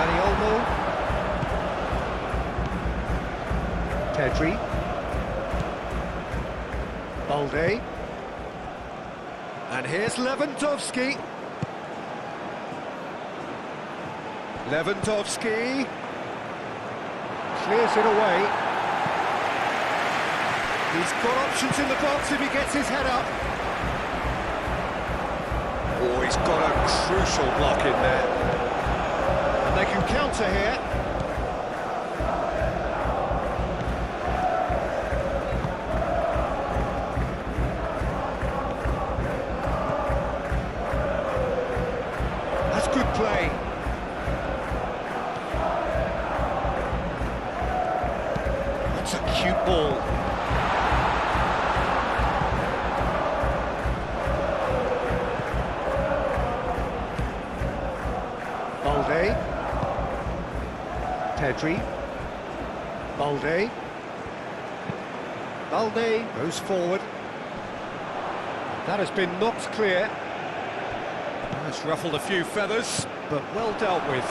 Dani Olmo. Pedri. Balde. And here's Lewandowski. Lewandowski. Clears it away. He's got options in the box if he gets his head up. Oh, he's got a crucial block in there. And they can counter here. That's good play. That's a cute ball. Balde. Pedri. Balde. Balde goes forward. That has been knocked clear. It's ruffled a few feathers, but well dealt with.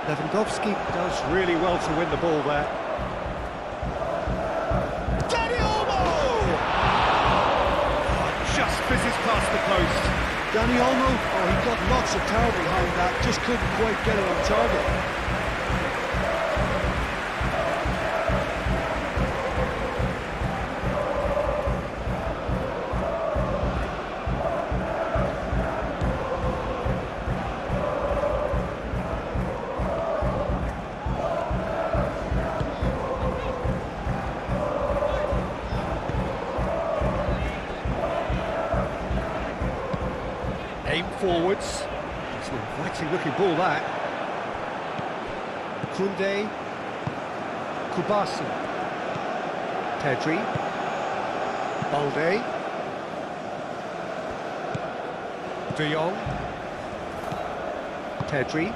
Lewandowski does really well to win the ball there. Dani Olmo! Oh, just fizzes past the post. Dani Olmo, oh, he got lots of power behind that, just couldn't quite get it on target. Aim forwards. It's an inviting looking ball, that. Kunde. Kubasi. Pedri. Balde. De Jong. Pedri.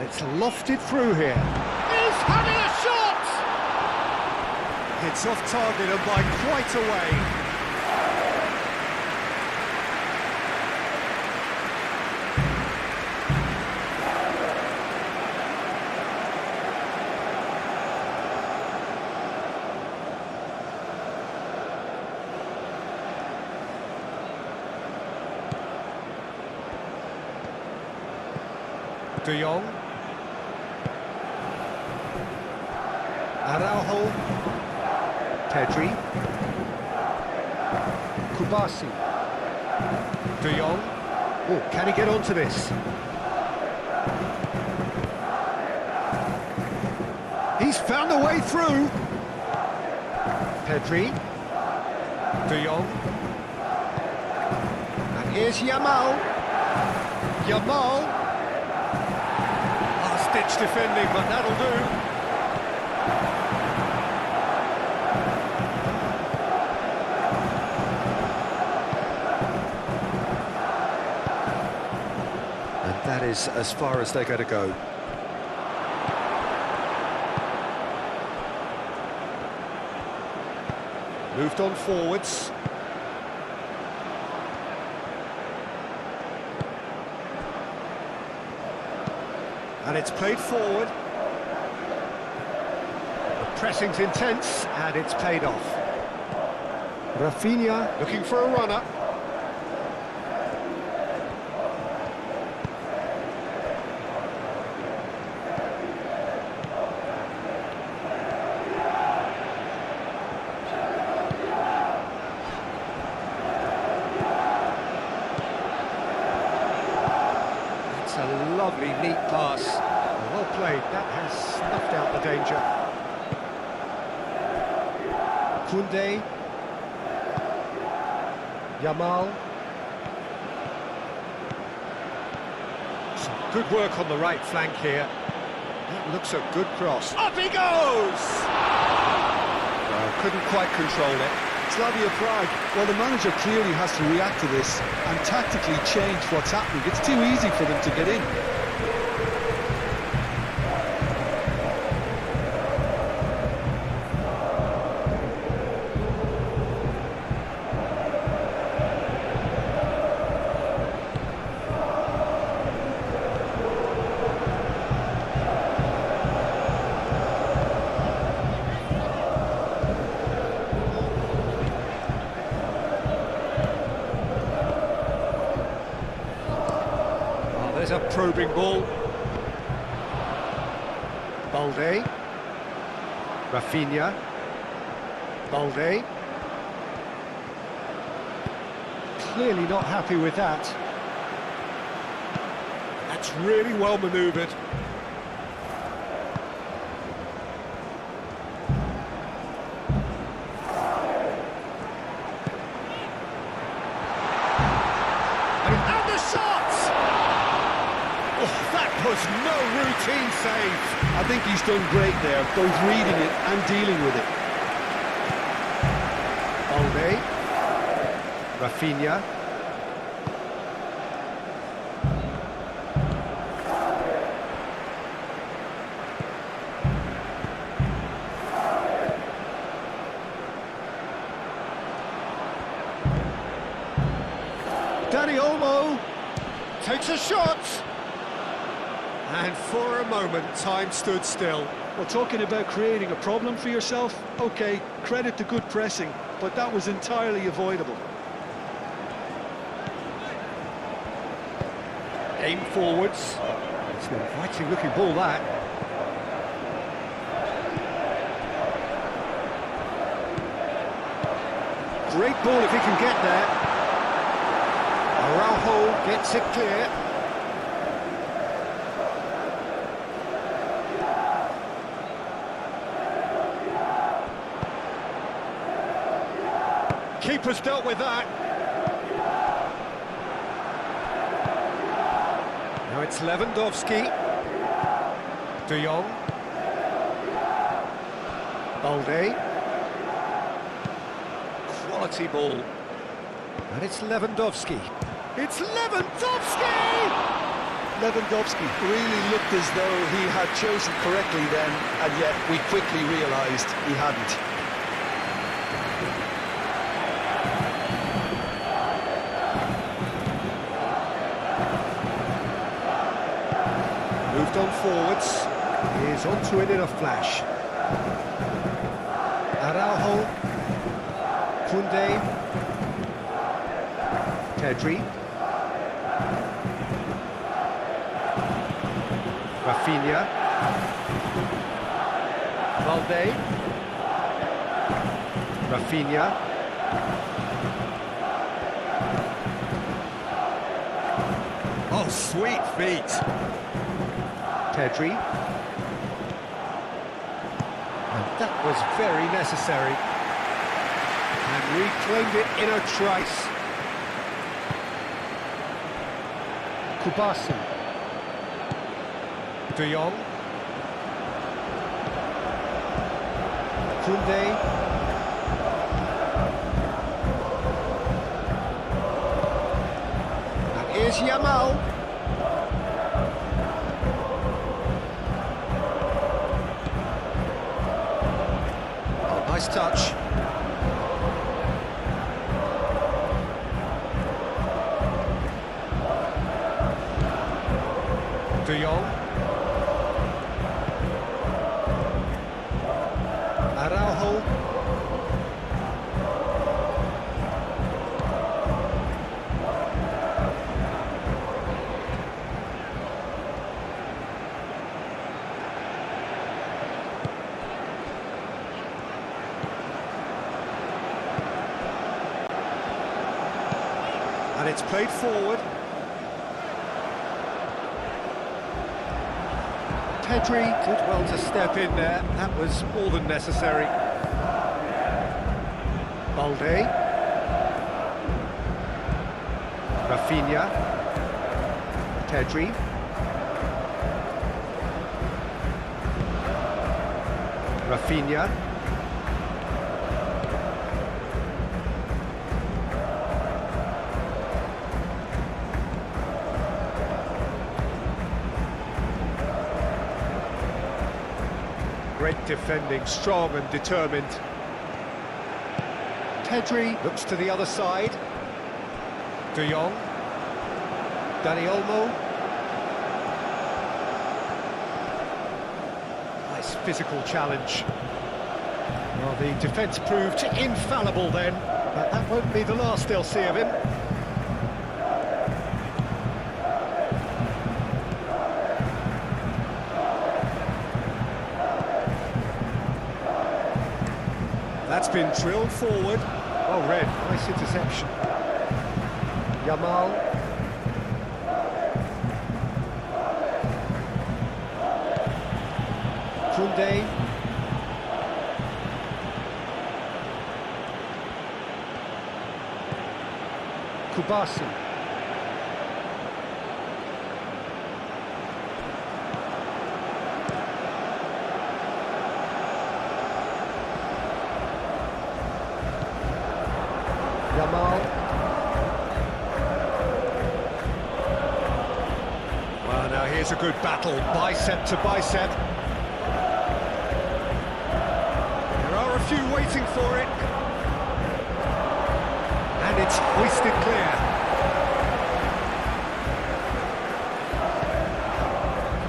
It's lofted through here. He's having a shot! It's off target and by quite a way. De Jong. Araujo. Pedri. Kubasi. De Jong. Oh, can he get onto this? He's found a way through. Pedri. De Jong. And here's Yamal. Yamal. Last-ditch defending, but that'll do. That is as far as they're going to go. Moved on forwards. And it's played forward. The pressing's intense, and it's paid off. Rafinha looking for a runner. A lovely, neat pass. Well played. That has snuffed out the danger. Kunde. Yamal. Some good work on the right flank here. That looks a good cross. Up he goes! Well, couldn't quite control it. Slavia Prague, well, the manager clearly has to react to this and tactically change what's happening. It's too easy for them to get in. There's a probing ball. Balde. Rafinha. Balde. Clearly not happy with that. That's really well manoeuvred. And the shots! That was no routine save. I think he's done great there, both reading it and dealing with it. Balde. Rafinha. Dani Olmo takes a shot. And for a moment, time stood still. Well, talking about creating a problem for yourself, OK, credit to good pressing, but that was entirely avoidable. Aim forwards. It's an inviting looking ball, that. Great ball if he can get there. Araujo gets it clear. Keeper's dealt with that. Now it's Lewandowski. De Jong. Balde. Quality ball. And it's Lewandowski. It's Lewandowski! Lewandowski really looked as though he had chosen correctly then, and yet we quickly realised he hadn't. Moved on forwards. He's onto it in a flash. Araujo. Koundé. Pedri. Rafinha. Balde. Rafinha. Oh, sweet feet. Pedri. And that was very necessary. And reclaimed it in a trice. Kubasi. De Jong. Koundé. And here's Yamal. Oh, nice touch. De Jong. Araujo. And it's played forward. Pedri did well to step in there. That was more than necessary. Balde. Rafinha. Pedri. Rafinha. Great defending, strong and determined. Pedri looks to the other side. De Jong. Dani Olmo. Nice physical challenge. Well, the defence proved infallible then, but that won't be the last they'll see of him. That's been drilled forward. Well read, nice interception. Yamal. Koundé. Kubasi. Yamal. Well, now here's a good battle, bicep to bicep. There are a few waiting for it. And it's hoisted clear.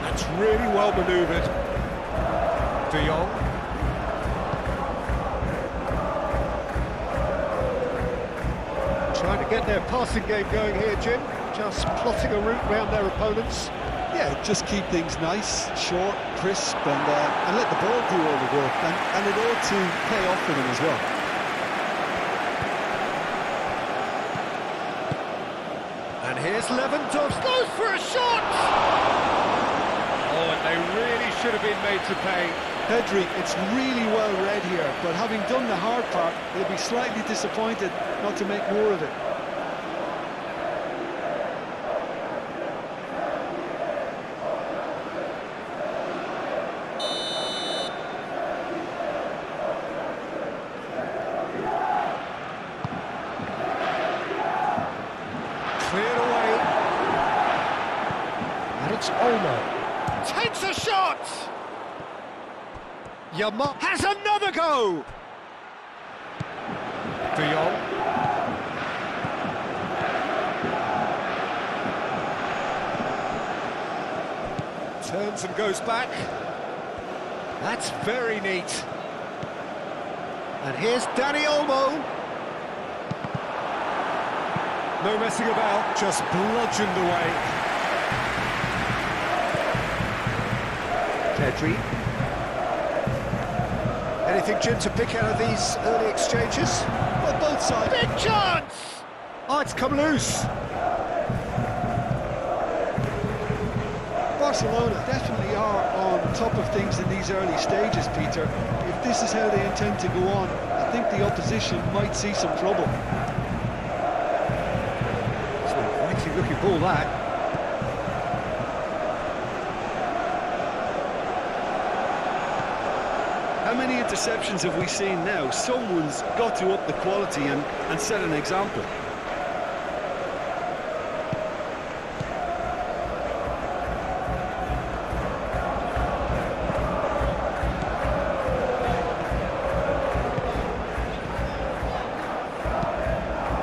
That's really well manoeuvred. De Jong. Trying to get their passing game going here, Jim. Just plotting a route round their opponents. Yeah, just keep things nice, short, crisp, and let the ball do all the work. And it ought to pay off for them as well. And here's Lewandowski, goes for a shot! Oh, and they really should have been made to pay. Pedri, it's really well read here, but having done the hard part, he'll be slightly disappointed not to make more of it. Cleared away. And it's Olmo. Takes a shot! Yamal has another go! De Jong. Turns and goes back. That's very neat. And here's Dani Olmo. No messing about, just bludgeoned away. Pedri. Anything, Jim, to pick out of these early exchanges? Well, both sides. Big chance! Oh, it's come loose. Barcelona definitely are on top of things in these early stages, Peter. If this is how they intend to go on, I think the opposition might see some trouble. It's a mighty looking ball, that. How many interceptions have we seen now? Someone's got to up the quality and set an example.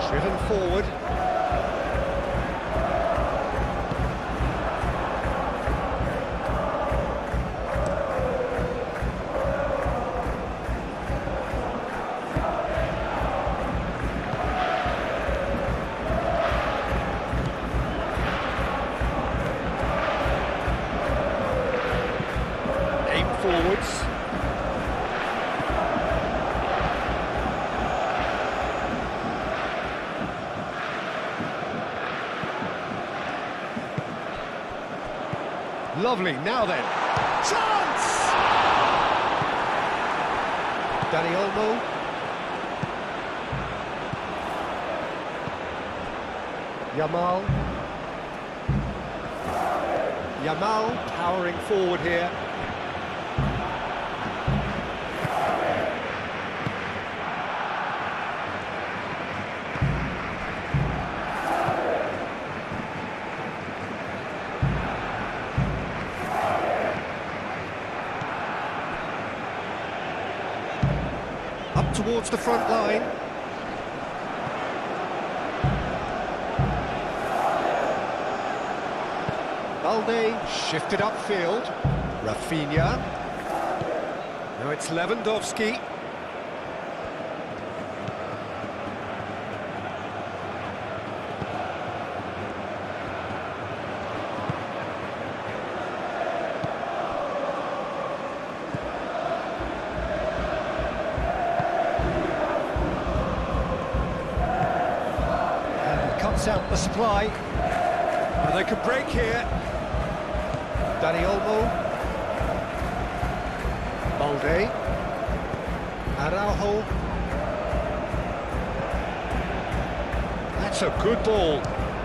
Driven forward. Forwards. Lovely, now then. Chance! Dani Olmo. Yamal. Yamal powering forward here. towards the front line. Balde shifted upfield. Rafinha. Now it's Lewandowski. Cuts out the supply. And they could break here. Dani Olmo. Balde. Araujo. That's a good ball.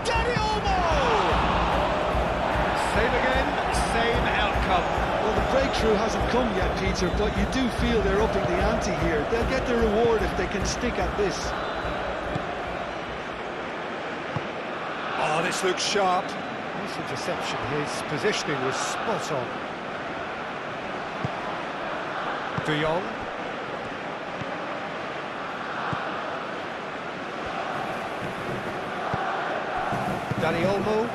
Dani Olmo! Same again, same outcome. Well, the breakthrough hasn't come yet, Peter, but you do feel they're upping the ante here. They'll get their reward if they can stick at this. Oh, this looks sharp. Nice interception. His positioning was spot on. De Jong. Dani Olmo.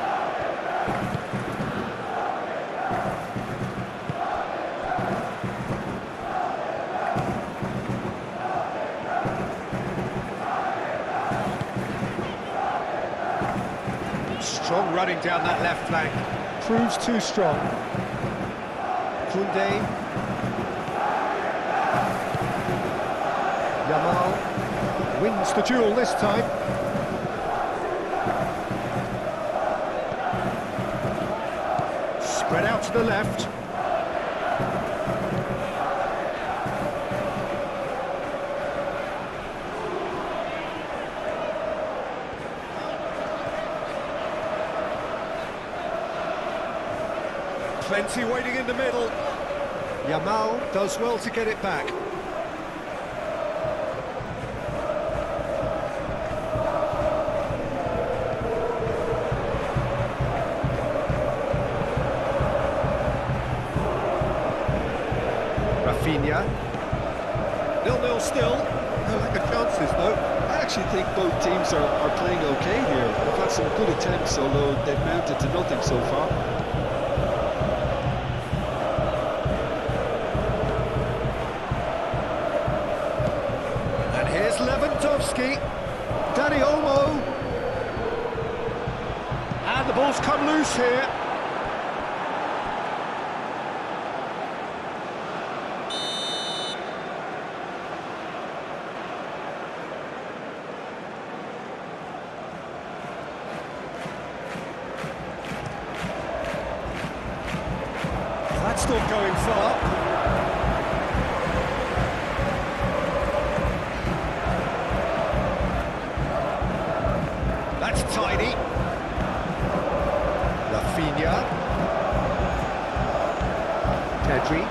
Strong running down that left flank. Proves too strong. Koundé. Yamal wins the duel this time. Spread out to the left. Plenty waiting in the middle. Yamal does well to get it back. Rafinha. 0-0 still. No lack of chances though. I actually think both teams are playing okay here. They've had some good attempts, although they've mounted to nothing so far. Lewandowski, Dani Olmo, and the ball's come loose here. That's not going far. That's tidy. Rafinha. Pedri.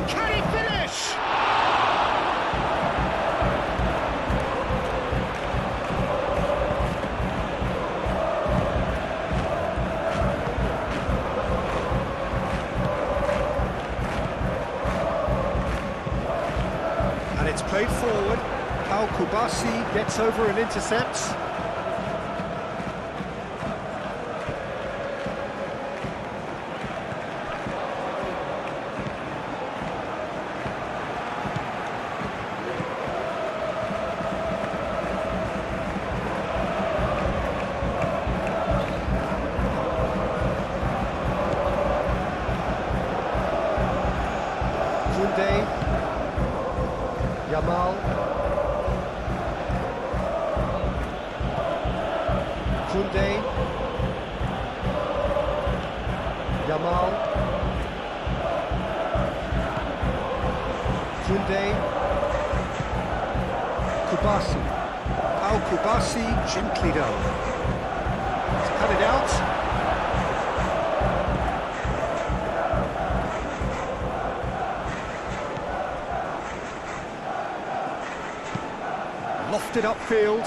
Can he finish? And it's played forward. Kubasi gets over and intercepts. Koundé. Yamal. Koundé, Yamal, Koundé, Kubasi. How Kubasi gently done. Let's cut it out. Lofted upfield.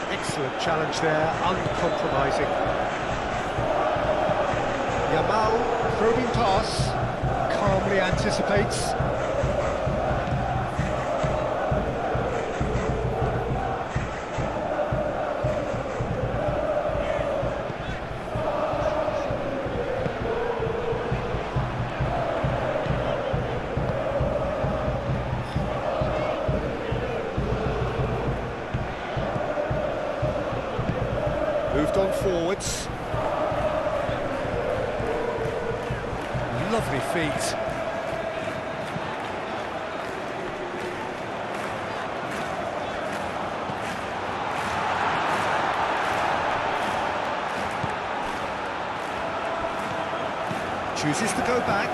Excellent Excellent challenge there, uncompromising. Yamal, probing pass, calmly anticipates. Moved on forwards. Lovely feet. Chooses to go back.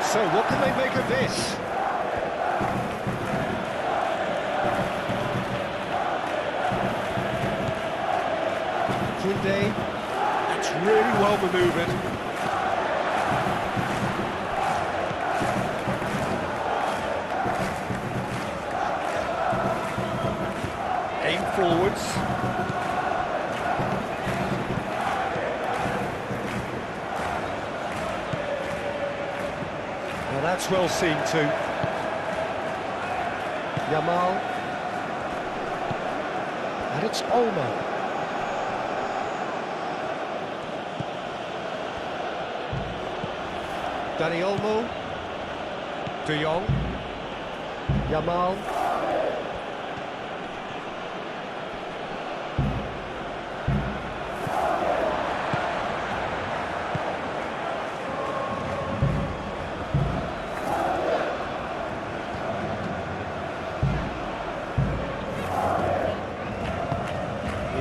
So what can they make of this? Kunde, that's really well manoeuvred. Aim forwards. Well, that's well seen too. Yamal. And it's Olmo. Danny Olmo. De Jong. Yamal.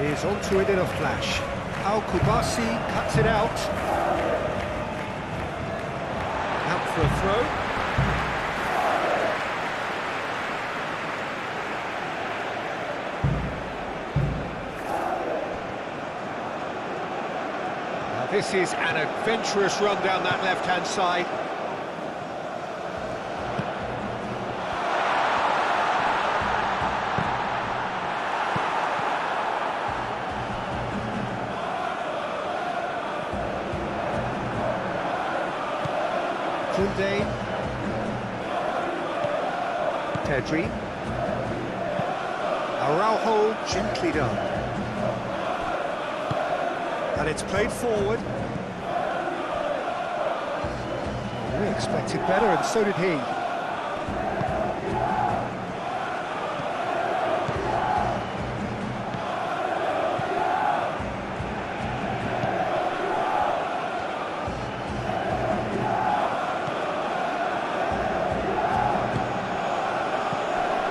Is onto it in a flash. Al-Kubasi cuts it out. Out for a throw. Now this is an adventurous run down that left-hand side. Kunde, Pedri, Araujo gently done, and it's played forward. We expected better, and so did he.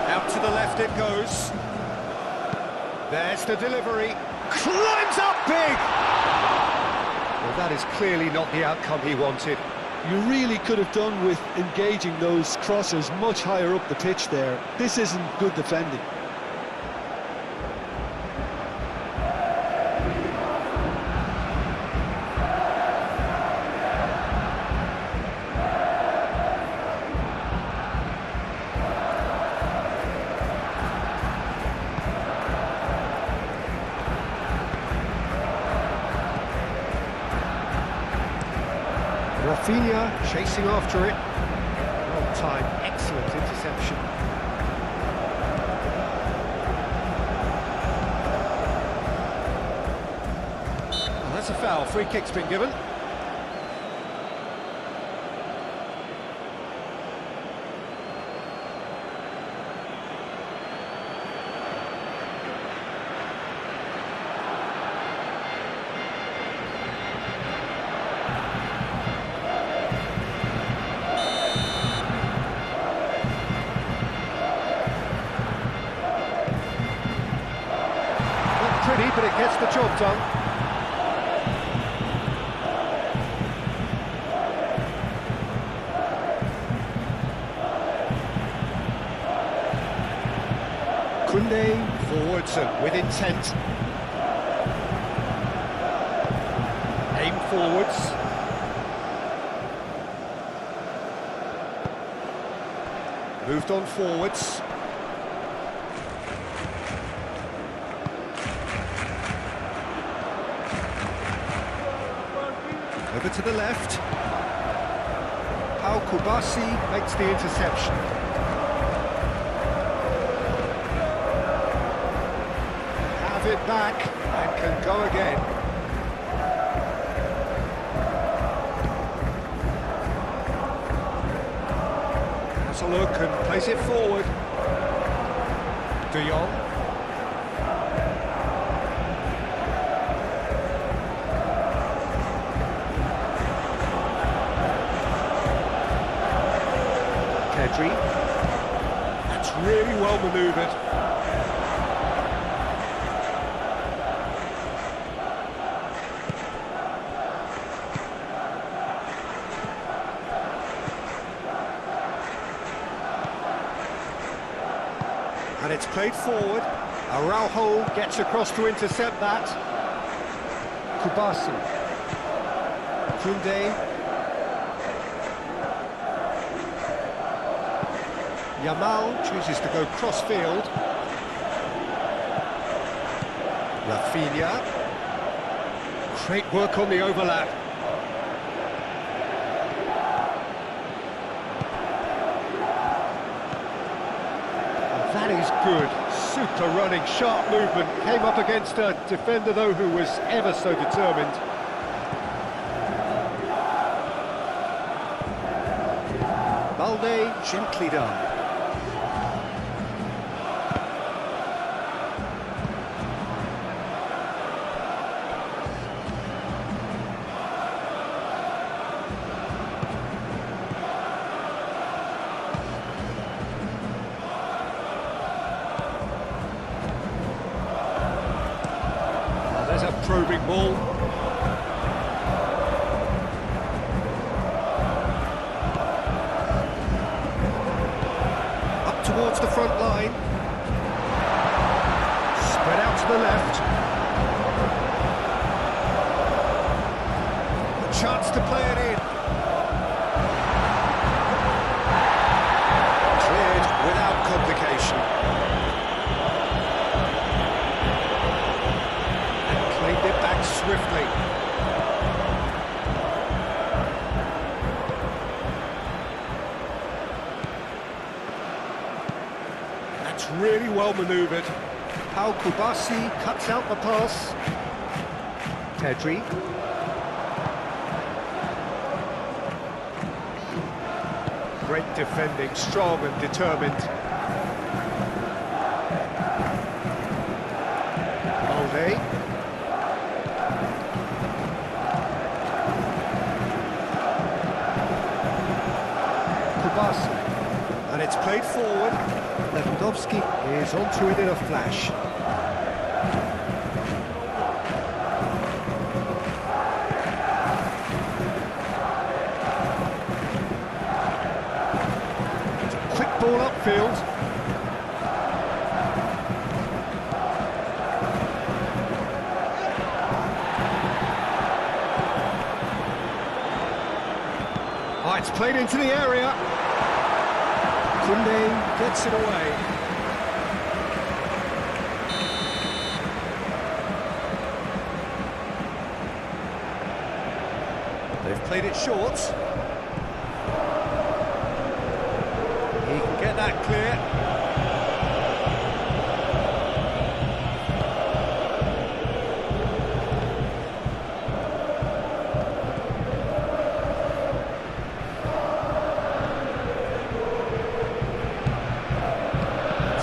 Out to the left it goes. There's the delivery. Climbs up big! Well, that is clearly not the outcome he wanted. You really could have done with engaging those crossers much higher up the pitch there. This isn't good defending. Rafinha chasing after it. Well timed, excellent interception. Well, that's a foul. Free kick's been given. Pretty, but it gets the job done. Kunde forwards and with intent. forwards. Moved on forwards. Over to the left. Pau Kubasi makes the interception. Have it back and can go again. Has a look and plays it forward. De Jong. That's really well manoeuvred. And it's played forward. Araujo gets across to intercept that. Kubasi. Koundé. Yamal chooses to go cross-field. Rafinha. Great work on the overlap. That is good. Super running, sharp movement. Came up against a defender, though, who was ever so determined. Balde, gently done. There's a probing ball. Up towards the front line. Spread out to the left. A chance to play it in. Cleared without complication. It back swiftly. That's really well manoeuvred. Pau Kubasi cuts out the pass. Pedri. Great defending, strong and determined. Balde. And it's played forward. Lewandowski is onto it in a flash. It's a quick ball upfield. Oh, it's played into the area. Koundé gets it away. They've played it short. He can get that clear.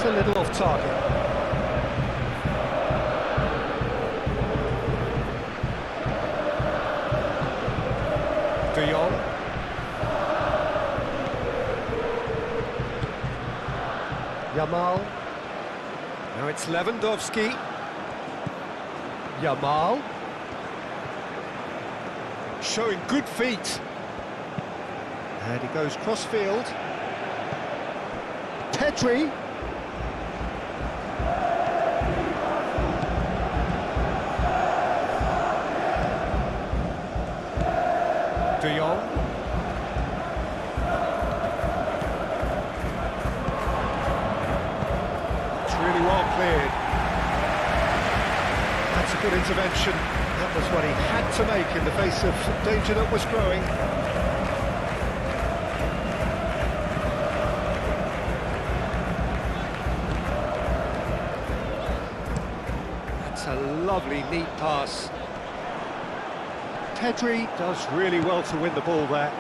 A little off target. De Jong. Yamal. Now it's Lewandowski. Yamal. Showing good feet. And he goes cross-field. Pedri. De Jong. It's really well cleared. That's a good intervention. That was what he had to make in the face of danger that was growing. That's a lovely, neat pass. Pedri does really well to win the ball there.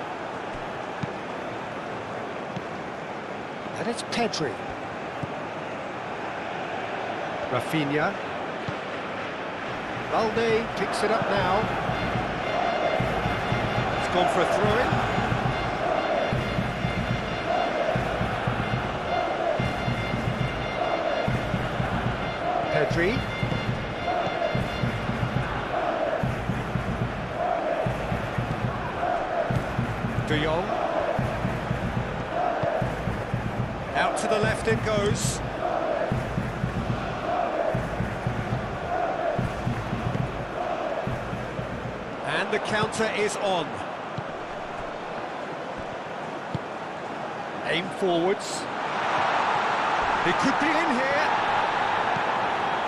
And it's Pedri. Rafinha. Balde picks it up now. He's gone for a throw-in. Pedri. De Jong. Out to the left it goes. And the counter is on. Aim forwards. He could be in here.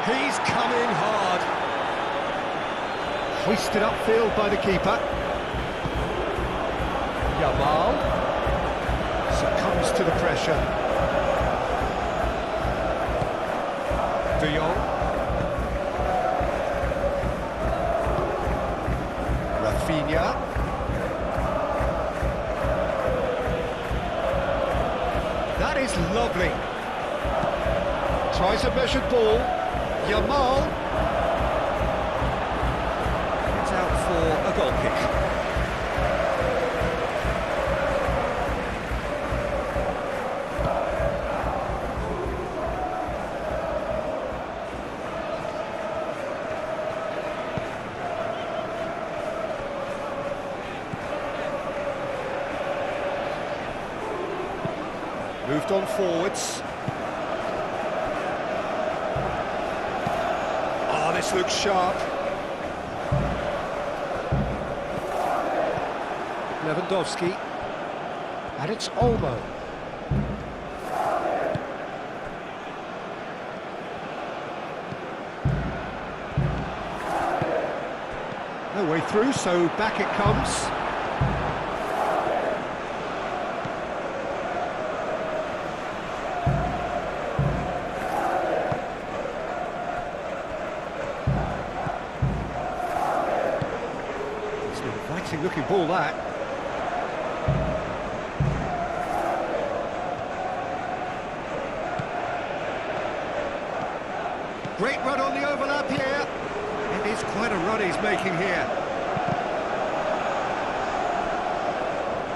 He's come in hard. Hoisted upfield by the keeper. Yamal succumbs to the pressure. De Jong. Rafinha. That is lovely. Tries a measured ball. Yamal. It's out for a goal kick. Moved on forwards. Oh, this looks sharp. Lewandowski. And it's Olmo. No way through, so back it comes. Looking ball that. Great run on the overlap here. It is quite a run he's making here.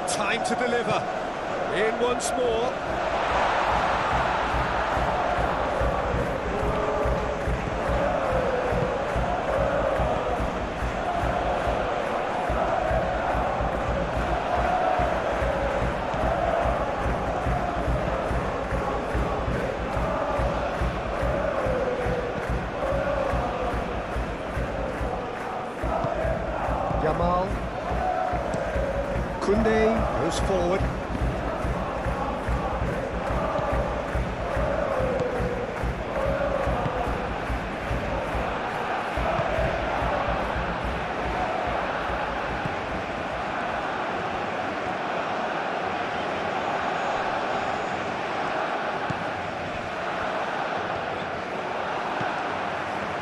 Time to deliver. In once more. Yamal. Koundé goes forward.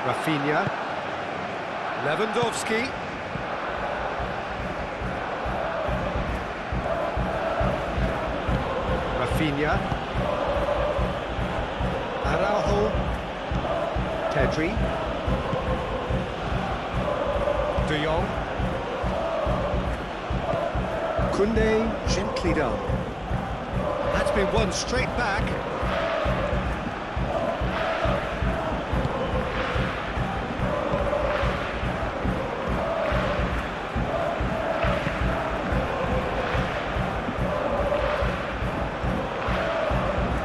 Rafinha. Lewandowski. Rafinha. Araujo. Pedri. De Jong. Koundé, gently done. That's been won straight back.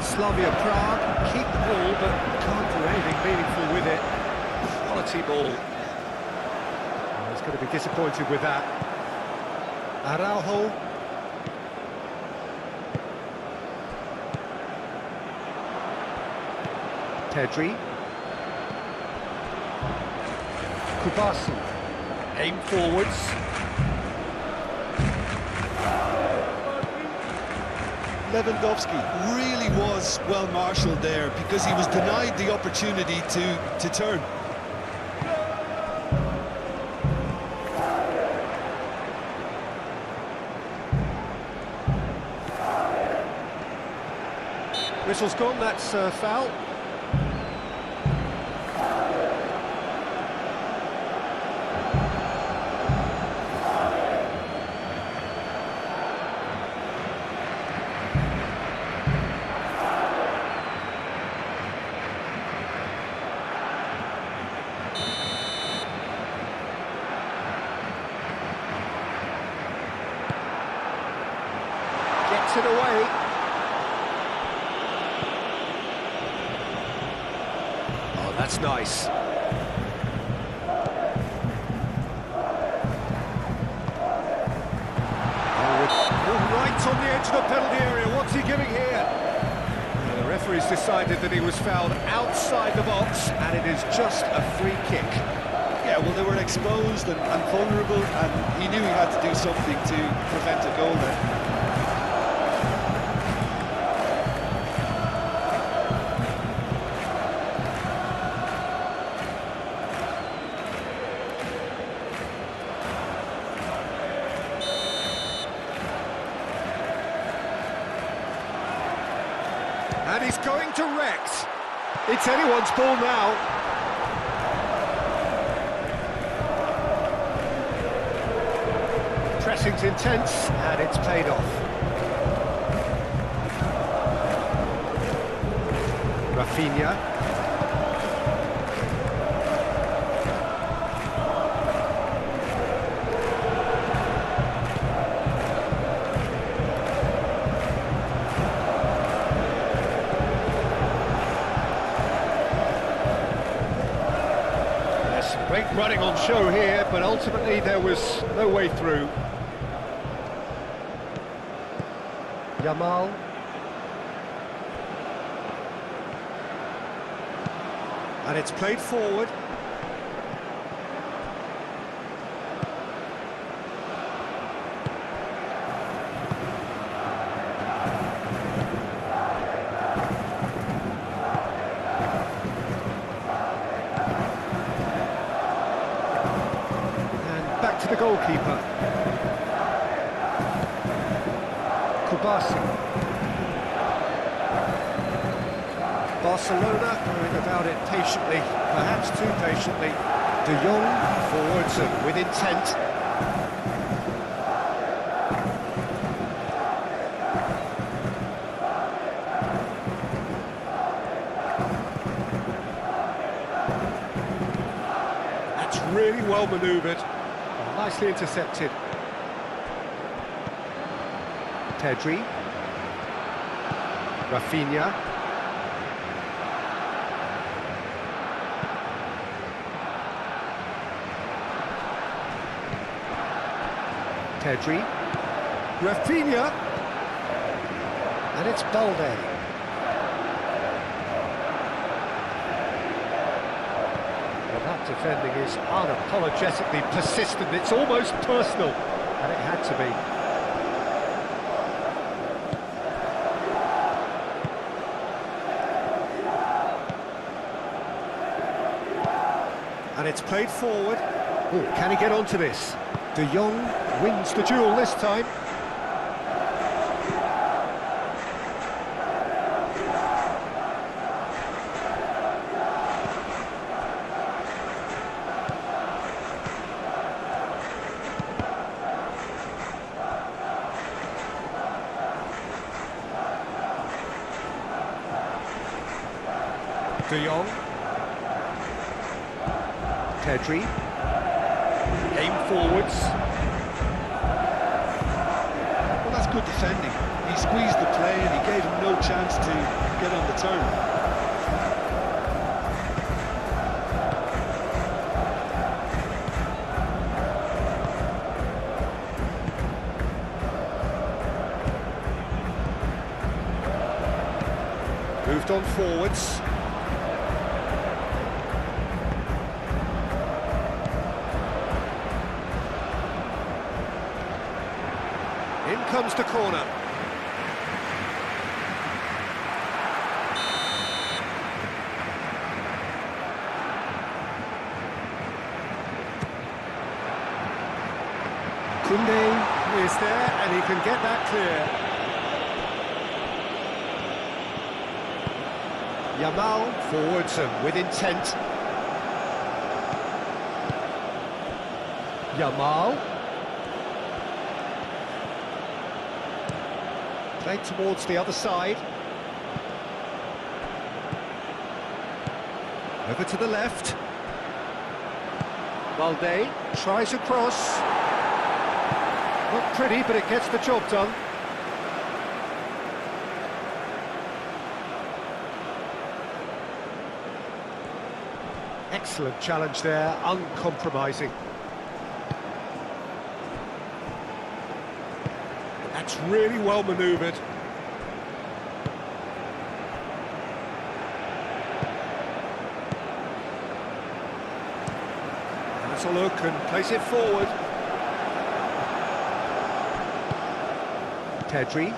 Slavia Praha keep the ball, but can't do anything meaningful with it. Quality ball. He's going to be disappointed with that. Araujo. Pedri. Kubasi. Aim forwards. Lewandowski really was well marshalled there because he was denied the opportunity to turn. Whistle's gone, that's a foul. Gets it away. Oh, that's nice. Oh, right on the edge of the penalty area. What's he giving here? Well, the referee's decided that he was fouled outside the box, and it is just a free kick. Yeah, well, they were exposed and vulnerable, and he knew he had to do something to prevent a goal there. And he's going direct. It's anyone's ball now. Pressing's intense, and it's paid off. Rafinha. Great running on show here, but ultimately there was no way through. Yamal. And it's played forward. Back to the goalkeeper. Kubasi. Barcelona going about it patiently, perhaps too patiently. De Jong forwards and with intent. That's really well manoeuvred. Nicely intercepted. Pedri. Rafinha. Pedri. Rafinha. And it's Balde. Defending is unapologetically persistent. It's almost personal, and it had to be. And it's played forward. Ooh, can he get onto this? De Jong wins the duel this time. De Jong. Pedri. Aim forwards. Well, that's good defending. He squeezed the play and he gave him no chance to get on the turn. Moved on forwards. In comes the corner. Koundé is there, and he can get that clear. Yamal forwards and with intent. Yamal. Played towards the other side. Over to the left. Balde tries a cross. Not pretty, but it gets the job done. Excellent challenge there, uncompromising. That's really well manoeuvred. Has a look and plays it forward. Pedri.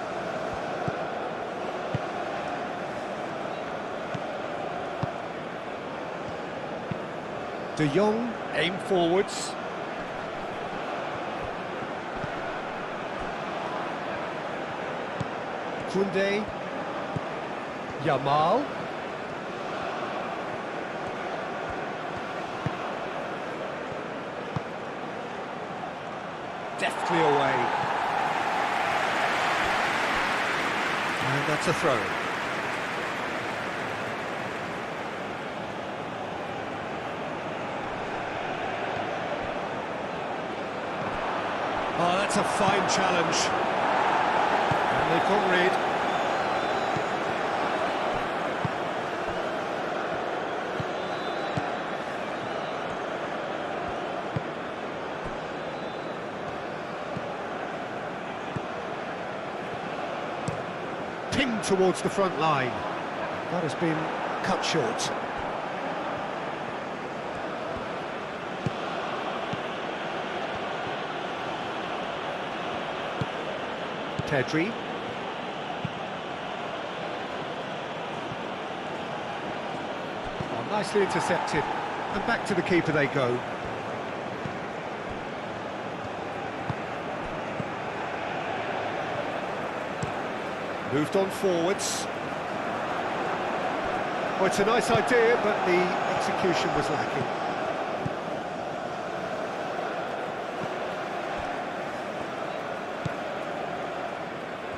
De Jong, aim forwards. Koundé. Yamal. Deftly away. And that's a throw. Oh, that's a fine challenge. And they couldn't read. Pinged towards the front line. That has been cut short. Pedri. Oh, nicely intercepted. And back to the keeper they go. Moved on forwards. Well, it's a nice idea, but the execution was lacking.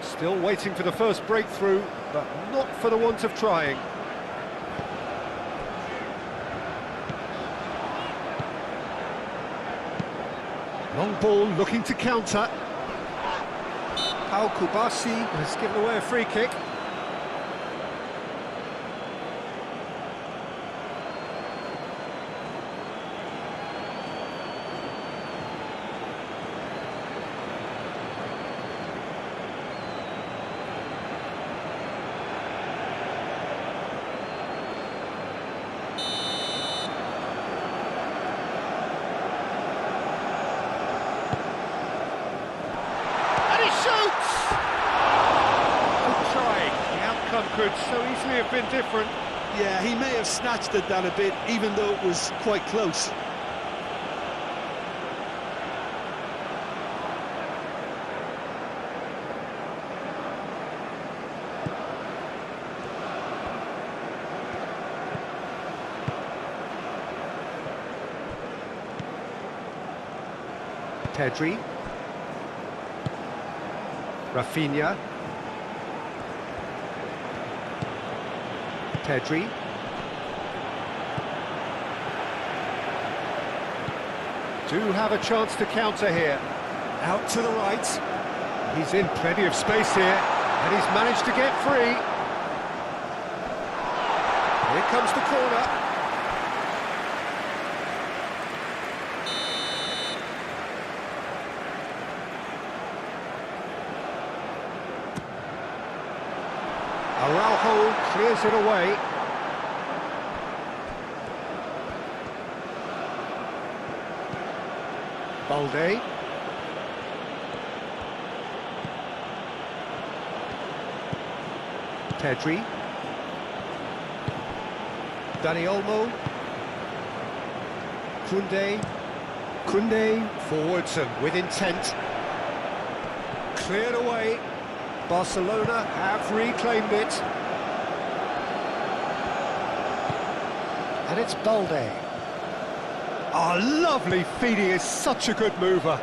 Still waiting for the first breakthrough, but not for the want of trying. Long ball looking to counter. Pau Kubasi has given away a free kick. Could so easily have been different. Yeah, he may have snatched at that a bit, even though it was quite close. Pedri. Rafinha. Pedri. Do have a chance to counter here. Out to the right. He's in plenty of space here, and he's managed to get free. Here comes the corner. Araujo clears it away. Balde. Pedri. Dani Olmo. Koundé forwards and with intent. Cleared away. Barcelona have reclaimed it. And it's Balde. Oh, lovely feed, he is such a good mover.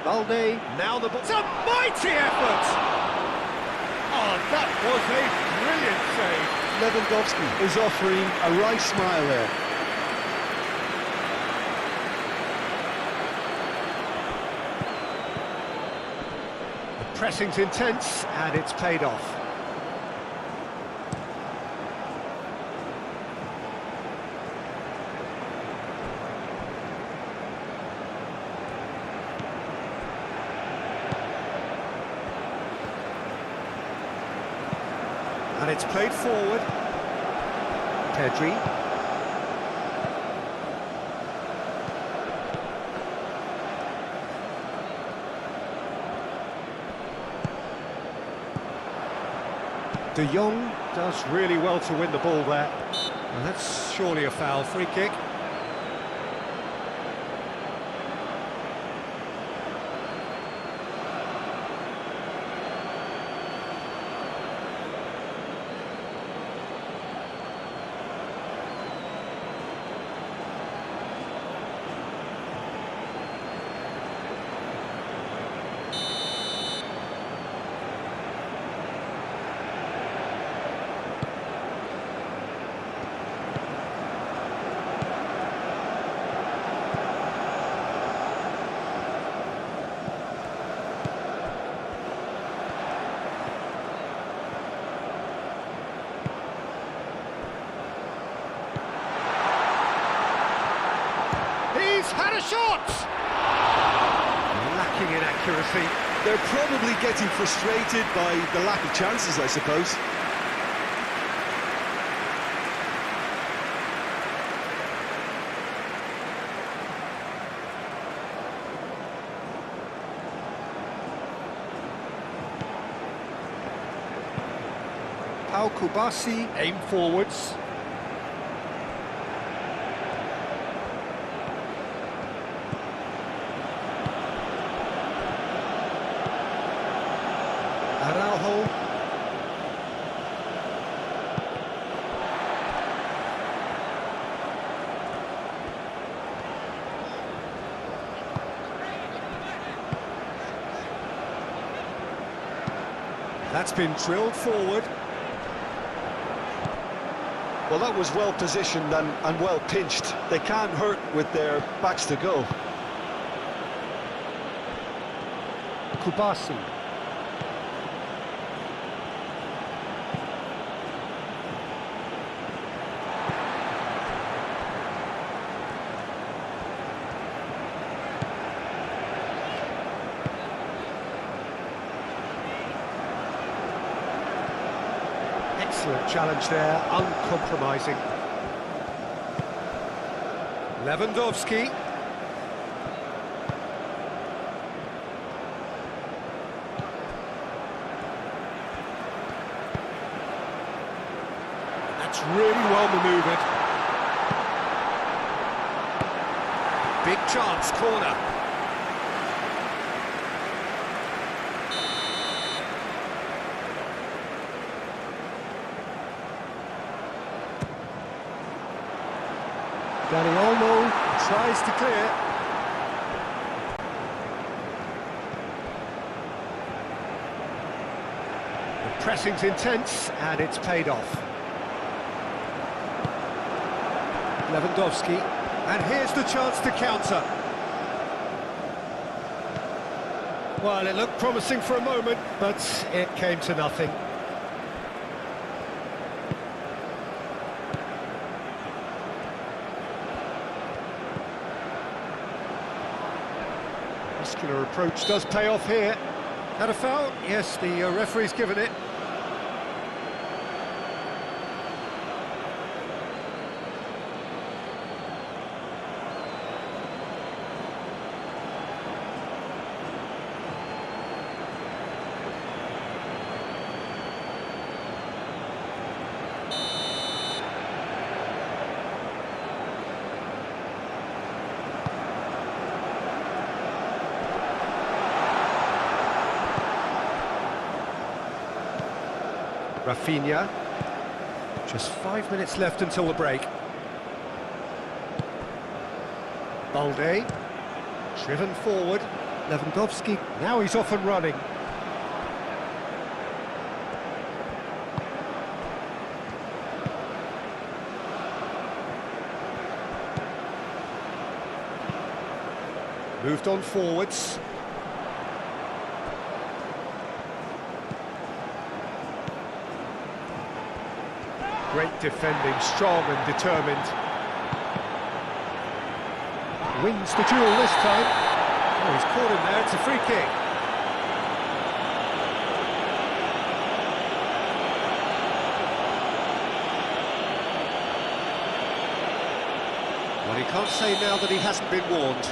Balde, now the ball. It's a mighty effort! Oh, that was a brilliant save. Lewandowski is offering a right smile there. The pressing's intense, and it's paid off. And it's played forward. Pedri. De Jong does really well to win the ball there. And that's surely a foul. Free kick. Had a shot! Lacking in accuracy. They're probably getting frustrated by the lack of chances, I suppose. Pau Kubasi aim forwards. Araujo. That's been drilled forward. Well, that was well positioned and well pinched. They can't hurt with their backs to goal. Kubasi. Excellent challenge there, uncompromising. Lewandowski. That's really well manoeuvred. Big chance, corner. Dani Olmo tries to clear. The pressing's intense and it's paid off. Lewandowski, and here's the chance to counter. Well, it looked promising for a moment, but it came to nothing. Muscular approach does pay off here. Had a foul? Yes, the referee's given it. Rafinha. Just 5 minutes left until the break. Balde. Driven forward. Lewandowski. Now he's off and running. Moved on forwards. Great defending, strong and determined. Wins the duel this time. Oh, he's caught him there, it's a free kick. Well, he can't say now that he hasn't been warned.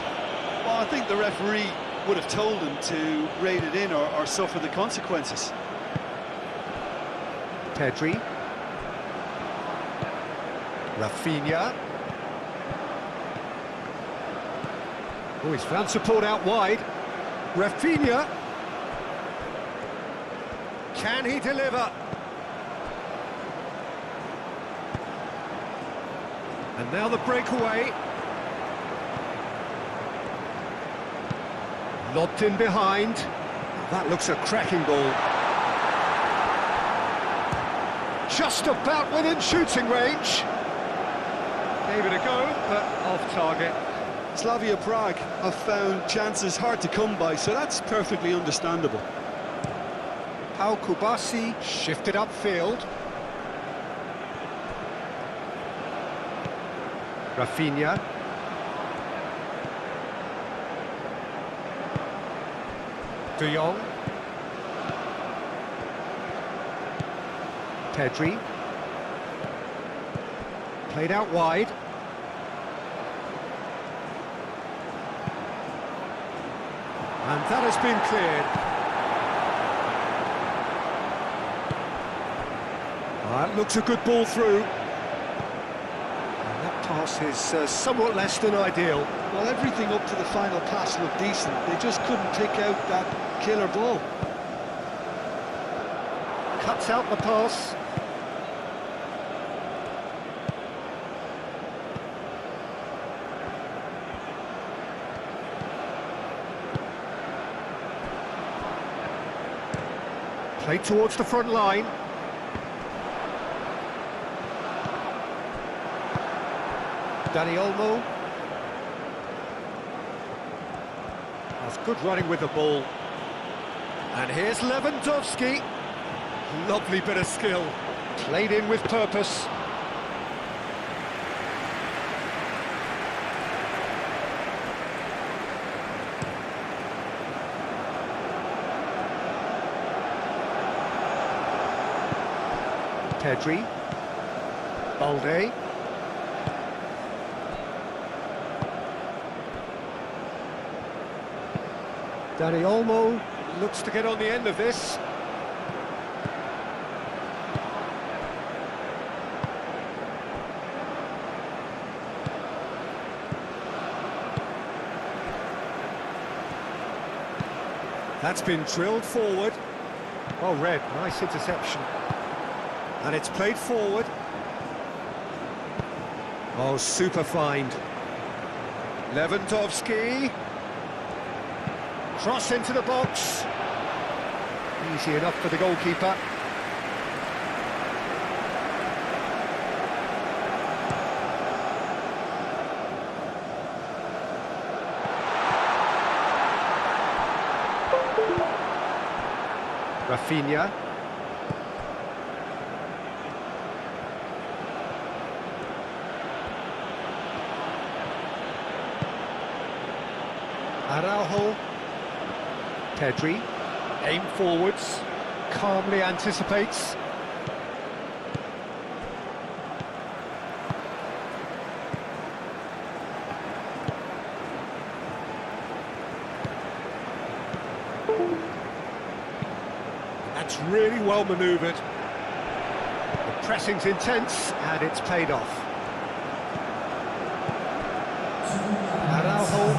Well, I think the referee would have told him to rate it in or suffer the consequences. Pedri. Rafinha. Oh, he's found support out wide. Rafinha. Can he deliver? And now the breakaway. Lobbed in behind. That looks a cracking ball. Just about within shooting range. Gave it a go, but off target. Slavia Prague have found chances hard to come by, so that's perfectly understandable. Pau Kubasi shifted upfield. Rafinha. De Jong. Pedri. Played out wide. And that has been cleared. That looks a good ball through. And that pass is somewhat less than ideal. Well, everything up to the final pass looked decent. They just couldn't pick out that killer ball. Cuts out the pass. Played towards the front line. Dani Olmo. That's good running with the ball. And here's Lewandowski. Lovely bit of skill. Played in with purpose. Pedri. Balde. Dani Olmo looks to get on the end of this. That's been drilled forward. Well read, nice interception. And it's played forward. Oh, super find. Lewandowski. Cross into the box. Easy enough for the goalkeeper. Rafinha. Araujo. Pedri. Aim forwards, calmly anticipates. That's really well manoeuvred. The pressing's intense and it's paid off. Araujo.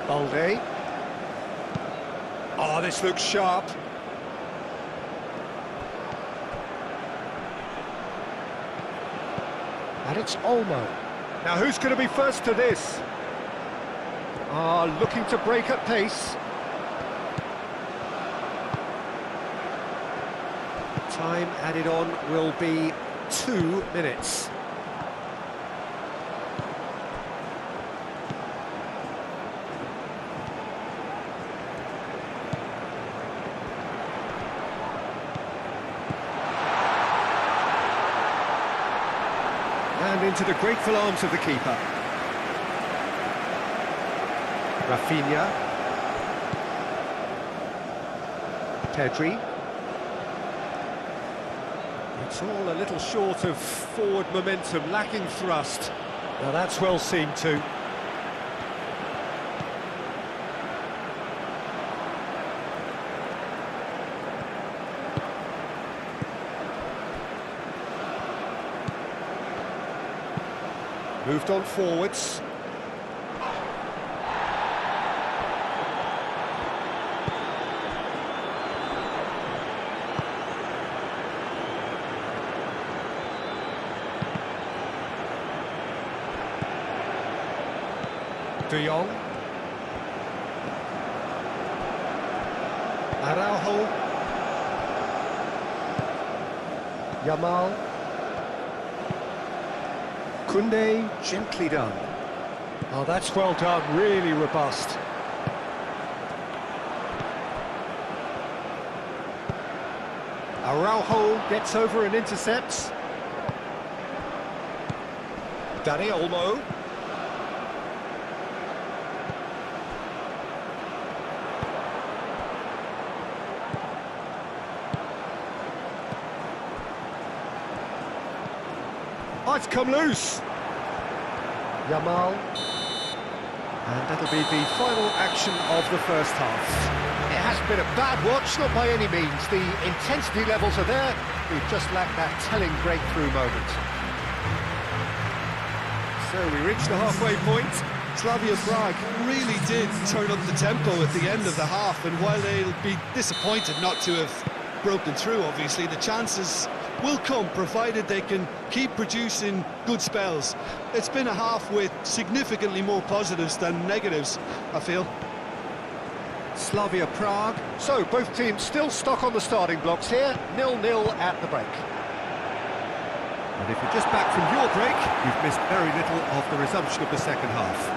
Balde. Oh, this looks sharp. And it's Olmo. Now who's going to be first to this? Looking to break at pace. Time added on will be 2 minutes. And into the grateful arms of the keeper. Rafinha. Pedri. It's all a little short of forward momentum, lacking thrust. Now that's well seen too. Moved on forwards. De Jong. Araujo. Yamal. Koundé, gently done. Oh, that's well done, really robust. Araujo gets over and intercepts. Dani Olmo. Oh, it's come loose. Yamal. And that'll be the final action of the first half. It hasn't been a bad watch, not by any means. The intensity levels are there. We've just lacked that telling breakthrough moment. So we reach the halfway point. Slavia Praha really did turn up the tempo at the end of the half, and while they'll be disappointed not to have broken through, obviously, the chances will come, provided they can keep producing good spells. It's been a half with significantly more positives than negatives, I feel. Slavia Praha. So, both teams still stuck on the starting blocks here, 0-0 at the break. And if you're just back from your break, you've missed very little of the resumption of the second half.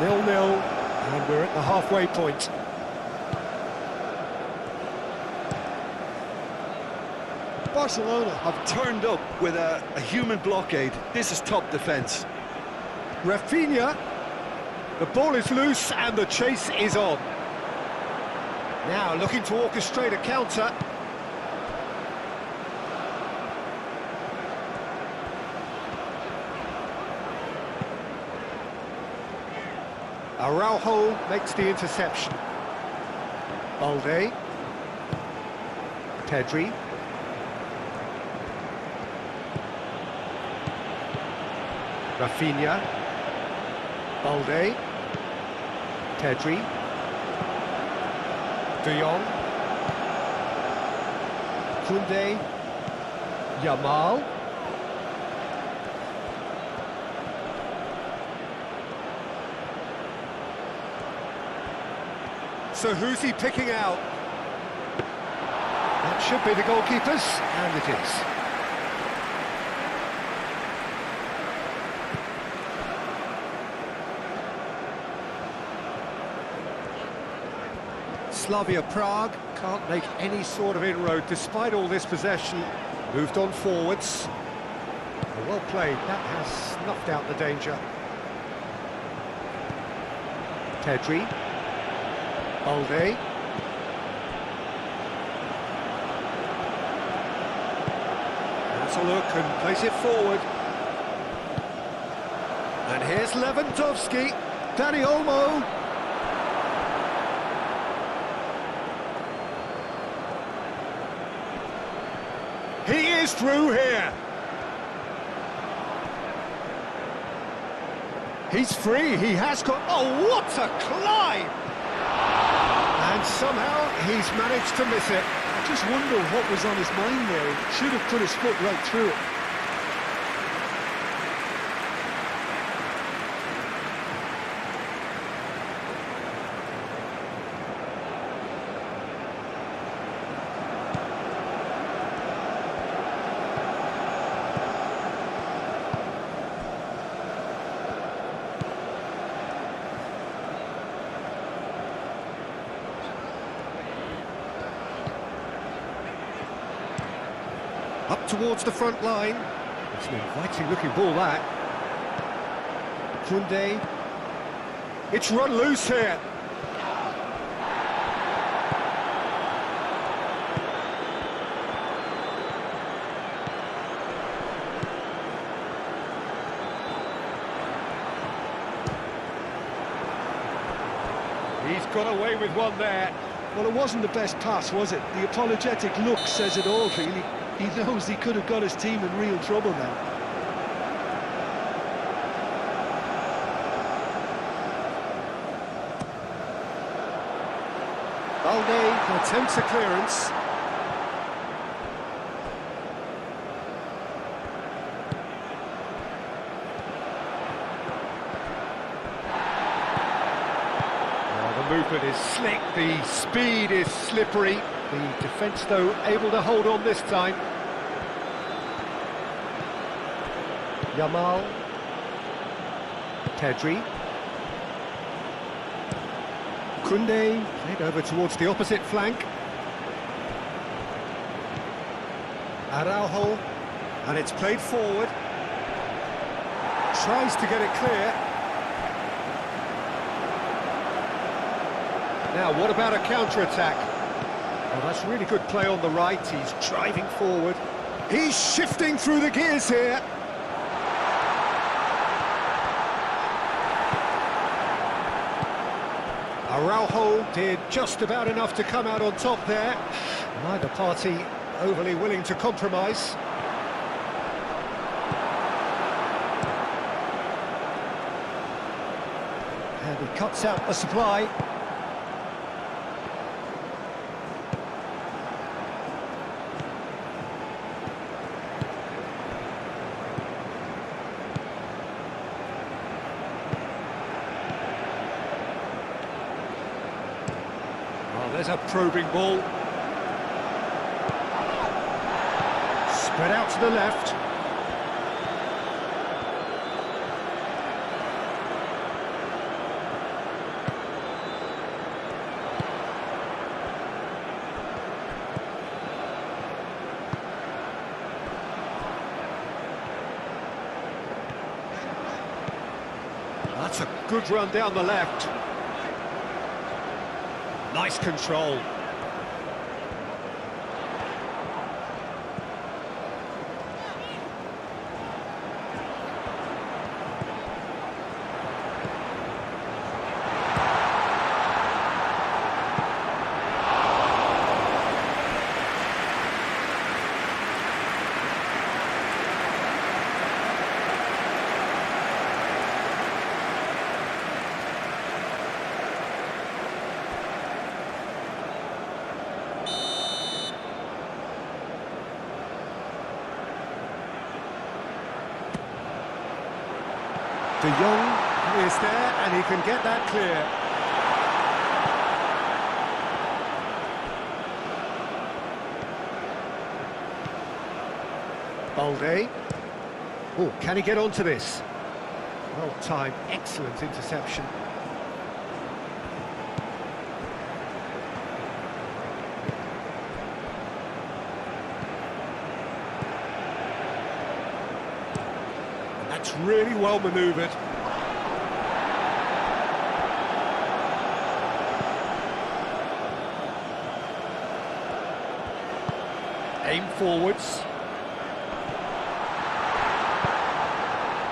0-0, and we're at the halfway point. Barcelona have turned up with a human blockade. This is top defence. Rafinha. The ball is loose and the chase is on. Now looking to orchestrate a counter. Araujo makes the interception. Balde. Pedri. Rafinha. Balde. Pedri. De Jong. Koundé. Yamal. So who's he picking out? That should be the goalkeepers, and it is. Slavia Praha can't make any sort of inroad despite all this possession. Moved on forwards. Well played, that has snuffed out the danger. Pedri. Balde. That's a look and plays it forward. And here's Lewandowski. Dani Olmo. He is through here. He's free, he has got... Oh, what a climb! And somehow he's managed to miss it. I just wonder what was on his mind there. He should have put his foot right through it. Up towards the front line. It's an inviting looking ball, that. Koundé. It's run loose here. He's got away with one there. Well, it wasn't the best pass, was it? The apologetic look says it all, really. He knows he could have got his team in real trouble now. Balde attempts a clearance. The movement is slick, the speed is slippery. The defence, though, able to hold on this time. Yamal. Pedri. Koundé played over towards the opposite flank. Araujo. And it's played forward. Tries to get it clear. Now, what about a counter-attack? Well, that's really good play on the right. He's driving forward. He's shifting through the gears here. Araujo did just about enough to come out on top there. Neither party overly willing to compromise. And he cuts out the supply. There's a probing ball. Spread out to the left. That's a good run down the left. Nice control. De Jong is there, and he can get that clear. Balde. Oh, can he get onto this? Well timed, excellent interception. That's really well manoeuvred. Aim forwards.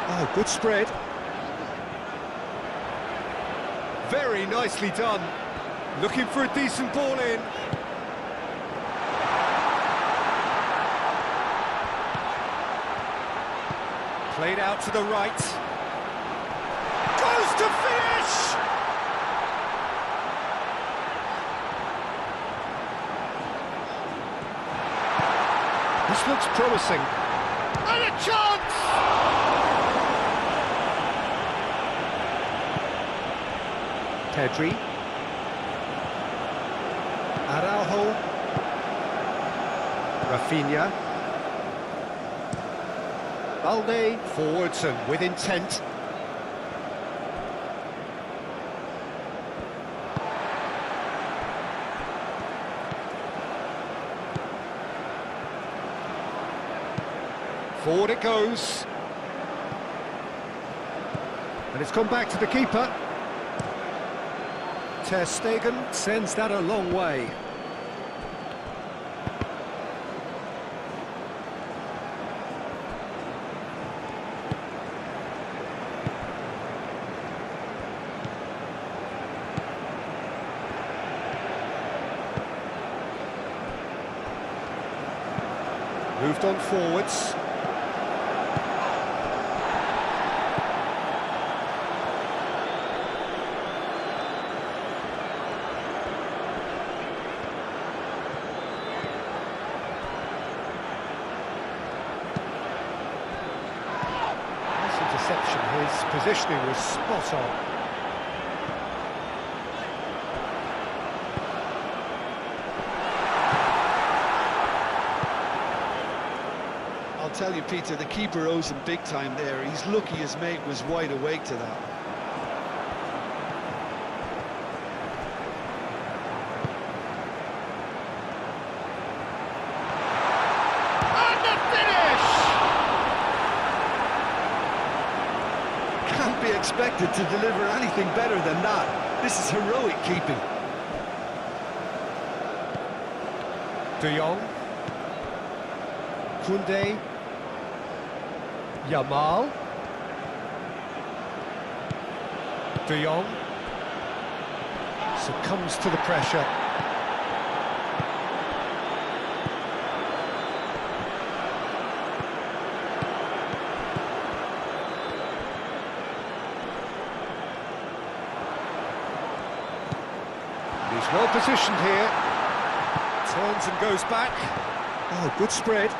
Oh, good spread. Very nicely done. Looking for a decent ball in. Played out to the right. Goes to finish! This looks promising. And a chance! Pedri. Araujo. Rafinha. Balde. Forwards and with intent. Forward it goes. And it's gone back to the keeper. Ter Stegen sends that a long way. Moved on forwards. Interception, his positioning was spot on. I'll tell you, Peter, the keeper owes him big time there. He's lucky his mate was wide awake to that. Be expected to deliver anything better than that. This is heroic keeping. De Jong. Koundé. Yamal. De Jong. Succumbs to the pressure. He's well positioned here. Turns and goes back. Oh, good spread.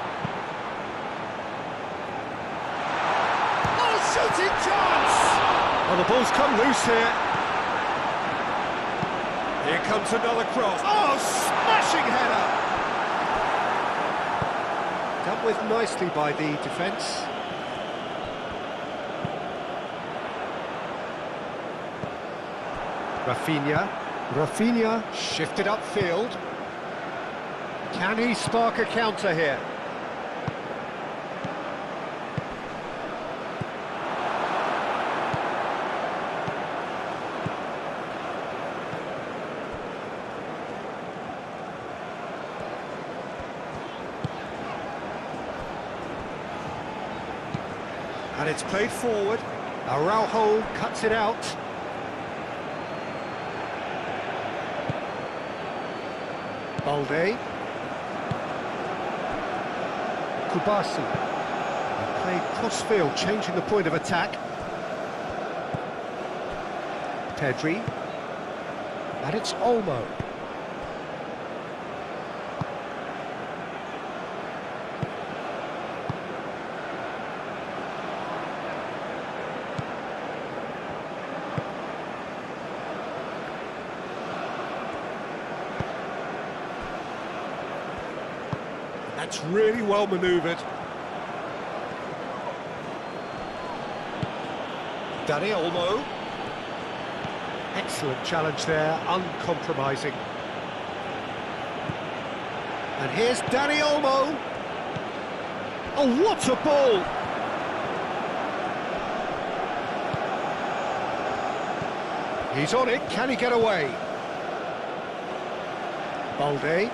Oh, shooting chance! Oh, the ball's come loose here. Here comes another cross. Oh, smashing header! Dealt with nicely by the defence. Rafinha shifted upfield. Can he spark a counter here? And it's played forward. Araujo cuts it out. Balde. Kubasi. Played cross-field, changing the point of attack. Pedri. And it's Olmo. That's really well manoeuvred. Dani Olmo. Excellent challenge there, uncompromising. And here's Dani Olmo. Oh, what a ball! He's on it, can he get away? Balde.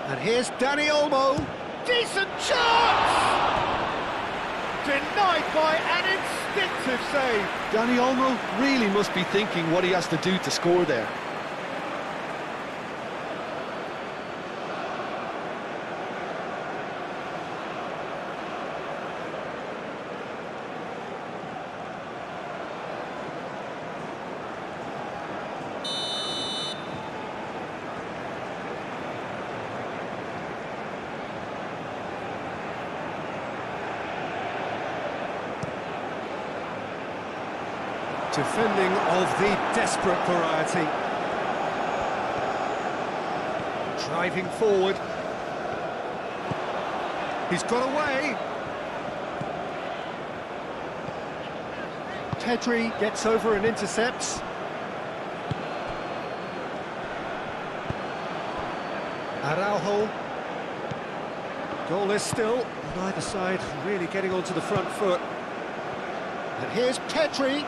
And here's Dani Olmo. Decent chance! Denied by an instinctive save. Dani Olmo really must be thinking what he has to do to score there. Defending of the desperate variety. Driving forward. He's got away. Pedri gets over and intercepts. Araujo. Goalless still. Neither side really getting onto the front foot. And here's Pedri.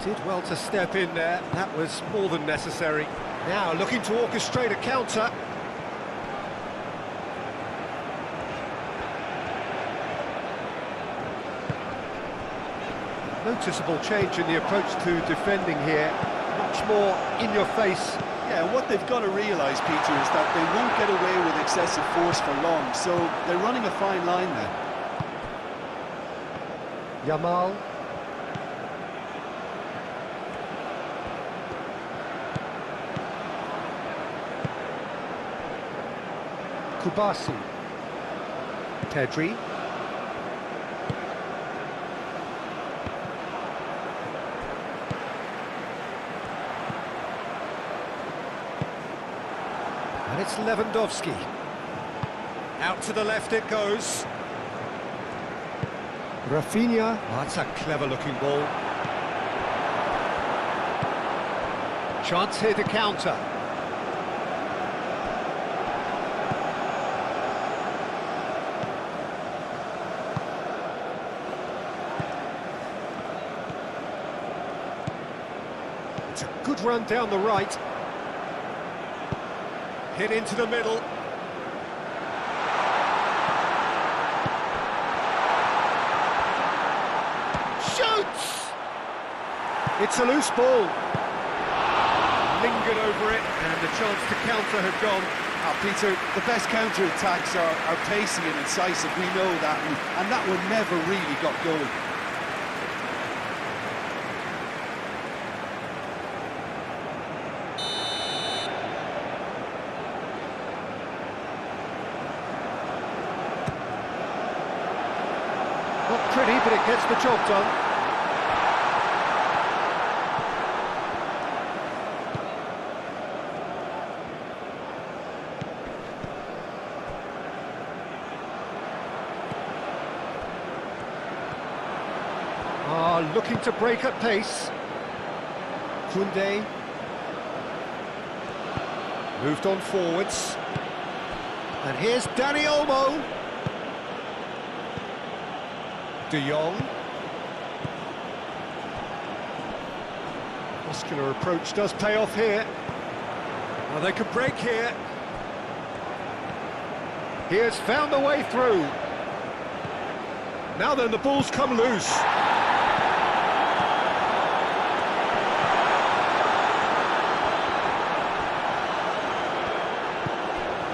Did well to step in there, that was more than necessary. Now looking to orchestrate a counter. Noticeable change in the approach to defending here, much more in your face. Yeah, what they've got to realise, Peter, is that they won't get away with excessive force for long, so they're running a fine line there. Yamal. Kubasi. Pedri. And it's Lewandowski. Out to the left it goes. Rafinha. Oh, that's a clever-looking ball. Chance here to counter. It's a good run down the right. Hit into the middle. Shoots! It's a loose ball. Lingered over it, and the chance to counter had gone. Peter, the best counter-attacks are pacey and incisive, we know that, and that one never really got going. Not pretty, but it gets the job done. Looking to break at pace. Koundé. Moved on forwards. And here's Dani Olmo. De Jong. Muscular approach does pay off here. Well, they could break here. He has found a way through. Now then, the ball's come loose.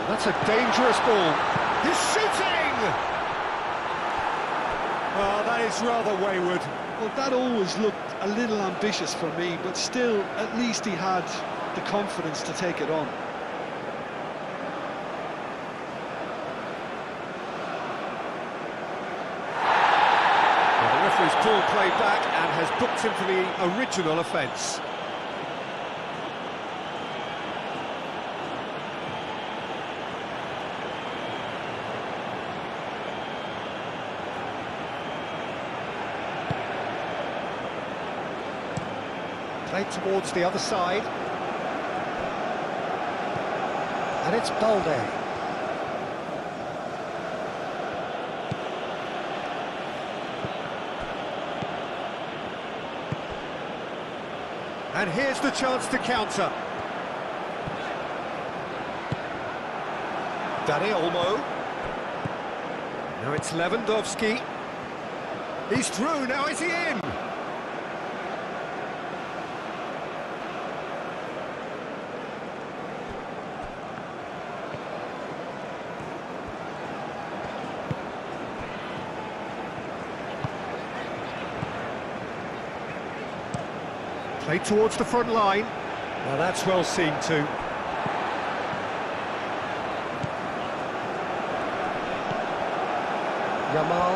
That's a dangerous ball. He's shooting! Well, that is rather wayward. Well, that always looked a little ambitious for me, but still, at least he had the confidence to take it on. Well, the referee's called play back and has booked him for the original offence. Played towards the other side. And it's Balde. And here's the chance to counter. Dani Olmo. Now it's Lewandowski. He's through, now is he in? Played towards the front line. Well, that's well seen too. Yamal.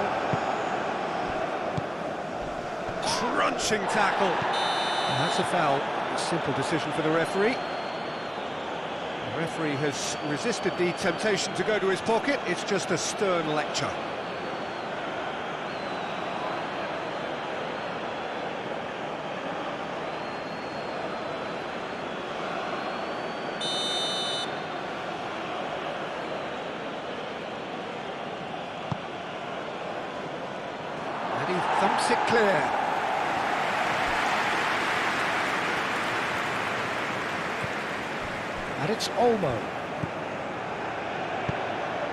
Crunching tackle. And that's a foul. A simple decision for the referee. The referee has resisted the temptation to go to his pocket. It's just a stern lecture. He thumps it clear. And it's Olmo.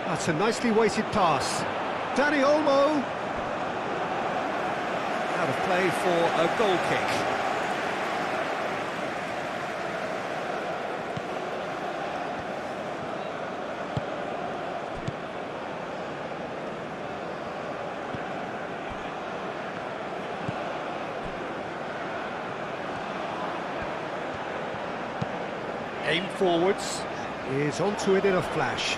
That's a nicely weighted pass. Dani Olmo. Out of play for a goal kick. Aim forwards, is onto it in a flash.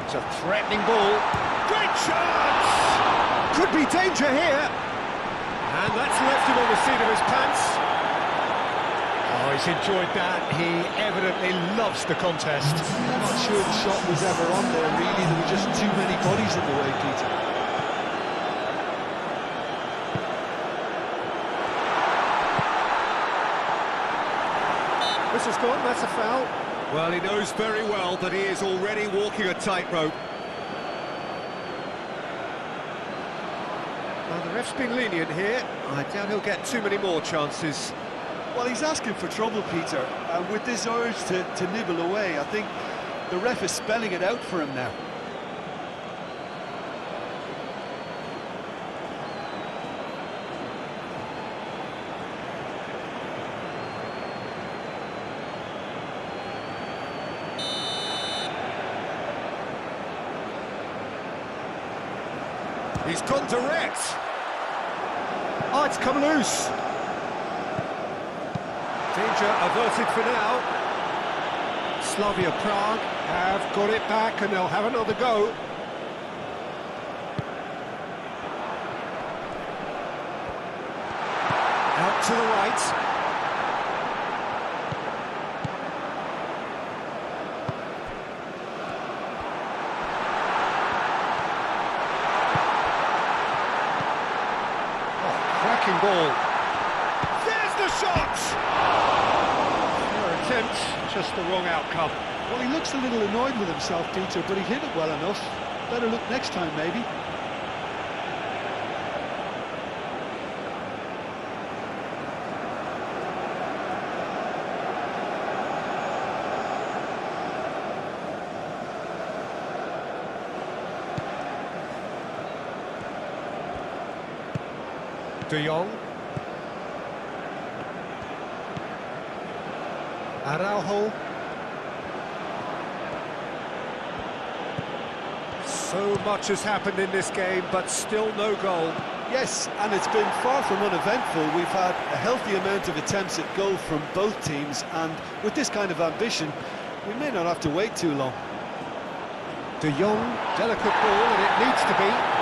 It's a threatening ball. Great chance! Could be danger here. And that's left him on the seat of his pants. Oh, he's enjoyed that. He evidently loves the contest. I'm not sure the shot was ever on there, really. There were just too many bodies in the way, Peter. This has gone, that's a foul. Well, he knows very well that he is already walking a tightrope. Well, the ref's been lenient here. I doubt he'll get too many more chances. Well, he's asking for trouble, Peter, and with this urge to nibble away, I think the ref is spelling it out for him now. He's gone direct. Oh, it's come loose. Danger averted for now. Slavia Prague have got it back and they'll have another go. Out to the right. Cracking ball. There's the shot! Fair attempt, just the wrong outcome. Well, he looks a little annoyed with himself, Peter, but he hit it well enough. Better look next time, maybe. De Jong. Araujo. So much has happened in this game, but still no goal. Yes, and it's been far from uneventful. We've had a healthy amount of attempts at goal from both teams, and with this kind of ambition, we may not have to wait too long. De Jong, delicate ball, and it needs to be.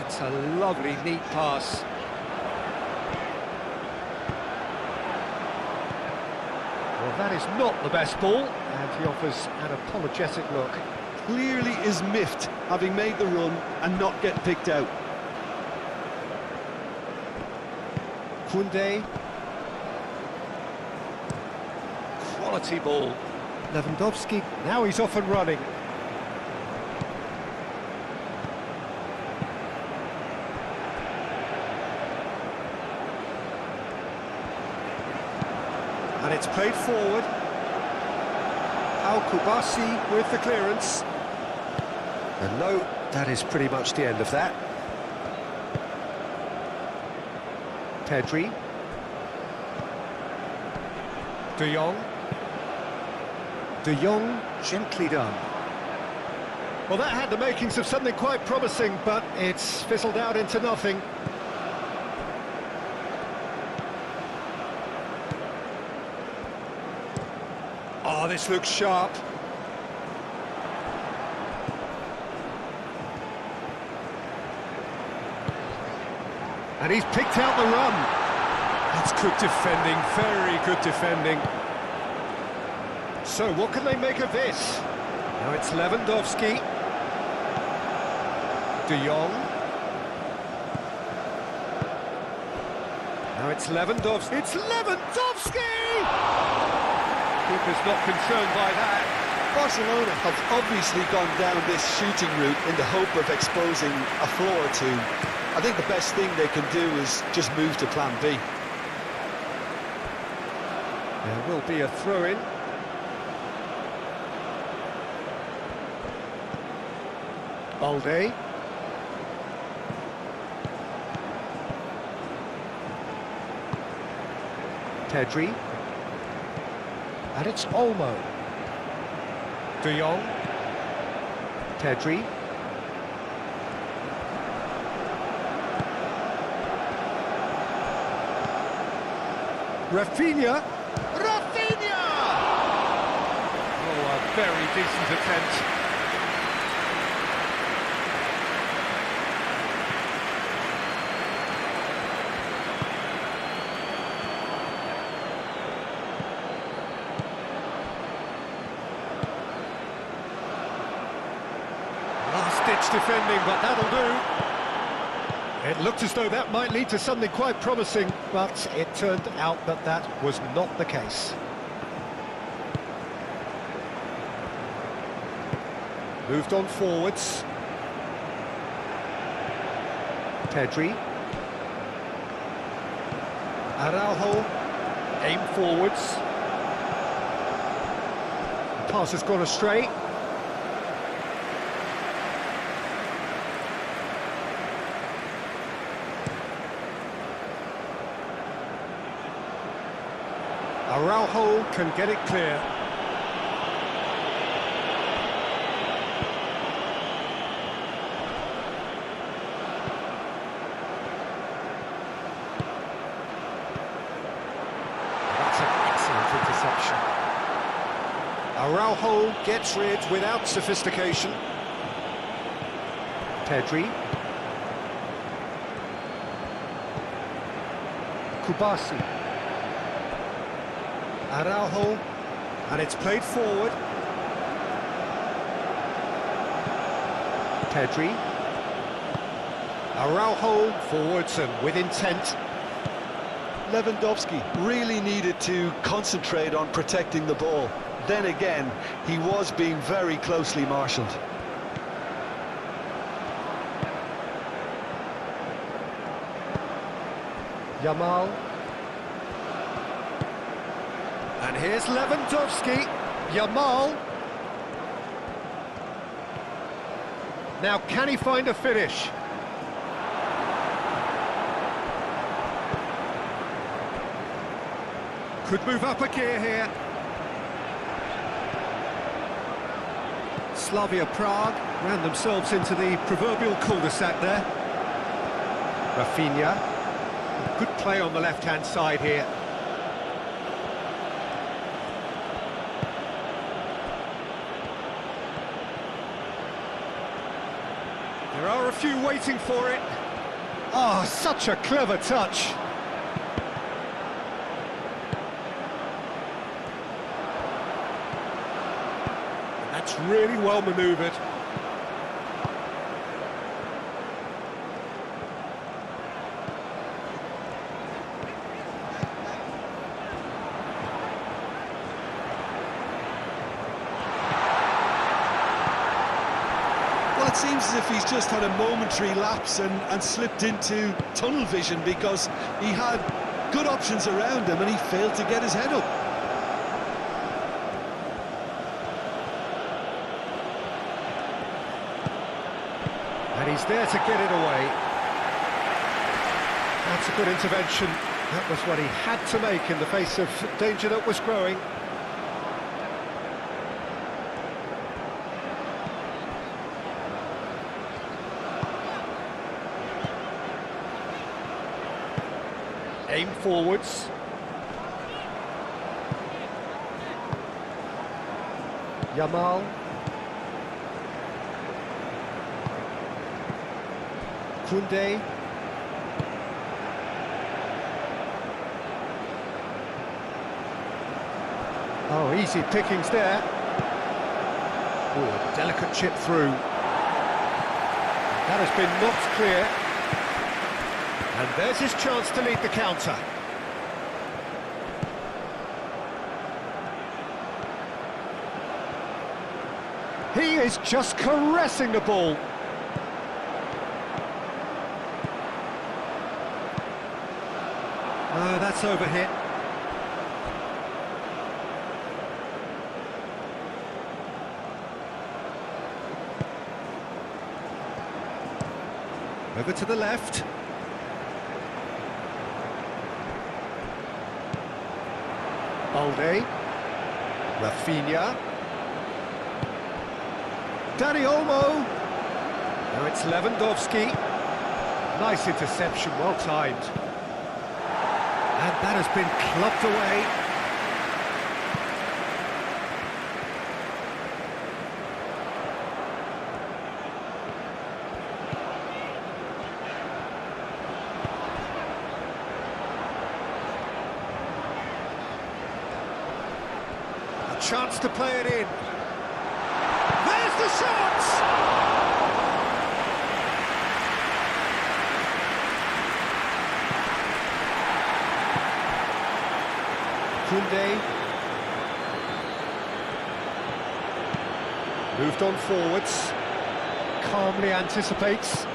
It's a lovely, neat pass. That is not the best ball, and he offers an apologetic look. Clearly is miffed, having made the run and not get picked out. Koundé. Quality ball. Lewandowski, now he's off and running. And it's played forward. Al-Kubasi with the clearance. And no, that is pretty much the end of that. Pedri. De Jong. De Jong, gently done. Well, that had the makings of something quite promising, but it's fizzled out into nothing. Oh, this looks sharp. And he's picked out the run. That's good defending, very good defending. So, what can they make of this? Now it's Lewandowski. De Jong. Now it's Lewandowski. It's Lewandowski! Keeper's not concerned by that. Barcelona have obviously gone down this shooting route in the hope of exposing a flaw or two. I think the best thing they can do is just move to plan B. There will be a throw-in. Balde. Pedri. And it's Olmo. De Jong. Pedri. Rafinha. Rafinha! Oh, a very decent attempt. Last-ditch defending, but that'll do. It looked as though that might lead to something quite promising, but it turned out that that was not the case. Moved on forwards. Pedri. Araujo. Aim forwards. The pass has gone astray. Araujo can get it clear. That's an excellent interception. Araujo gets rid without sophistication. Pedri. Kubasi. Araujo, and it's played forward. Pedri. Araujo, forwards and with intent. Lewandowski really needed to concentrate on protecting the ball. Then again, he was being very closely marshalled. Yamal. And here's Lewandowski. Yamal. Now, can he find a finish? Could move up a gear here. Slavia Praha ran themselves into the proverbial cul-de-sac there. Rafinha. Good play on the left-hand side here. There are a few waiting for it. Oh, such a clever touch. That's really well manoeuvred. Well, it seems as if he's just had a momentary lapse and slipped into tunnel vision, because he had good options around him and he failed to get his head up. And he's there to get it away. That's a good intervention. That was what he had to make in the face of danger that was growing. Aim forwards. Yamal. Koundé. Oh, easy pickings there. Oh, a delicate chip through. That has been knocked clear. And there's his chance to lead the counter. He is just caressing the ball. Oh, that's overhit. Over to the left. Balde, Rafinha, Dani Olmo, now it's Lewandowski, nice interception, well timed, and that has been clubbed away. Chance to play it in. There's the shot! Koundé. Moved on forwards. Calmly anticipates.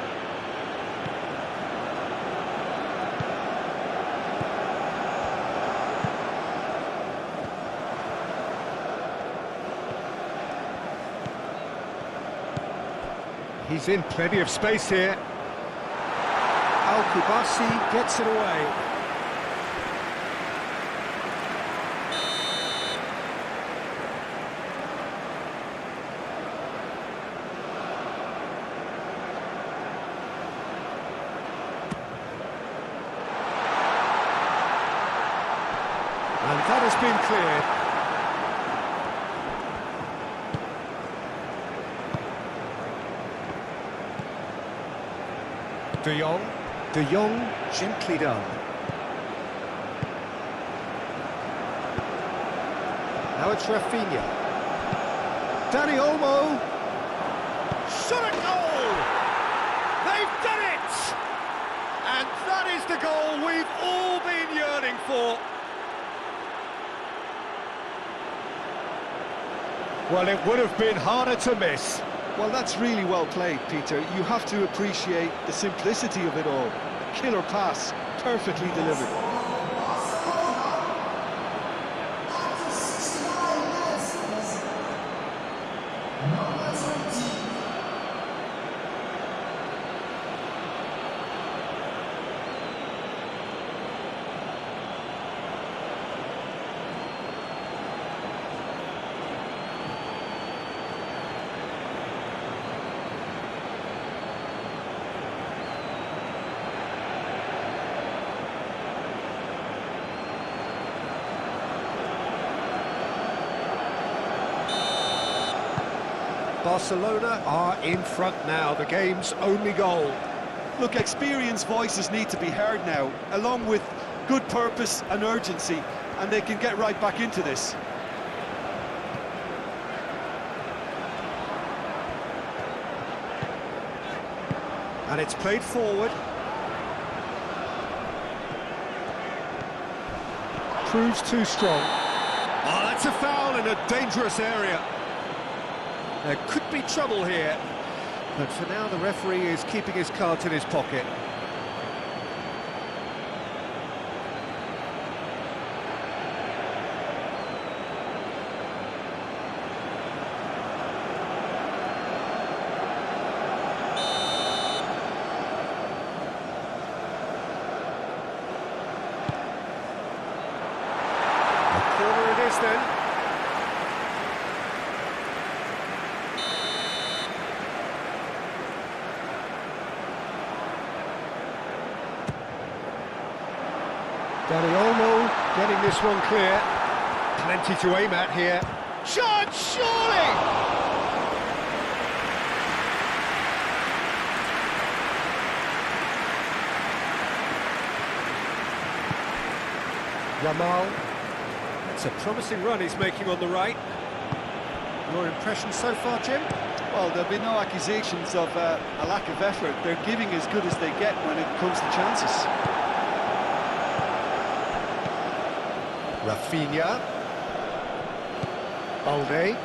He's in plenty of space here. Al-Kubasi gets it away. And that has been cleared. De Jong, gently done. Now it's Rafinha. Dani Olmo. Shot at goal! They've done it! And that is the goal we've all been yearning for. Well, it would have been harder to miss. Well, that's really well played, Peter. You have to appreciate the simplicity of it all. Killer pass, perfectly delivered. Barcelona are in front now, the game's only goal. Look, experienced voices need to be heard now, along with good purpose and urgency, and they can get right back into this. And it's played forward. Proves too strong. Oh, that's a foul in a dangerous area. There could be trouble here, but for now the referee is keeping his cards in his pocket. A corner it is then. Danny Olmo getting this one clear. Plenty to aim at here. Shot, surely! Yamal. It's a promising run he's making on the right. Your impression so far, Jim? Well, there'll be no accusations of a lack of effort. They're giving as good as they get when it comes to chances. Rafinha. Balde.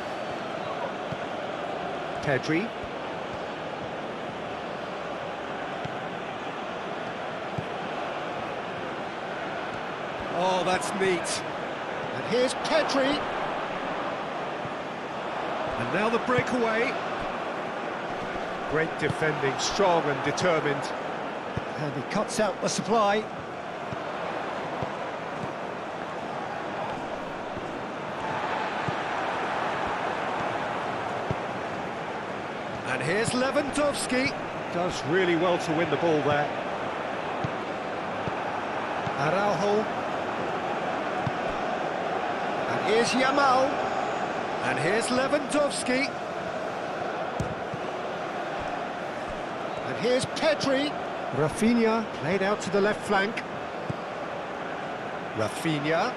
Pedri. Oh, that's neat. And here's Pedri. And now the breakaway. Great defending, strong and determined. And he cuts out the supply. And here's Lewandowski. Does really well to win the ball there. Araujo. And here's Yamal. And here's Lewandowski. And here's Pedri. Rafinha played out to the left flank. Rafinha.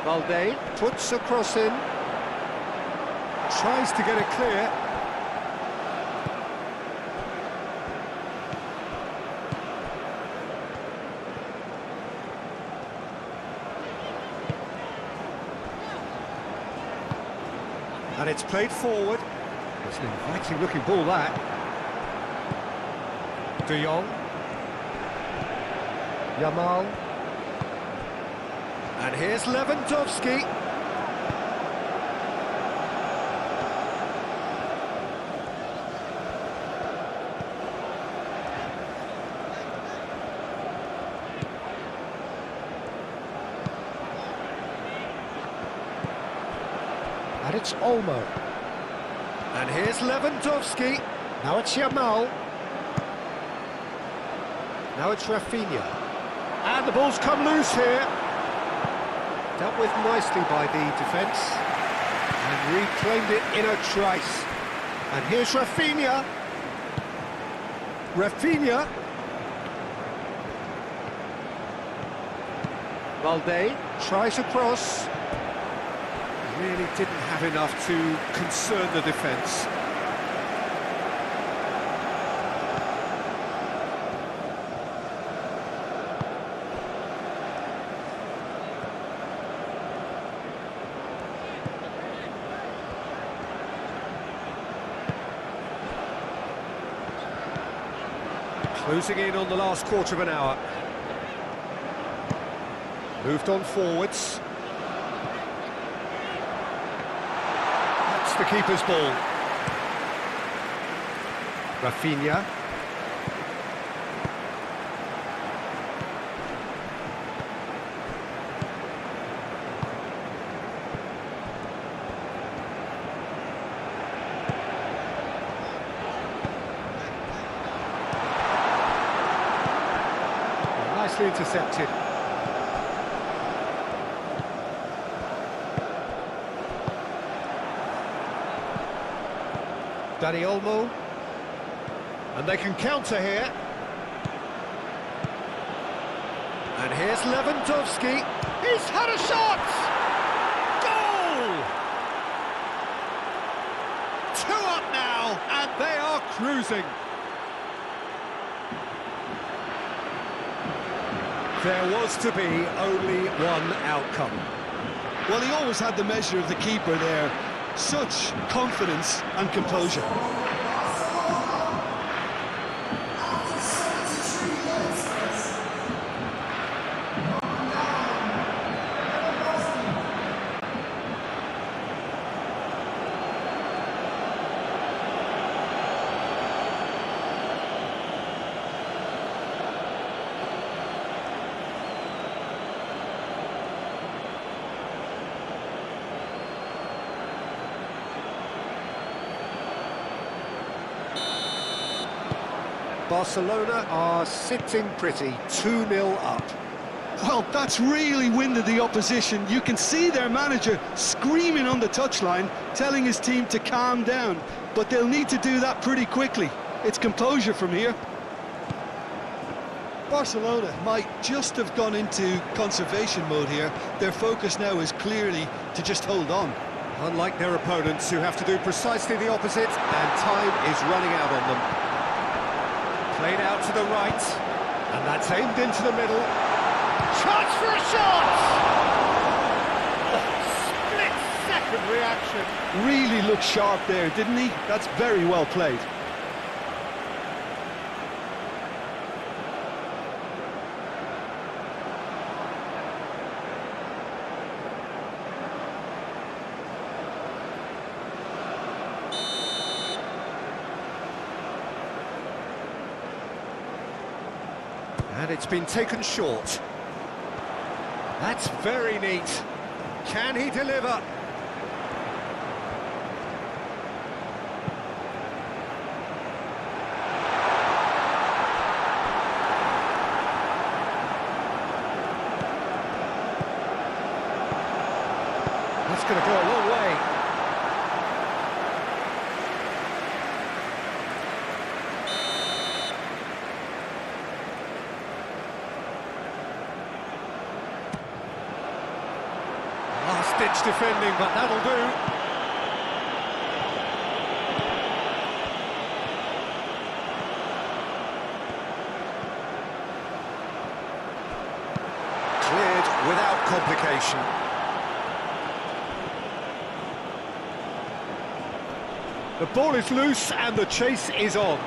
Balde puts a cross in. Tries to get it clear. And it's played forward. It's an inviting looking ball, that. De Jong. Yamal. And here's Lewandowski. And it's Olmo. And here's Lewandowski. Now it's Yamal. Now it's Rafinha. And the ball's come loose here. Dealt with nicely by the defence. And reclaimed it in a trice. And here's Rafinha. Rafinha. Balde tries a cross. Really didn't have enough to concern the defence. Closing in on the last quarter of an hour. Moved on forwards. The keeper's ball. Rafinha. Nicely intercepted. Danny Olmo, and they can counter here. And here's Lewandowski. He's had a shot! Goal! 2 up now! losing. There was to be only one outcome. Well, he always had the measure of the keeper there. Such confidence and composure. Barcelona are sitting pretty, 2-0 up. Well, that's really winded the opposition. You can see their manager screaming on the touchline, telling his team to calm down. But they'll need to do that pretty quickly. It's composure from here. Barcelona might just have gone into conservation mode here. Their focus now is clearly to just hold on. Unlike their opponents, who have to do precisely the opposite, and time is running out on them. Played out to the right, and that's aimed into the middle. Chance for a shot! Oh, split-second reaction. Really looked sharp there, didn't he? That's very well played. And it's been taken short. That's very neat. Can he deliver? That's going to go a long way. Last-ditch defending, but that'll do. Cleared without complication. The ball is loose and the chase is on.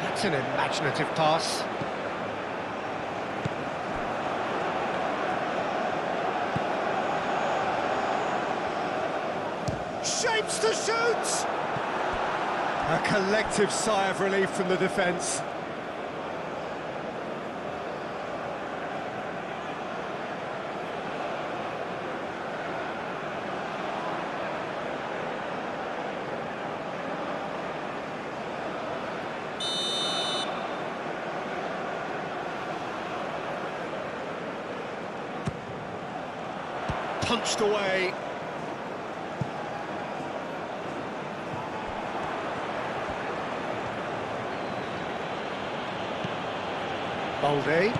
That's an imaginative pass. Shapes to shoot! A collective sigh of relief from the defence. Punched away. Balde.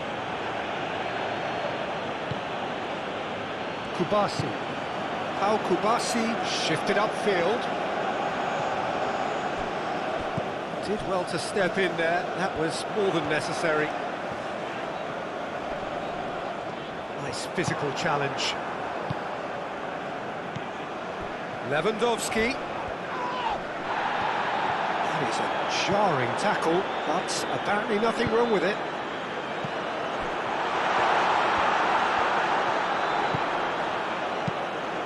Kubasi. Pau Kubasi shifted upfield. Did well to step in there. That was more than necessary. Nice physical challenge. Lewandowski. That is a jarring tackle, but apparently nothing wrong with it.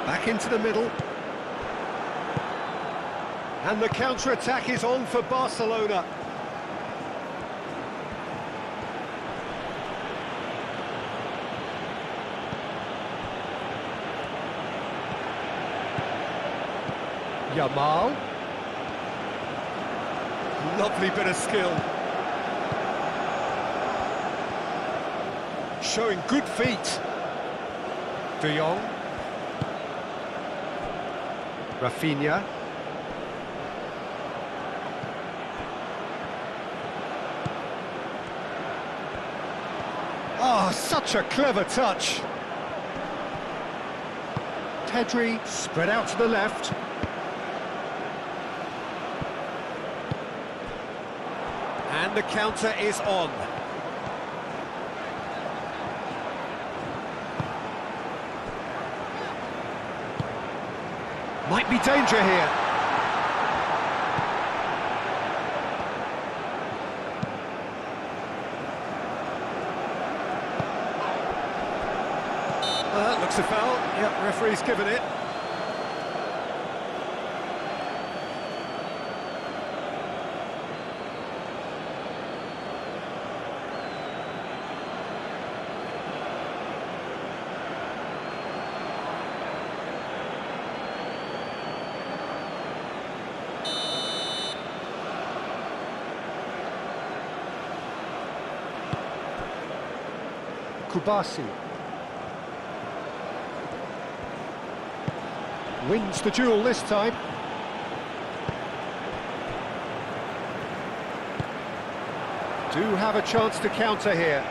Back into the middle. And the counter-attack is on for Barcelona. Yamal. Lovely bit of skill. Showing good feet. De Jong. Rafinha. Oh, such a clever touch. Pedri spread out to the left. And the counter is on. Might be danger here. Looks a foul. Yep, referee's given it. Kubasi wins the duel this time. Do have a chance to counter here.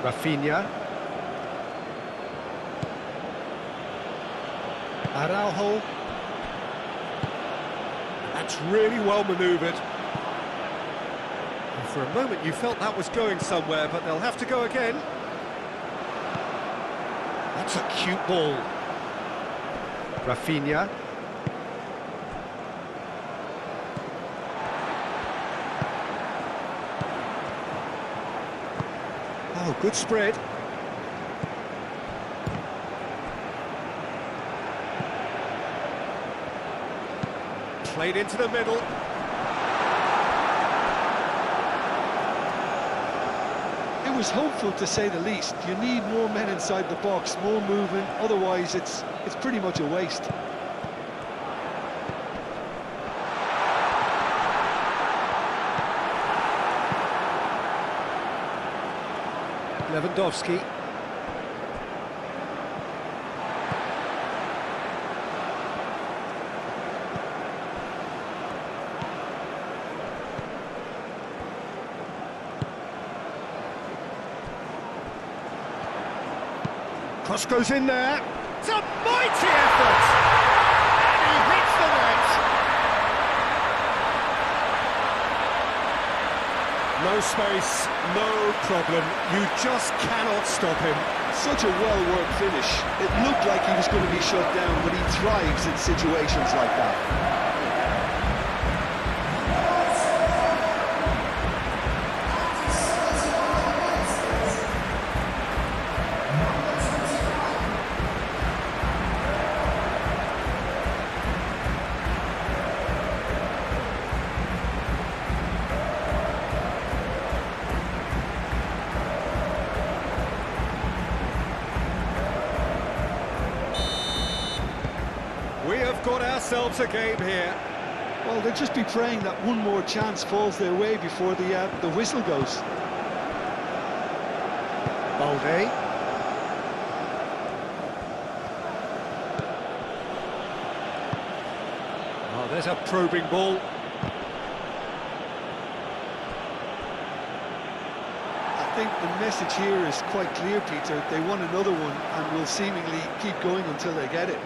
Rafinha. Araujo. That's really well manoeuvred. And for a moment you felt that was going somewhere, but they'll have to go again. That's a cute ball. Rafinha. Oh, good spread. Played into the middle. It was hopeful, to say the least. You need more men inside the box, more movement, otherwise it's pretty much a waste. Lewandowski. Cross goes in there. It's a mighty effort! And he hits the net! No space, no problem. You just cannot stop him. Such a well-worked finish. It looked like he was going to be shut down, but he thrives in situations like that. We have got ourselves a game here. Well, they'll just be praying that one more chance falls their way before the whistle goes. Balde. Oh, there's a probing ball. I think the message here is quite clear, Peter. They want another one and will seemingly keep going until they get it.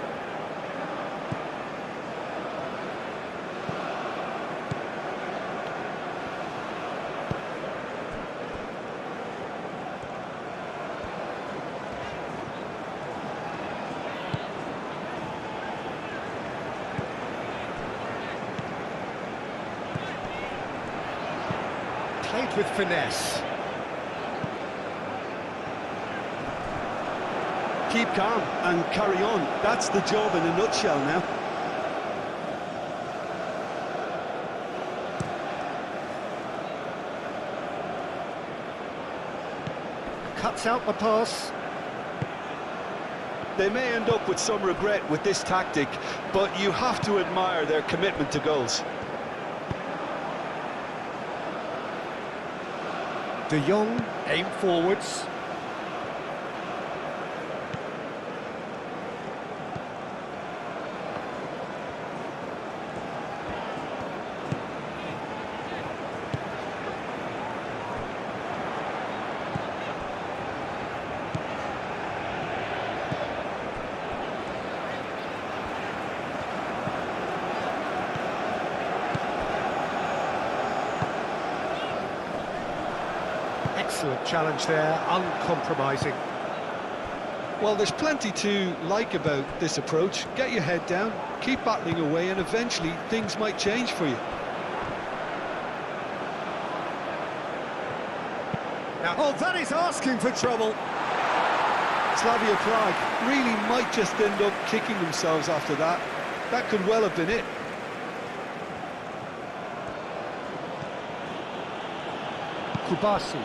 Played with finesse. Keep calm and carry on. That's the job in a nutshell now. Cuts out the pass. They may end up with some regret with this tactic, but you have to admire their commitment to goals. De Jong, aim forwards. Excellent challenge there, uncompromising. Well, there's plenty to like about this approach. Get your head down, keep battling away, and eventually things might change for you. Now, oh, that is asking for trouble. Slavia Praha really might just end up kicking themselves after that. That could well have been it. Kubasi.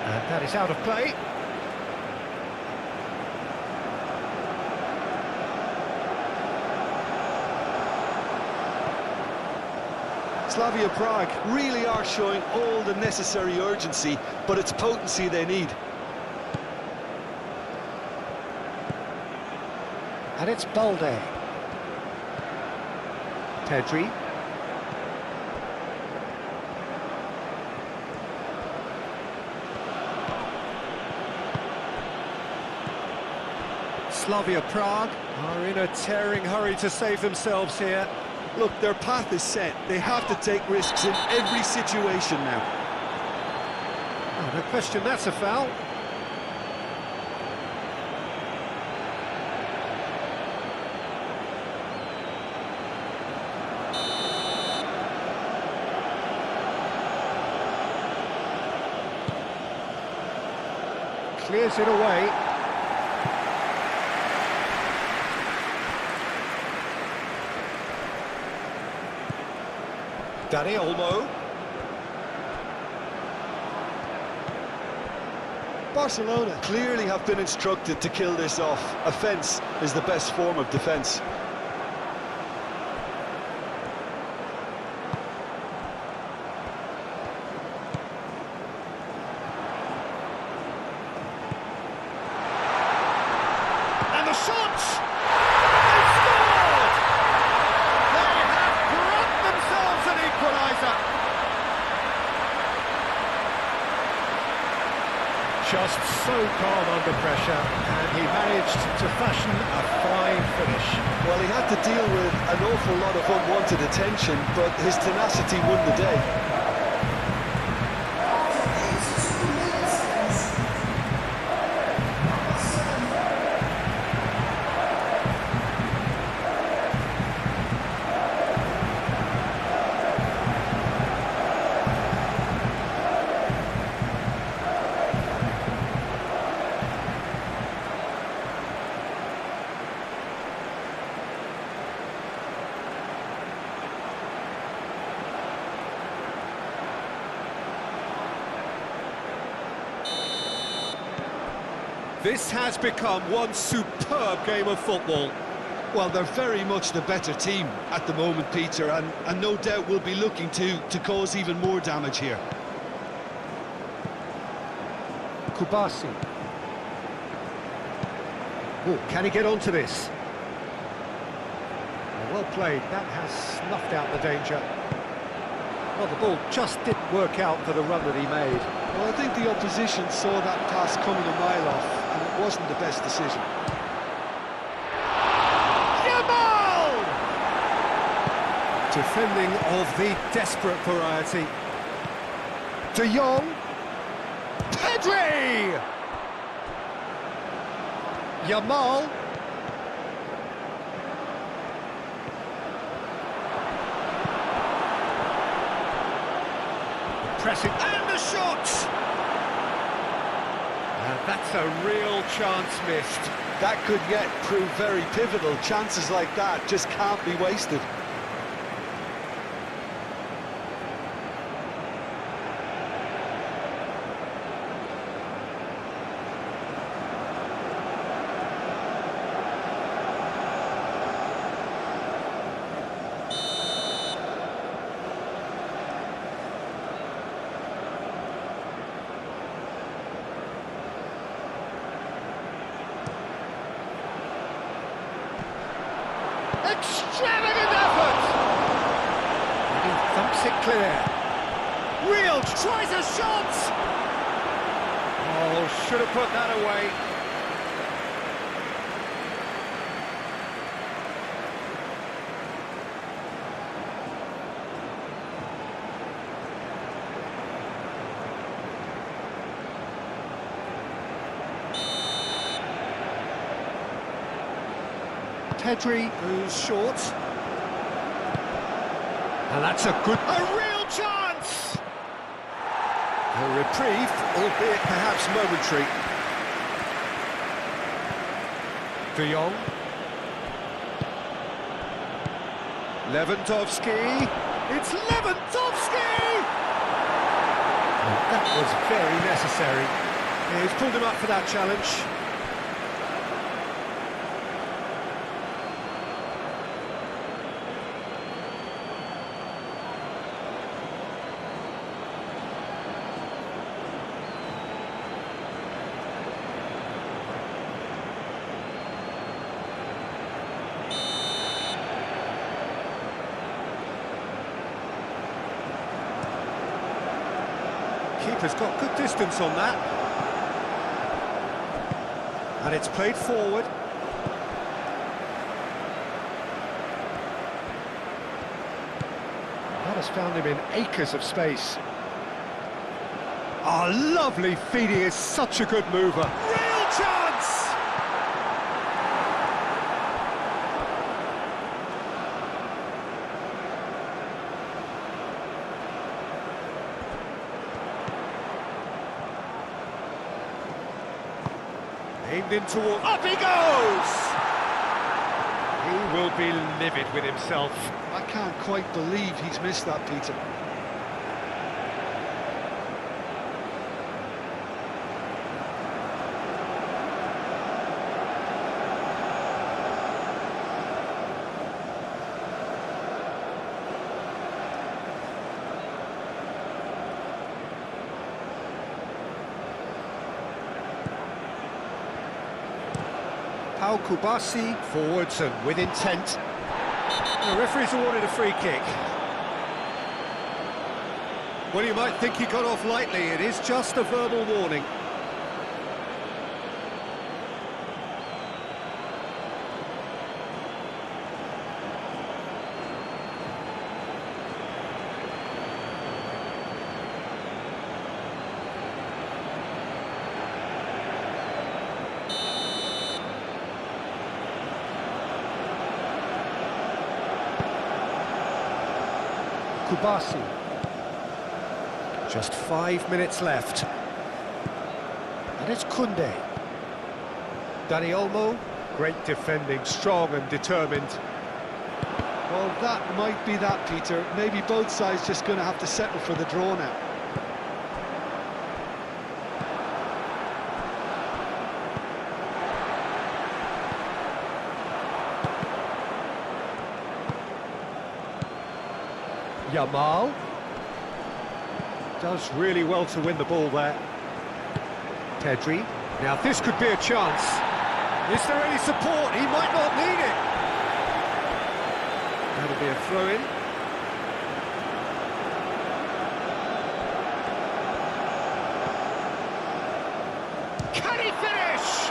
And that is out of play. Slavia Praha really are showing all the necessary urgency, but it's potency they need. And it's Balde. Pedri. Slavia Praha are in a tearing hurry to save themselves here. Look, their path is set. They have to take risks in every situation now. Oh, no question, that's a foul. Clears it away. Danny Olmo. Barcelona clearly have been instructed to kill this off. Offence is the best form of defence. And the shot! They've scored! They have brought themselves an equaliser. Just so calm under pressure, and he managed to fashion a fine finish. Well, he had to deal with an awful lot of unwanted attention, but his tenacity won the day. This has become one superb game of football. Well, they're very much the better team at the moment, Peter, and no doubt will be looking to cause even more damage here. Kubasi. Oh, can he get onto this? Well played, that has snuffed out the danger. Well, the ball just didn't work out for the run that he made. Well, I think the opposition saw that pass coming a mile off, and it wasn't the best decision. Jamal! Defending of the desperate variety. De Jong. Pedri! Jamal. Pressing, and the shot! And that's a real chance missed. That could yet prove very pivotal. Chances like that just can't be wasted. Extravagant effort! And he thumps it clear. Real tries a shot! Oh, should have put that away. Pedri goes short. And that's a real chance! A reprieve, albeit perhaps momentary. De Jong. Lewandowski. It's Lewandowski! That was very necessary. Yeah, he's pulled him up for that challenge. Keeper's got good distance on that. And it's played forward. That has found him in acres of space. Oh, lovely feed, he is such a good mover. Real chance! Aimed in toward... Up he goes! He will be livid with himself. I can't quite believe he's missed that, Peter. Paul Kubasi forwards and with intent. The referee's awarded a free kick. Well, you might think he got off lightly. It is just a verbal warning. Kubasi. Just 5 minutes left. And it's Koundé. Dani Olmo, great defending, strong and determined. Well, that might be that, Peter. Maybe both sides just going to have to settle for the draw now. Yamal does really well to win the ball there. Pedri. Now this could be a chance. Is there any support? He might not need it. That'll be a throw-in. Can he finish?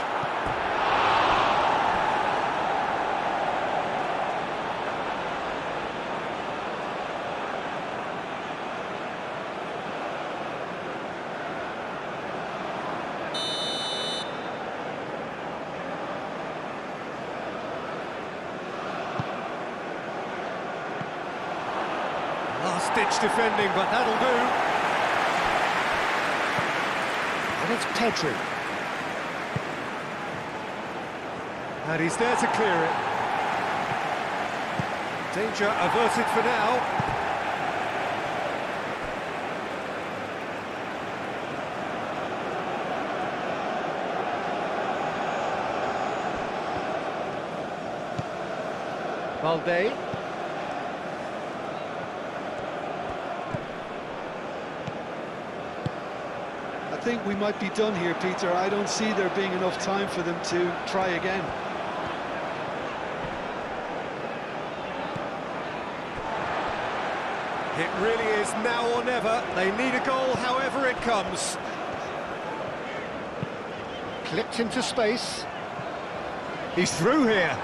Last-ditch defending, but that'll do. And it's Pedri. And he's there to clear it. Danger averted for now. Valde. I think we might be done here, Peter. I don't see there being enough time for them to try again. It really is now or never. They need a goal, however it comes. Clipped into space. He's through here.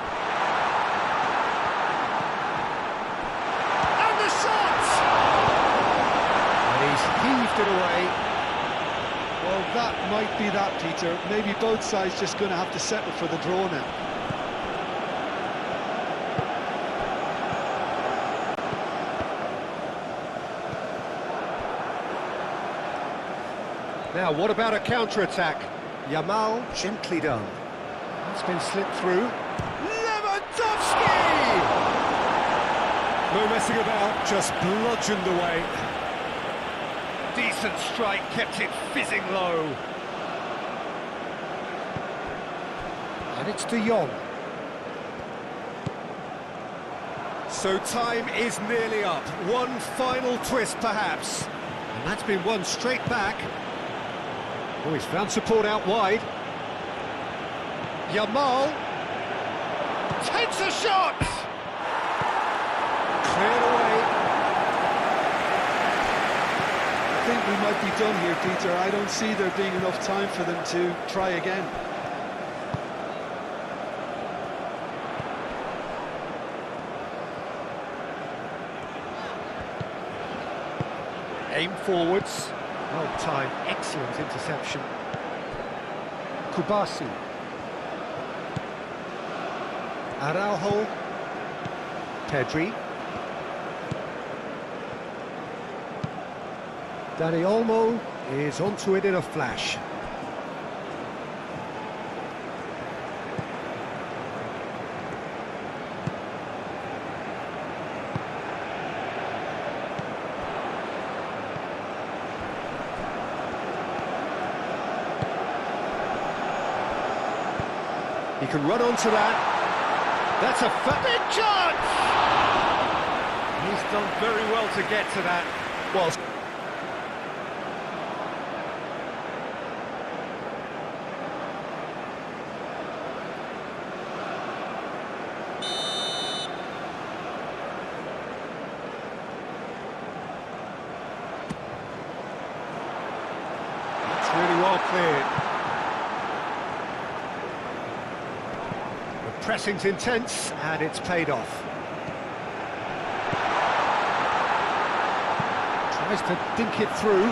And the shot! And he's heaved it away. Well, that might be that, Peter. Maybe both sides just going to have to settle for the draw now. Now, what about a counter-attack? Yamal, gently done. It's been slipped through. Lewandowski! No messing about, just bludgeoned away. Decent strike, kept it fizzing low. And it's De Jong. So time is nearly up. One final twist, perhaps. And that's been won straight back. Oh, he's found support out wide. Yamal takes a shot! Cleared away. I think we might be done here, Peter. I don't see there being enough time for them to try again. Aim forwards. Well timed, excellent interception. Kubasi. Araujo. Pedri. Dani Olmo is onto it in a flash. He can run onto that. That's a big chance! He's done very well to get to that. Well, that's really well cleared. Pressing's intense, and it's paid off. Tries to dink it through.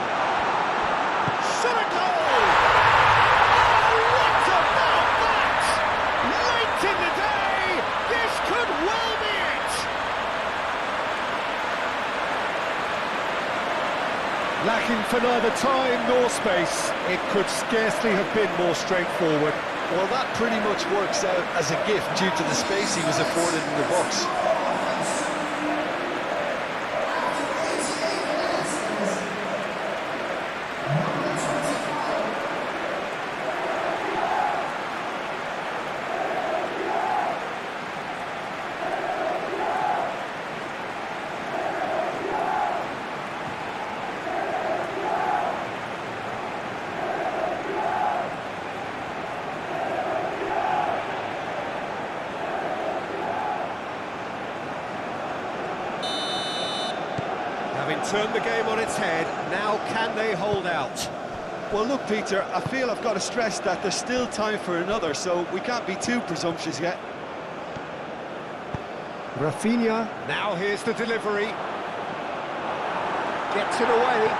Shot a goal! Oh, what about that? Late in the day, this could well be it! Lacking for neither time nor space, it could scarcely have been more straightforward. Well, that pretty much works out as a gift due to the space he was afforded in the box. Having turned the game on its head, now can they hold out? Well, look, Peter, I feel I've got to stress that there's still time for another, so we can't be too presumptuous yet. Rafinha, now here's the delivery. Gets it away.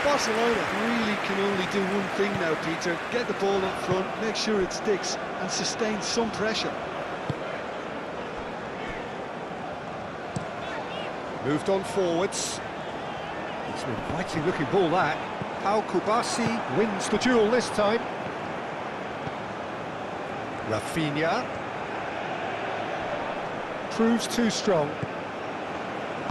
Barcelona really can only do one thing now, Peter. Get the ball up front, make sure it sticks, and sustain some pressure. Moved on forwards. It's an inviting looking ball, that. Pau Kubasi wins the duel this time. Rafinha. Proves too strong.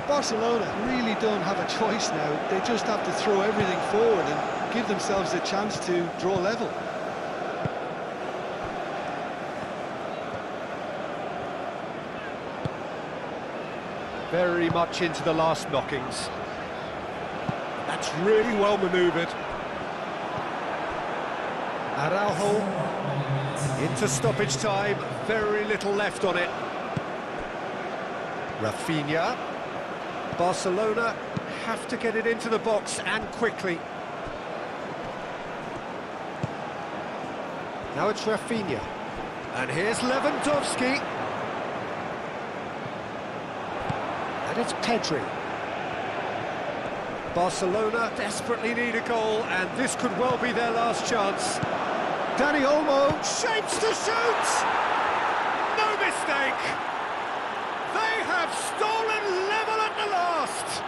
Barcelona really don't have a choice now. They just have to throw everything forward and give themselves a chance to draw level. Very much into the last knockings. That's really well manoeuvred. Araujo into stoppage time. Very little left on it. Rafinha. Barcelona have to get it into the box, and quickly. Now it's Rafinha. And here's Lewandowski. And it's Pedri. Barcelona desperately need a goal, and this could well be their last chance. Dani Olmo shapes to shoot! No mistake! They have stolen level at the last!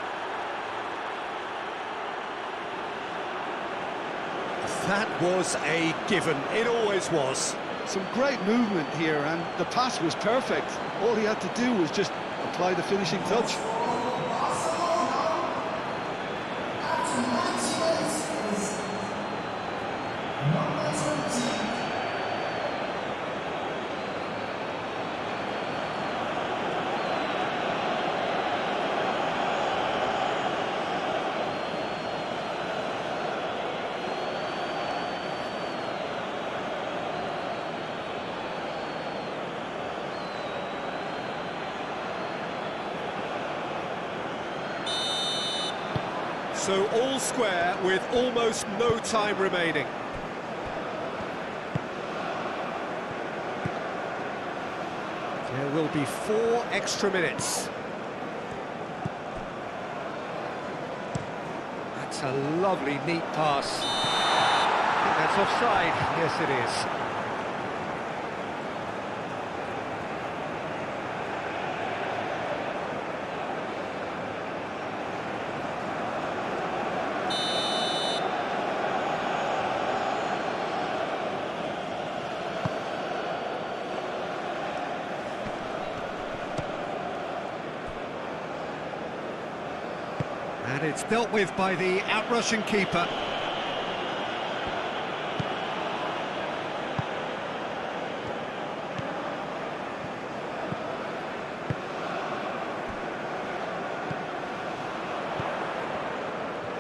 That was a given. It always was. Some great movement here, and the pass was perfect. All he had to do was just apply the finishing touch. So all square with almost no time remaining. There will be 4 extra minutes. That's a lovely, neat pass. I think that's offside. Yes, it is. And it's dealt with by the out-rushing keeper.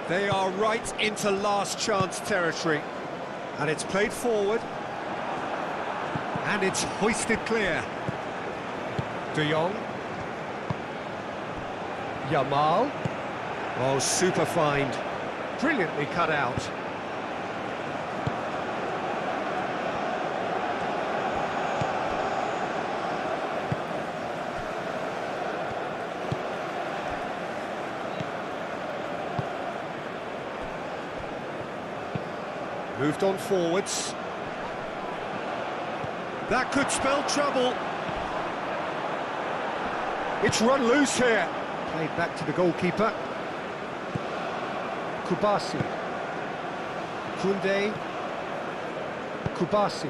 They are right into last chance territory. And it's played forward. And it's hoisted clear. De Jong. Yamal. Oh, super find. Brilliantly cut out. Moved on forwards. That could spell trouble. It's run loose here. Played back to the goalkeeper. Kubasi, Koundé, Kubasi.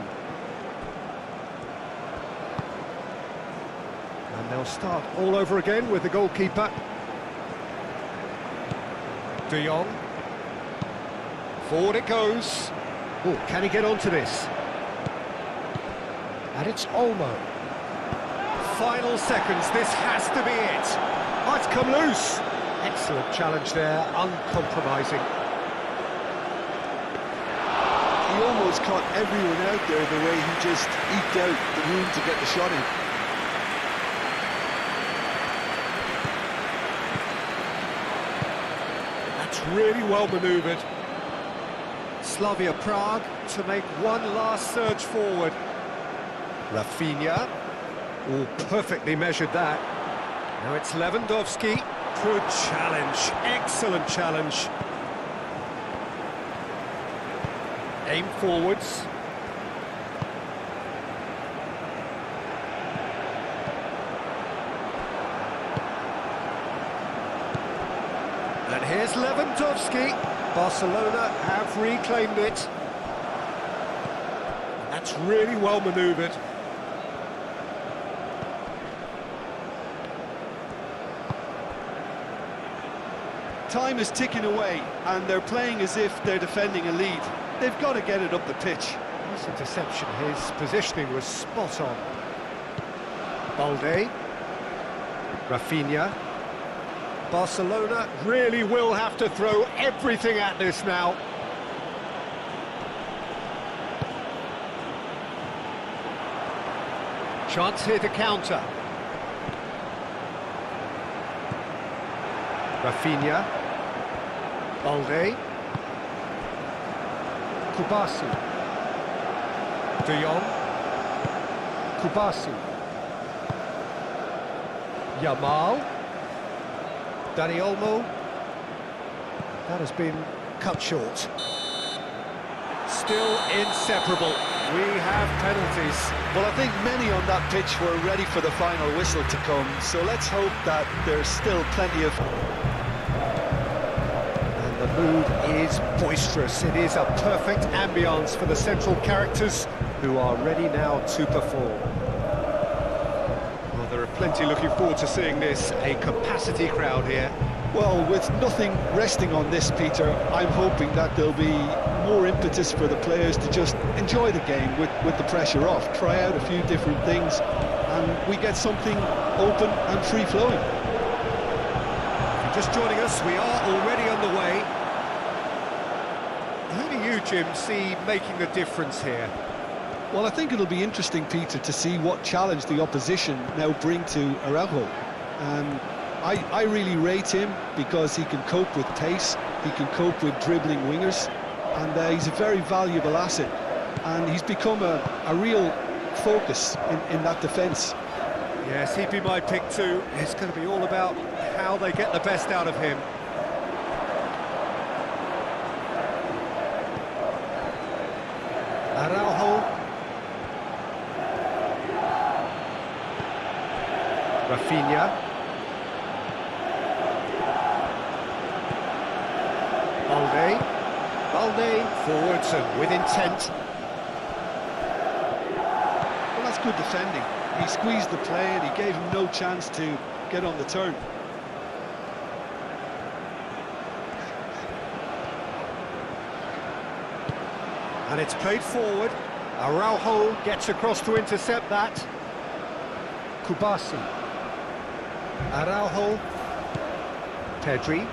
And they'll start all over again with the goalkeeper. De Jong. Forward it goes. Oh, can he get onto this? And it's Olmo. Final seconds, this has to be it. Oh, it's come loose. Excellent challenge there, uncompromising. He almost caught everyone out there the way he just eked out the room to get the shot in. That's really well manoeuvred. Slavia Prague to make one last surge forward. Rafinha. Oh, perfectly measured that. Now it's Lewandowski. Good challenge, excellent challenge. Aim forwards. And here's Lewandowski. Barcelona have reclaimed it. That's really well manoeuvred. Time is ticking away, and they're playing as if they're defending a lead. They've got to get it up the pitch. Nice interception. His positioning was spot on. Balde. Rafinha. Barcelona really will have to throw everything at this now. Chance here to counter. Rafinha. Balde. Kubasi. De Jong. Kubasi. Yamal. Dani Olmo. That has been cut short. Still inseparable. We have penalties. Well, I think many on that pitch were ready for the final whistle to come, so let's hope that there's still plenty of... And the mood is boisterous. It is a perfect ambience for the central characters who are ready now to perform. Well, there are plenty looking forward to seeing this, a capacity crowd here. Well, with nothing resting on this, Peter, I'm hoping that there'll be more impetus for the players to just enjoy the game with the pressure off, try out a few different things, and we get something open and free-flowing. If you're just joining us, we are already underway. Who do you, Jim, see making the difference here? Well, I think it'll be interesting, Peter, to see what challenge the opposition now bring to Araujo. I really rate him because he can cope with pace, he can cope with dribbling wingers, and he's a very valuable asset. And he's become a real focus in that defence. Yes, he'd be my pick too. It's going to be all about how they get the best out of him. Araujo. Rafinha. Balde forwards and with intent. Well, that's good defending. He squeezed the play and he gave him no chance to get on the turn. And it's played forward. Araujo gets across to intercept that. Kubasi. Araujo. Pedri.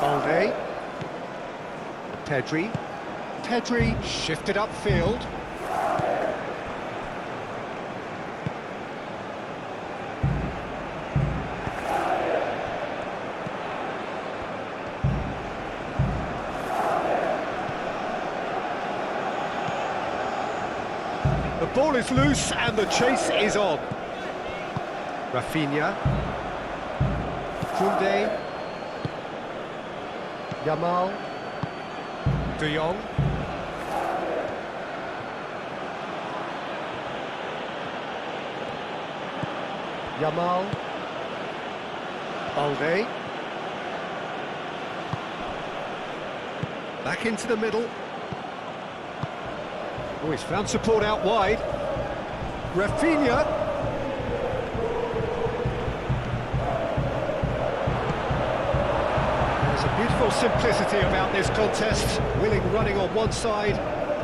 Balde. Pedri shifted upfield. The ball is loose and the chase is on. Rafinha. Koundé. Yamal. De Jong. Yamal. Balde. Back into the middle. Oh, he's found support out wide. Rafinha. There's a beautiful simplicity about this contest. Willing running on one side,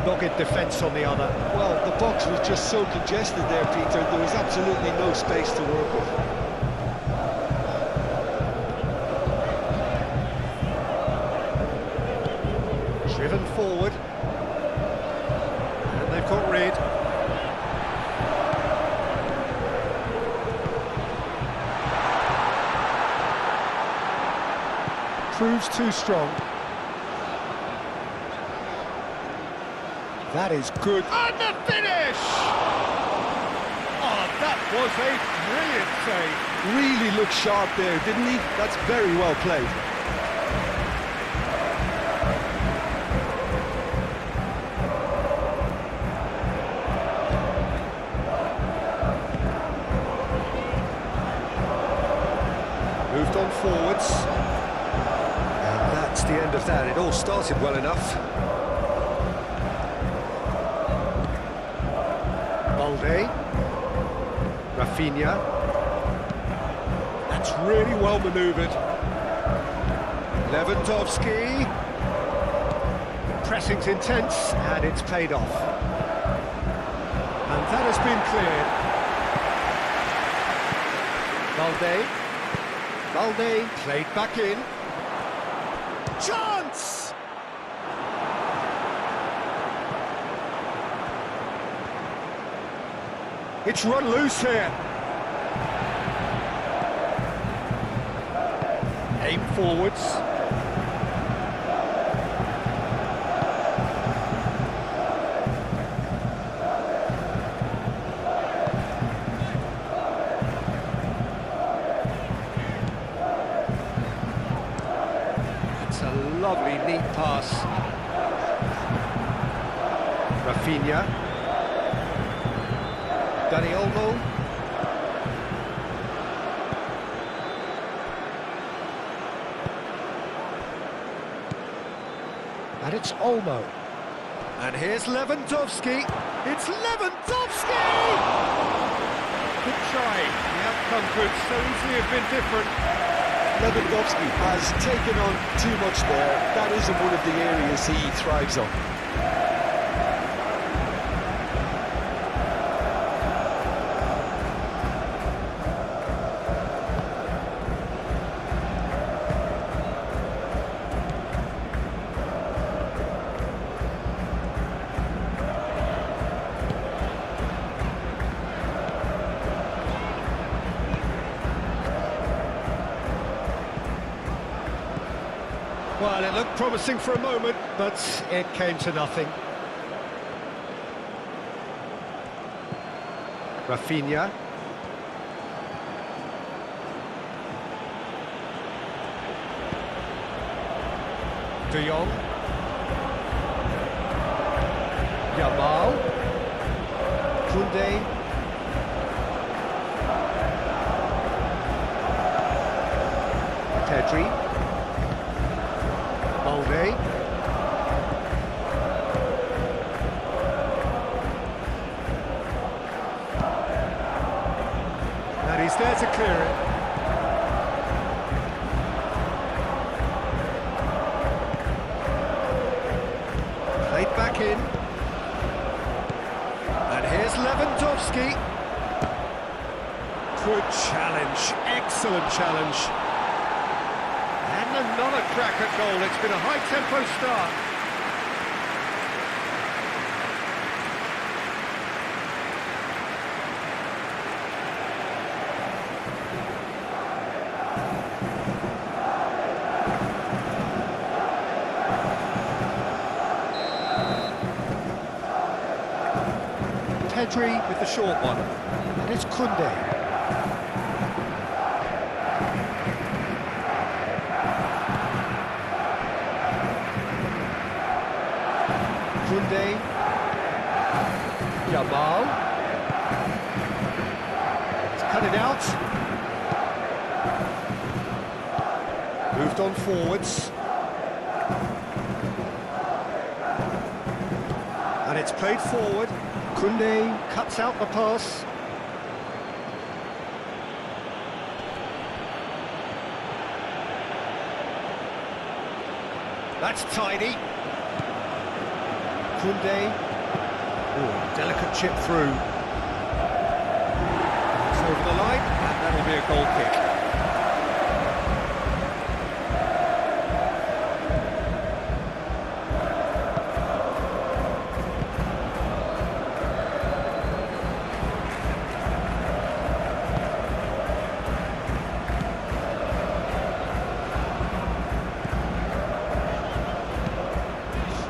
dogged defence on the other. Well, the box was just so congested there, Peter. There was absolutely no space to work with. Driven forward. And they've got rid. Proves too strong. That is good. And the finish! Oh, that was a brilliant save. Really looked sharp there, didn't he? That's very well played. Moved on forwards. And that's the end of that. It all started well enough. Balde. Rafinha. That's really well manoeuvred. Lewandowski. Pressing's intense, and it's paid off. And that has been cleared. Balde played back in. Chance! It's run loose here. Aim forwards. It's a lovely, neat pass. Rafinha. Dani Olmo. it's Olmo. And here's Lewandowski. It's Lewandowski! Good try. The outcome could so easily have been different. Lewandowski has taken on too much there. That isn't one of the areas he thrives on. Well, it looked promising for a moment, but it came to nothing. Rafinha. De Jong. Yamal. Koundé. Pedri. Balde. And he's there to clear it. Played back in. And here's Lewandowski. Good challenge, excellent challenge. And another crack at goal. It's been a high-tempo start. Pedri with the short one. And it's Koundé. Koundé, Yamal, he's cut it out, moved on forwards, and it's played forward. Koundé cuts out the pass. That's tidy. Koundé, delicate chip through. It's over the line, and that'll be a goal kick.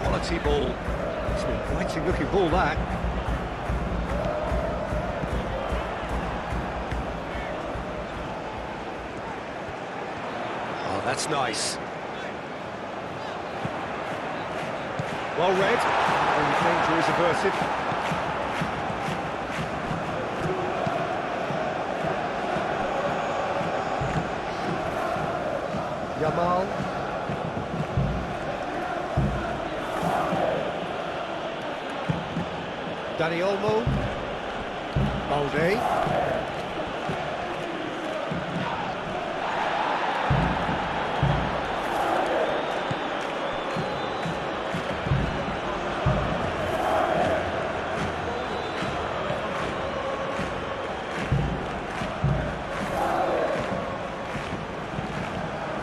Quality ball. It's an inviting looking ball, that. Oh, that's nice. Well read. Only danger is averted. Yamal. Dani Olmo, Balde,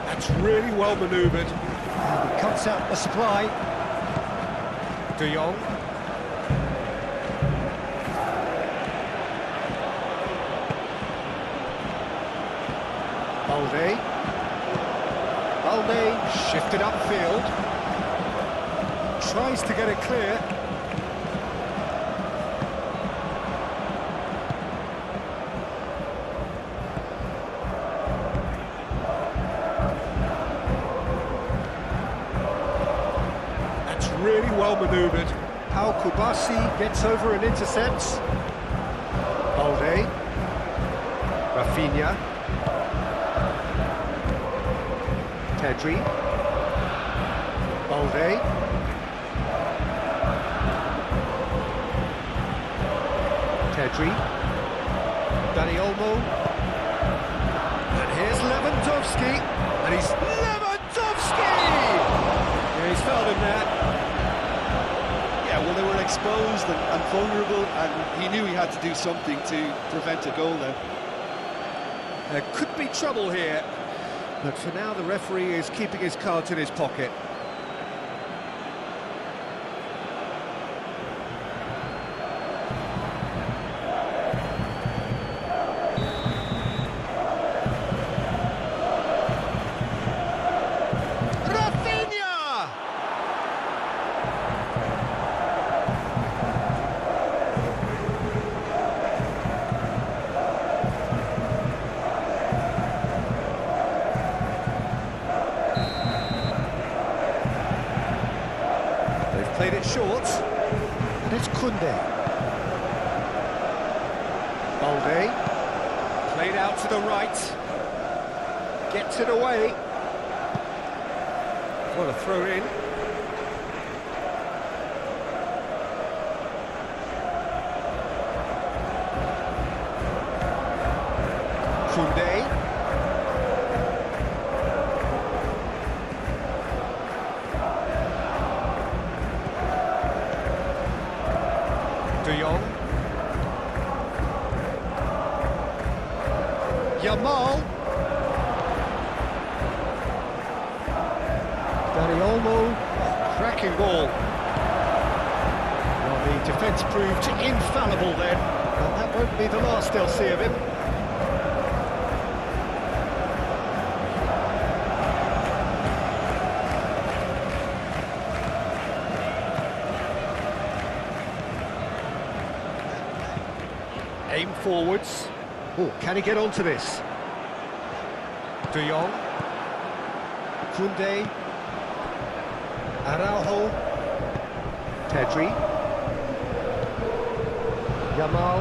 that's really well manoeuvred. And he cuts out the supply. De Jong. Balde shifted upfield, tries to get it clear. That's really well manoeuvred. How Kubasi gets over and intercepts. Balde, Rafinha. Pedri, Balde, Pedri. Dani Olmo. And here's Lewandowski. And he's Lewandowski! Yeah, he's fouled him there. Yeah, well, they were exposed and vulnerable, and he knew he had to do something to prevent a goal then. There could be trouble here, but for now the referee is keeping his cards in his pocket. Played it short, and it's Koundé. Balde, played out to the right, gets it away. What a throw in. Koundé. De Jong. Yamal. Dani Olmo. Cracking ball. Well, the defence proved infallible then, but that won't be the last they'll see of him. Aim forwards. Oh, can he get onto this? De Jong. Koundé. Araujo. Pedri. Yamal.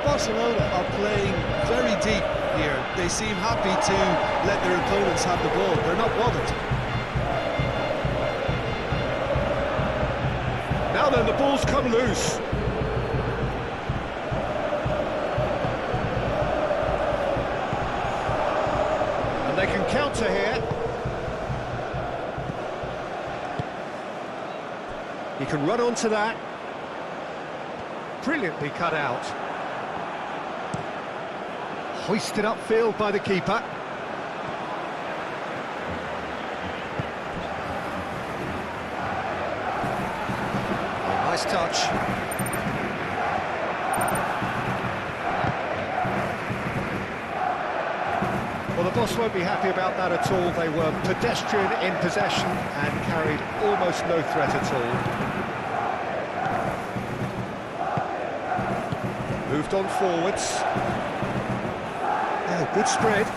Barcelona are playing very deep here. They seem happy to let their opponents have the ball. They're not bothered. Now then, the ball's come loose. And they can counter here. He can run onto that. Brilliantly cut out. Hoisted upfield by the keeper. Nice touch. Well, the boss won't be happy about that at all. They were pedestrian in possession and carried almost no threat at all. Moved on forwards. Oh, good spread.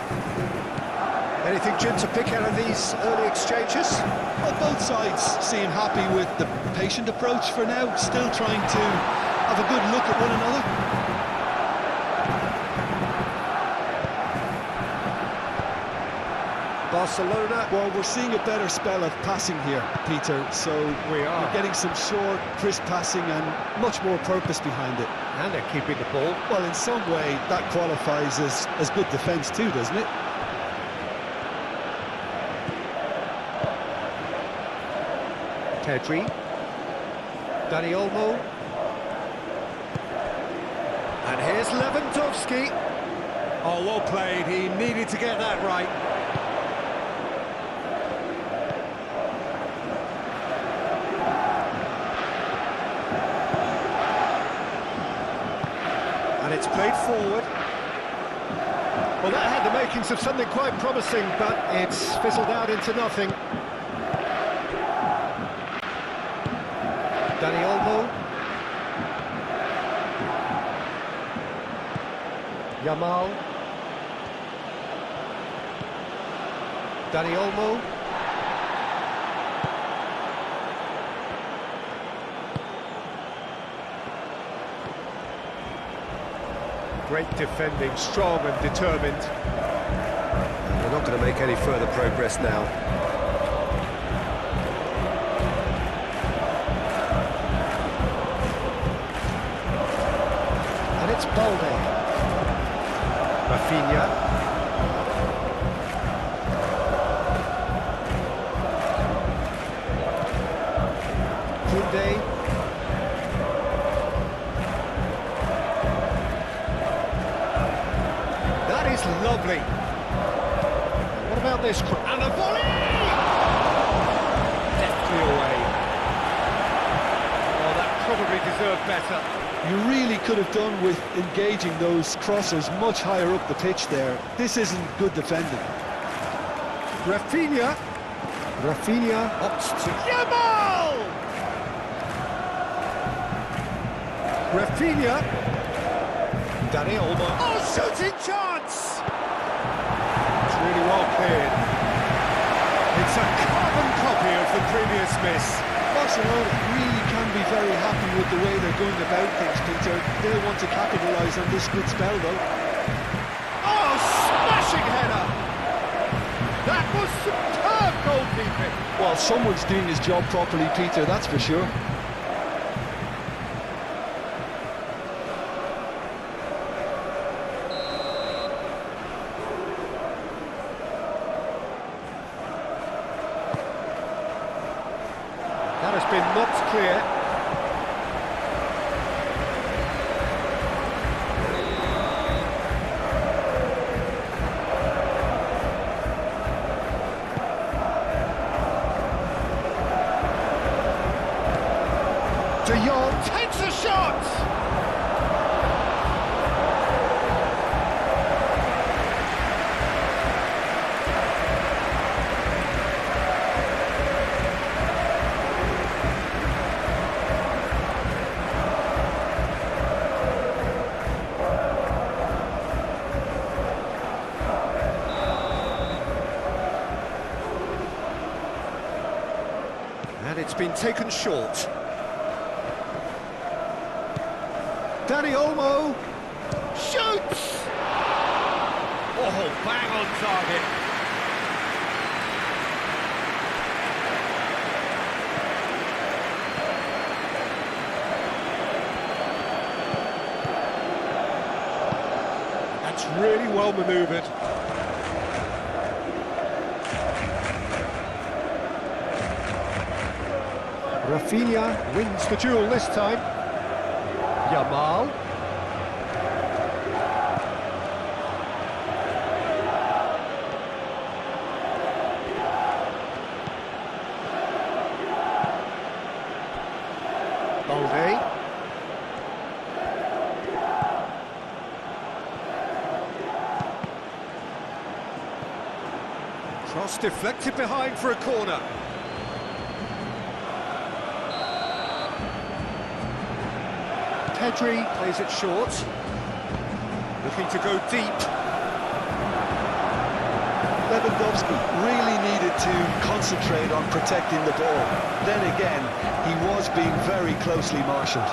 Anything, Jim, to pick out of these early exchanges? Well, both sides seem happy with the patient approach for now, still trying to have a good look at one another. Barcelona. Well, we're seeing a better spell of passing here, Peter, so We are. we're getting some short, crisp passing and much more purpose behind it. And they're keeping the ball. Well, in some way, that qualifies as good defence too, doesn't it? Pedri. Dani Olmo. And here's Lewandowski. Oh, well played. He needed to get that right. And it's played forward. Well, that had the makings of something quite promising, but it's fizzled out into nothing. Dani Olmo. Yamal. Dani Olmo. Great defending, strong and determined. They're not going to make any further progress now. It's Balde. Rafinha. That is lovely. What about this? And a volley! Deftly away. Oh, that probably deserved better. You really could have done with engaging those crossers much higher up the pitch there. This isn't good defending. Rafinha opts to Yamal! Rafinha. Danny Olmo. Oh, shooting chance! It's really well cleared. It's a carbon copy of the previous miss. Barcelona really can be very happy with the way they're going about things, Peter. They'll want to capitalise on this good spell, though. Oh, smashing header! That was superb goalkeeping. Well, someone's doing his job properly, Peter, that's for sure. That has been knocked clear. De Jong takes a shot! And it's been taken short. Danny Olmo shoots! Oh, bang on target. That's really well manoeuvred. Rafinha wins the duel this time. Yamal. Balde. Cross deflected behind for a corner. Pedri plays it short, looking to go deep. Lewandowski really needed to concentrate on protecting the ball. Then again, he was being very closely marshalled.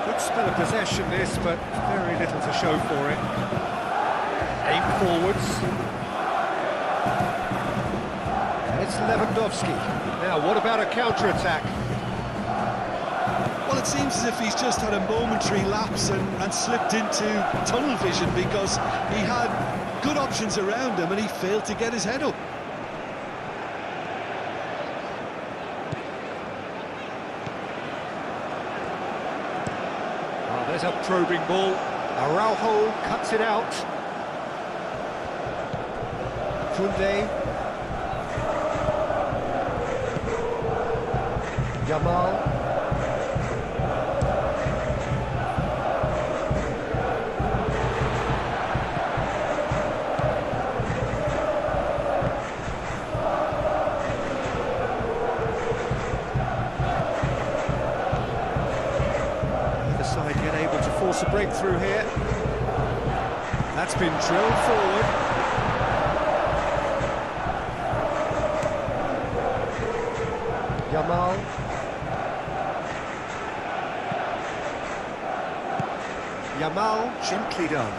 Good spell of possession this, but very little to show for it. Aim forwards. And it's Lewandowski. Now, what about a counter-attack? Well, it seems as if he's just had a momentary lapse and slipped into tunnel vision because he had good options around him and he failed to get his head up. Oh, there's a probing ball. Araujo cuts it out. Kunde. Yamal. Either side yet able to force a breakthrough here. That's been drilled forward. Yamal. Yamal, gently done.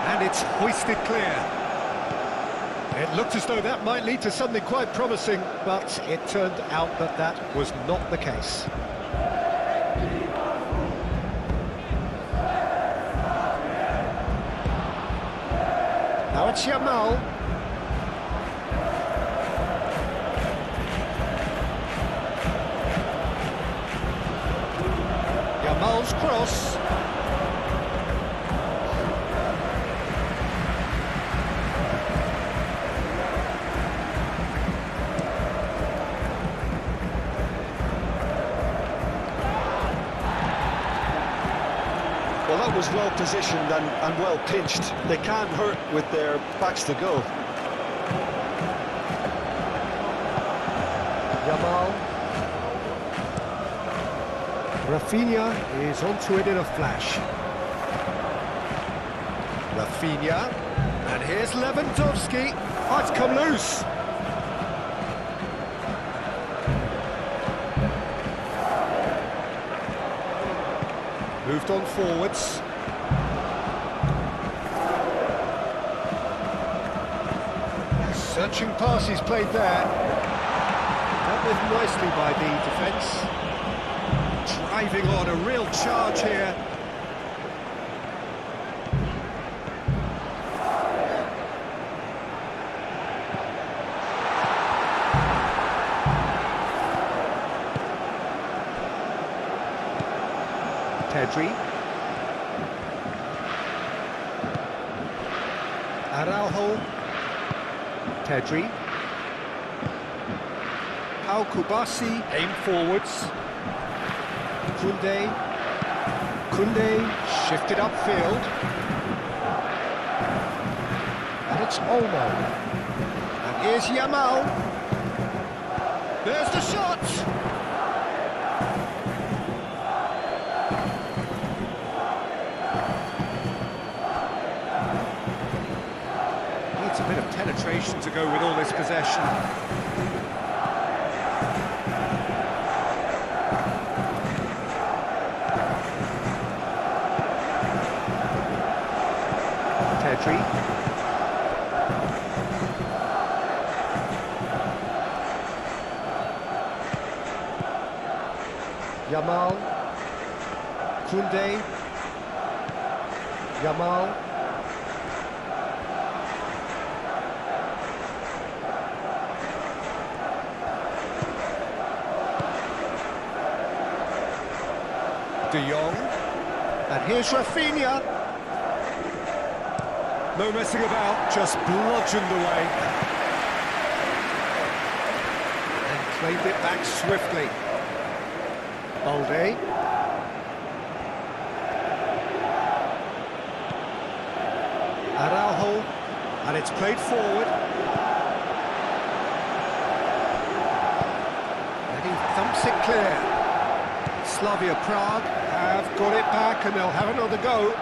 And it's hoisted clear. It looked as though that might lead to something quite promising, but it turned out that that was not the case. Now it's Yamal. Yamal's cross. Well, that was well positioned and well pinched. They can't hurt with their backs to go. Yamal. Rafinha is onto it in a flash. Rafinha. And here's Lewandowski. Oh, it's come loose. Moved on forwards. Searching passes played there. Dealt with nicely by the defence. Driving on a real charge here. Pedri. Araujo. Pedri. Pau Kubasi, aim forwards. Koundé shifted upfield. And it's Olmo. And here's Yamal. There's the shot! Needs a bit of penetration to go with all this possession. Pedri. Yamal. Koundé. Yamal. De Jong. And here's Rafinha. No messing about, just bludgeoned away. And claimed it back swiftly. Balde. Araujo. And it's played forward. And he thumps it clear. Slavia Prague have got it back and they'll have another go.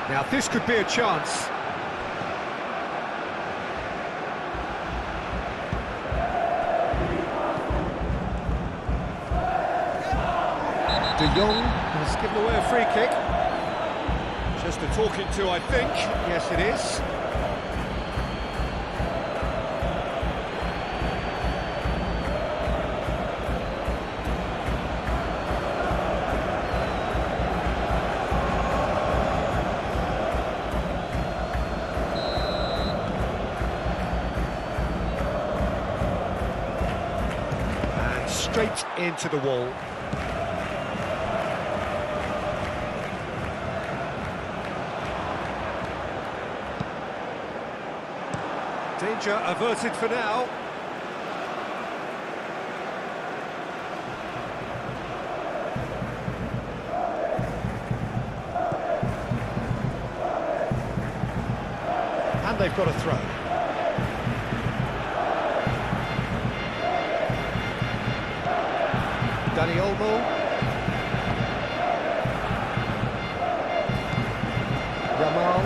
Now this could be a chance. De Jong has given away a free kick. Just a talking to, I think. Yes, it is. And straight into the wall. Danger averted for now. And they've got a throw. Dani Olmo. Yamal.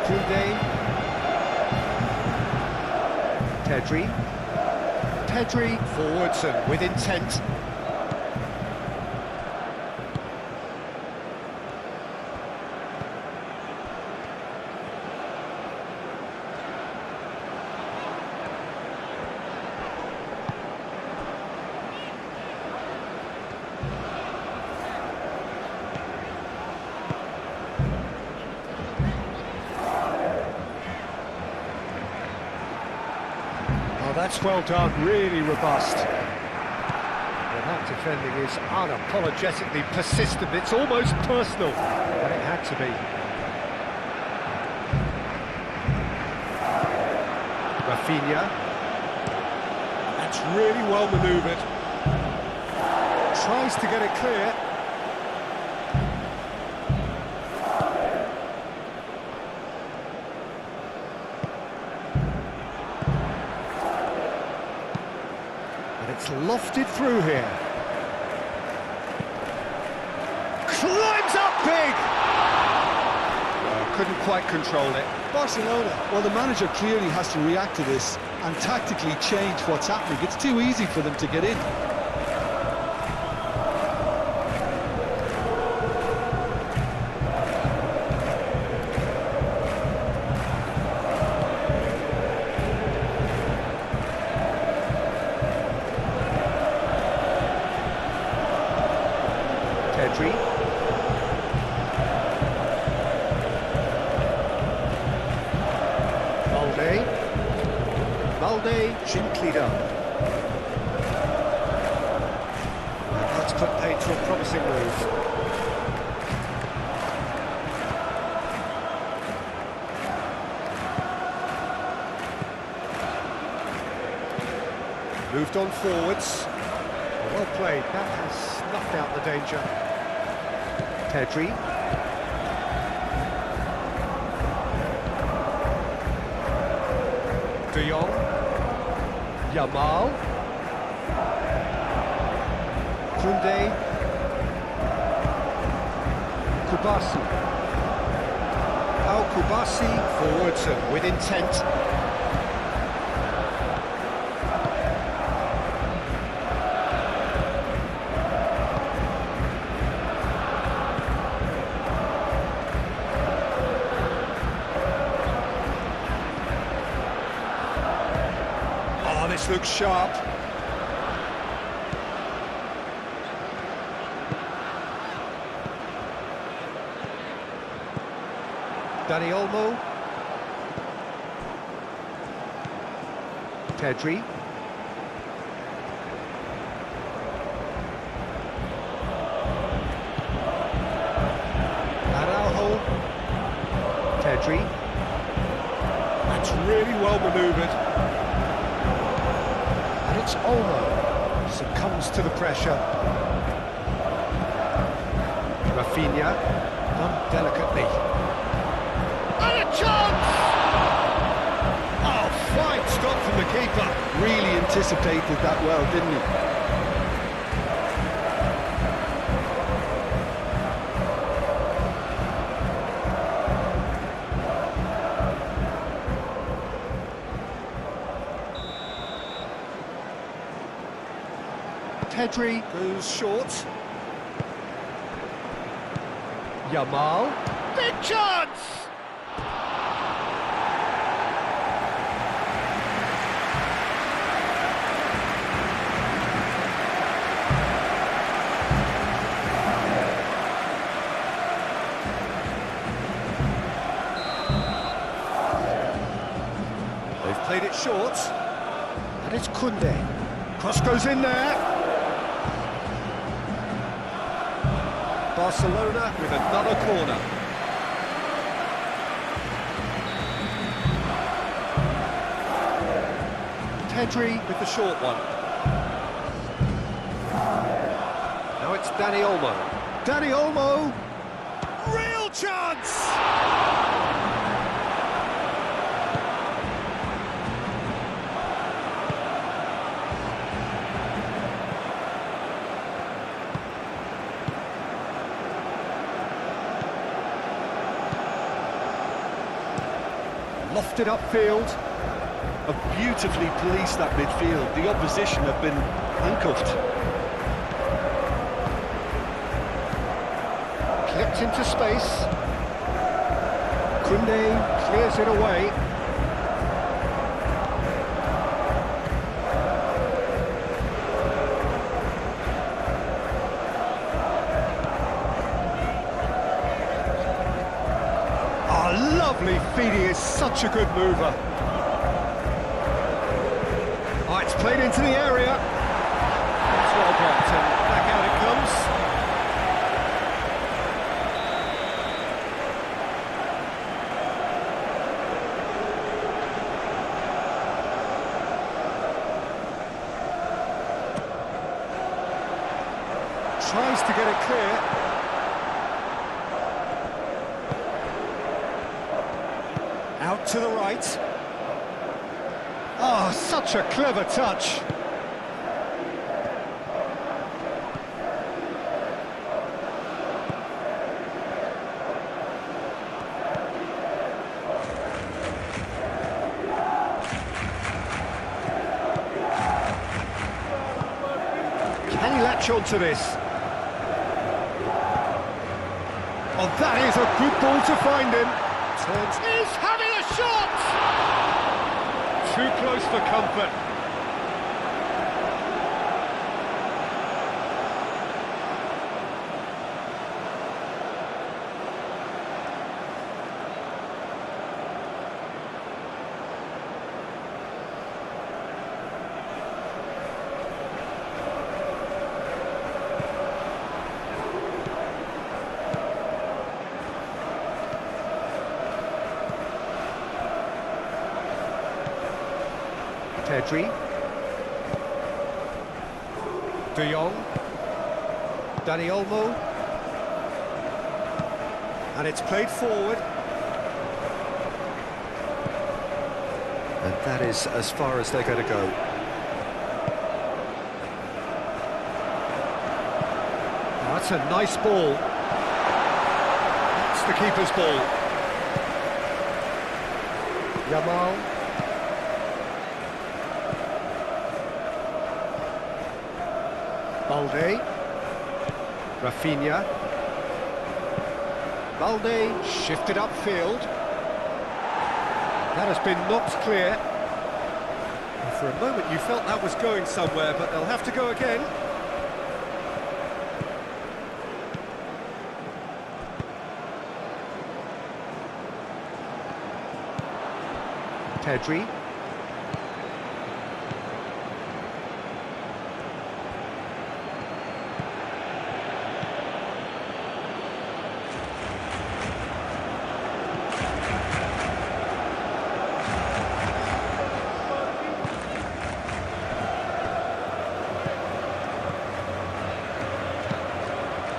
Koundé. Pedri. Pedri forwards and with intent. Oh, that's well done, really robust. Well, that defending is unapologetically persistent, it's almost personal, but it had to be. Rafinha. That's really well manoeuvred. Tries to get it clear. It's lofted through here. Climbs up big! Couldn't quite control it. Barcelona, well, the manager clearly has to react to this and tactically change what's happening. It's too easy for them to get in. Pedri. Balde, gently done. And that's put paid to a promising move. Moved on forwards. Well played, that has snuffed out the danger. Pedri. De Jong. Yamal. Koundé. Kubasi. Kubasi forwards and with intent. This looks sharp. Dani Olmo. Pedri. Araujo. Pedri. That's really well manoeuvred. It's Olmo, succumbs to the pressure. Rafinha, done delicately. And a chance! Oh, fine stop from the keeper. Really anticipated that well, didn't he? Pedri goes short. Yamal. Big chance! They've played it short. And it's Koundé. Cross goes in there. Barcelona with another corner. Pedri with the short one. Now it's Dani Olmo. Dani Olmo! Real chance! Lofted upfield. have beautifully policed that midfield. The opposition have been handcuffed. Clipped into space. Kunde clears it away. Oh, lovely feed, he is such a good mover. Oh, it's played into the area. It's well blocked and back out it comes. Tries to get it clear. Out to the right. Oh, such a clever touch. Can he latch on to this? Oh, that is a good ball to find him. Turns. He's having a shot! Too close for comfort. Pedri, De Jong, Dani Olmo, and it's played forward. And that is as far as they're going to go. Now that's a nice ball. That's the keeper's ball. Yamal. Balde, Rafinha, Balde shifted upfield, that has been knocked clear, and for a moment you felt that was going somewhere, but they'll have to go again. Pedri.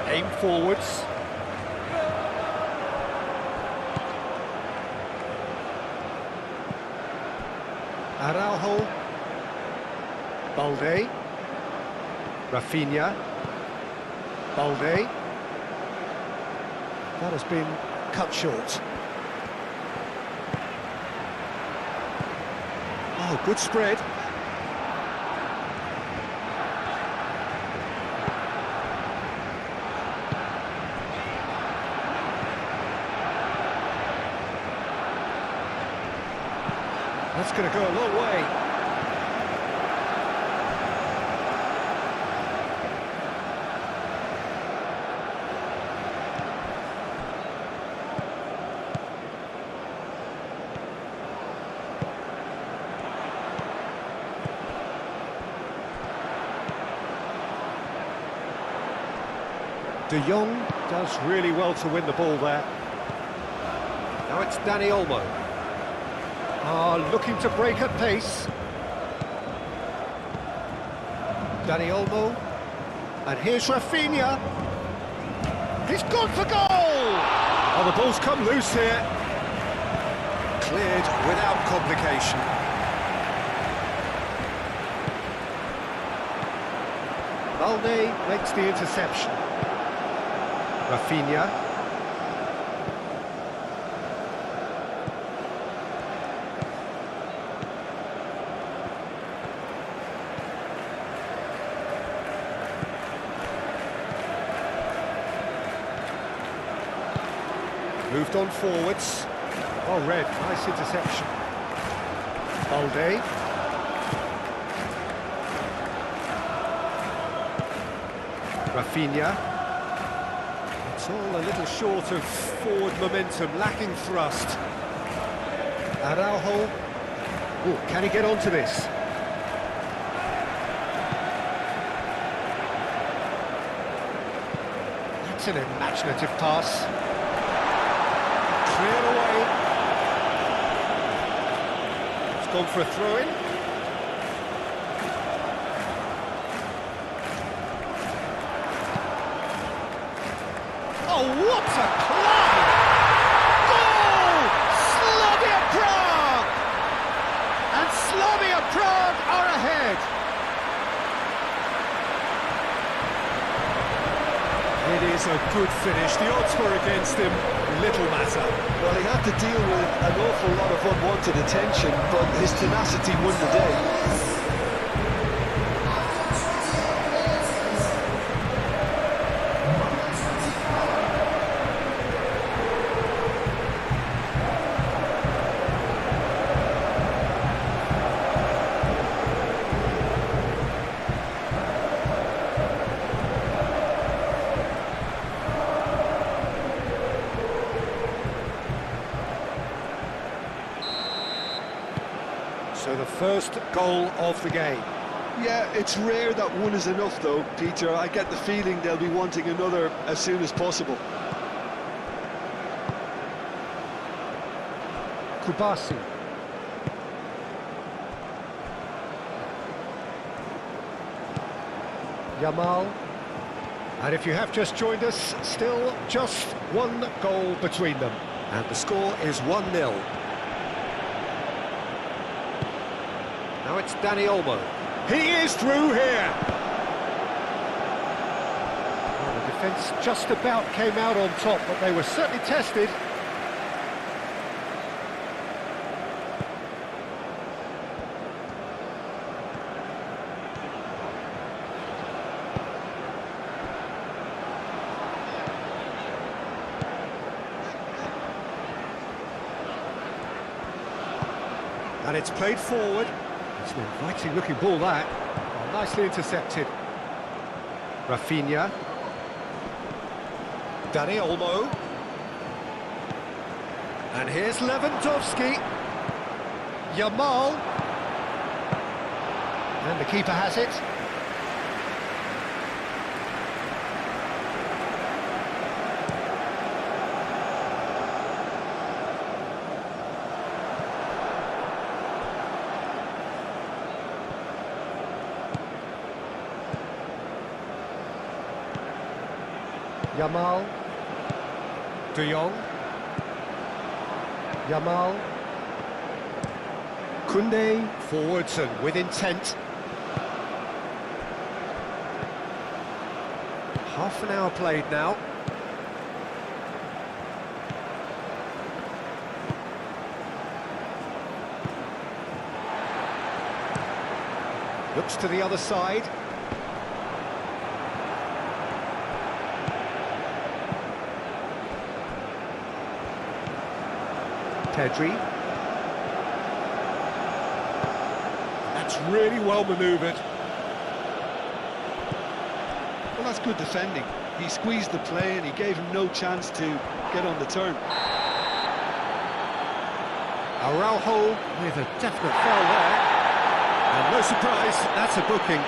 Aim forwards. Araujo. Balde. Rafinha. Balde. That has been cut short. Oh, good spread. That's going to go a long way. De Jong does really well to win the ball there. Now it's Dani Olmo. Looking to break at pace. Dani Olmo. And here's Rafinha. He's gone for goal! Oh, the ball's come loose here. Cleared without complication. Balde makes the interception. Rafinha. moved on forwards. Well read, nice interception. Balde. Rafinha. It's all a little short of forward momentum, lacking thrust. Araujo. Ooh, can he get onto this? That's an imaginative pass. Cleared away. It's gone for a throw-in. Oh, what a climb! Goal! Slavia Praha! And Slavia Praha are ahead. It is a good finish. The odds were against him. Little matter. Well, he had to deal with an awful lot of unwanted attention, but his tenacity won the day. So the first goal of the game. Yeah, it's rare that one is enough though, Peter. I get the feeling they'll be wanting another as soon as possible. Kubasi. Yamal. And if you have just joined us, still just one goal between them. And the score is 1-0. Now it's Dani Olmo. He is through here! Well, the defence just about came out on top, but they were certainly tested. And it's played forward. It's an inviting looking ball, that. Oh, nicely intercepted. Rafinha. Dani Olmo. And here's Lewandowski. Yamal. And the keeper has it. Yamal, De Jong, Yamal, Koundé, forwards and with intent. Half an hour played now. Looks to the other side. Pedri. That's really well manoeuvred. Well, that's good defending. He squeezed the play and he gave him no chance to get on the turn. Araujo with a definite foul there. And no surprise, that's a booking.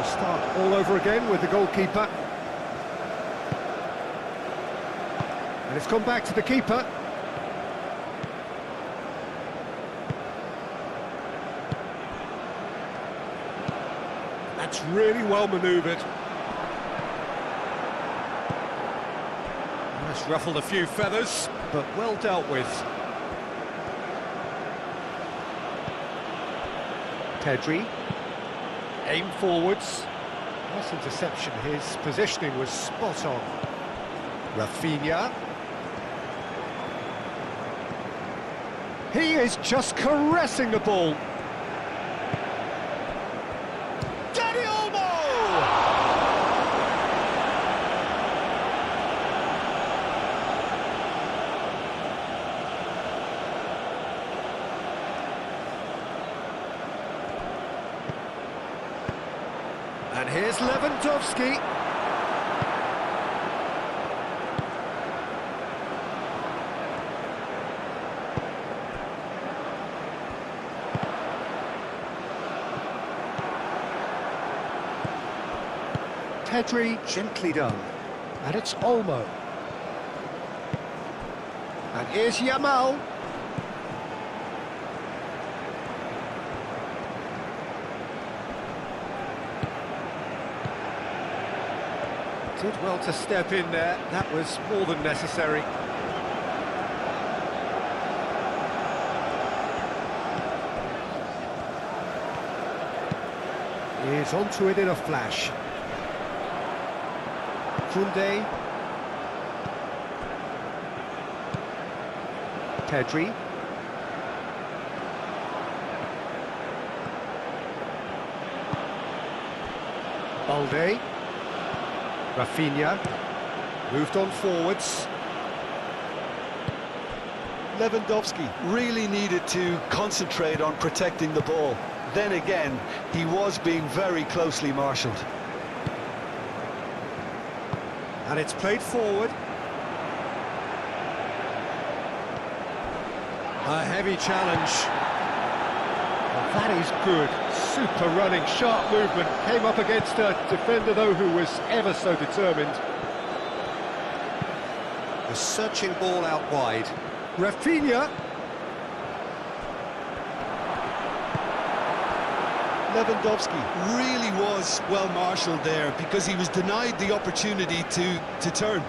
Start all over again with the goalkeeper. And it's gone back to the keeper. That's really well manoeuvred. Has ruffled a few feathers, but well dealt with. Pedri. Aim forwards. Nice interception. His positioning was spot on. Rafinha. He is just caressing the ball. And here's Lewandowski. Pedri, gently done. And it's Olmo. And here's Yamal. Did well to step in there. That was more than necessary. He's onto it in a flash. Koundé. Pedri. Balde. Rafinha, moved on forwards. Lewandowski really needed to concentrate on protecting the ball. Then again, he was being very closely marshalled. And it's played forward. A heavy challenge. Well, that is good. Super running, sharp movement. Came up against a defender, though, who was ever so determined. The searching ball out wide. Rafinha. Lewandowski really was well marshalled there because he was denied the opportunity to turn.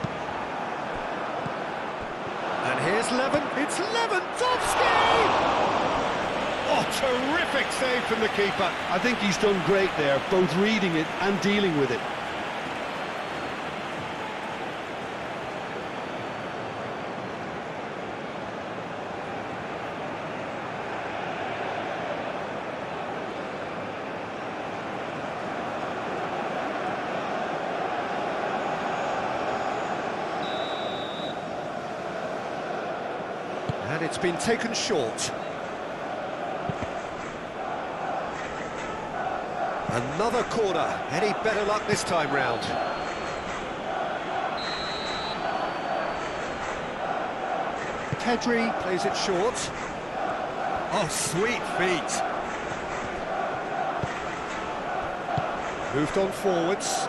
And here's it's Lewandowski! Oh, terrific save from the keeper. I think he's done great there, both reading it and dealing with it. And it's been taken short. Another corner. Any better luck this time round? Pedri plays it short. Oh, sweet feet. Moved on forwards.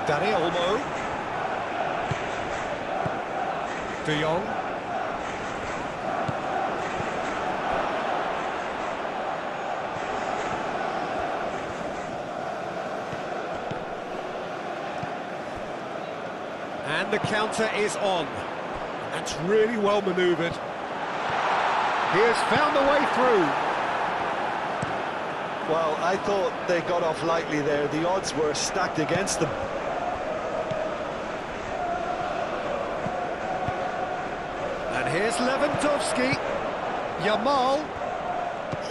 Dani Olmo. De Jong. And the counter is on. That's really well manoeuvred. He has found a way through. Well, I thought they got off lightly there. The odds were stacked against them. And here's Lewandowski. Yamal.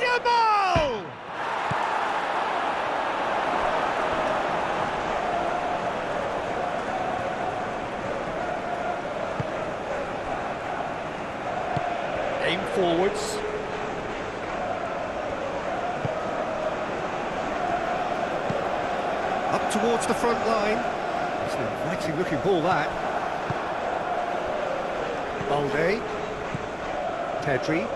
Yamal! Aim forwards. Up towards the front line. It's an inviting looking ball, that. Balde. Pedri.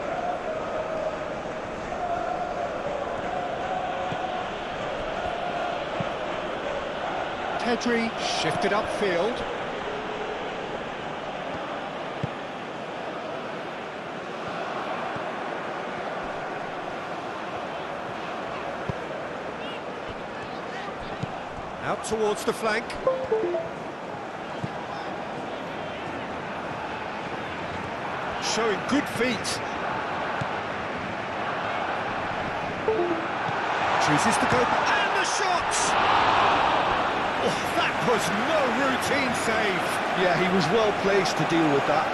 Pedri shifted upfield. Out towards the flank. Showing good feet. Chooses to go, and the shot! Oh, that was no routine save. Yeah, he was well placed to deal with that.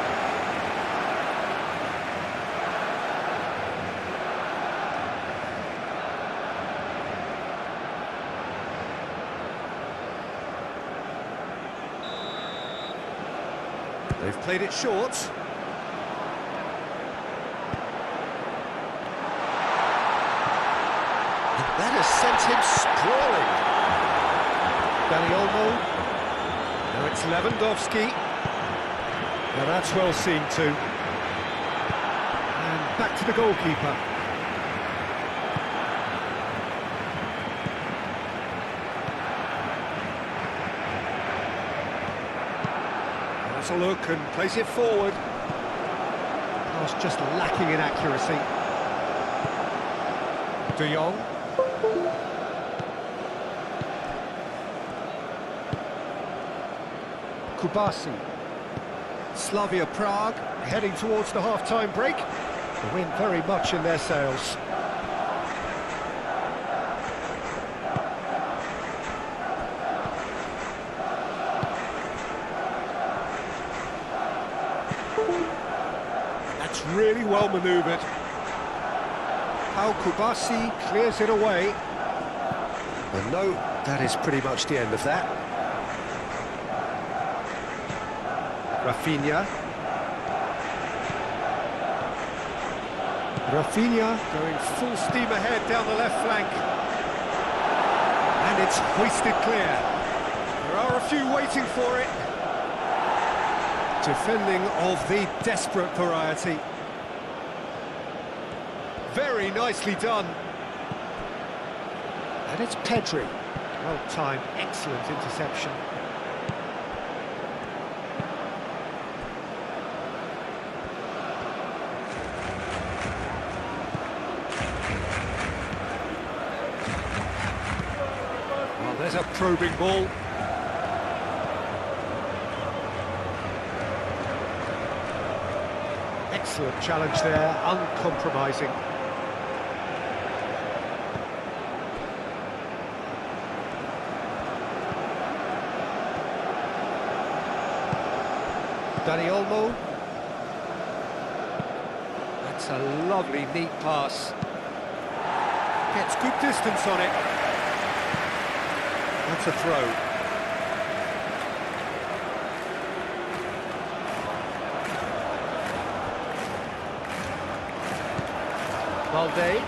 They've played it short. That has sent him sprawling. Danny Olmo. Now it's Lewandowski. Now that's well seen too. And back to the goalkeeper. Has a look and plays it forward. Pass just lacking in accuracy. De Jong. Kubasi. Slavia Prague heading towards the half-time break. The wind very much in their sails. That's really well manoeuvred. How Kubasi clears it away. And no, that is pretty much the end of that. Rafinha. Rafinha going full steam ahead down the left flank. And it's hoisted clear. There are a few waiting for it. Defending of the desperate variety. Very nicely done. And it's Pedri. Well timed, excellent interception. Well, there's a probing ball. Excellent challenge there, uncompromising. Danny Olmo. That's a lovely, neat pass. Gets good distance on it. That's a throw. Valde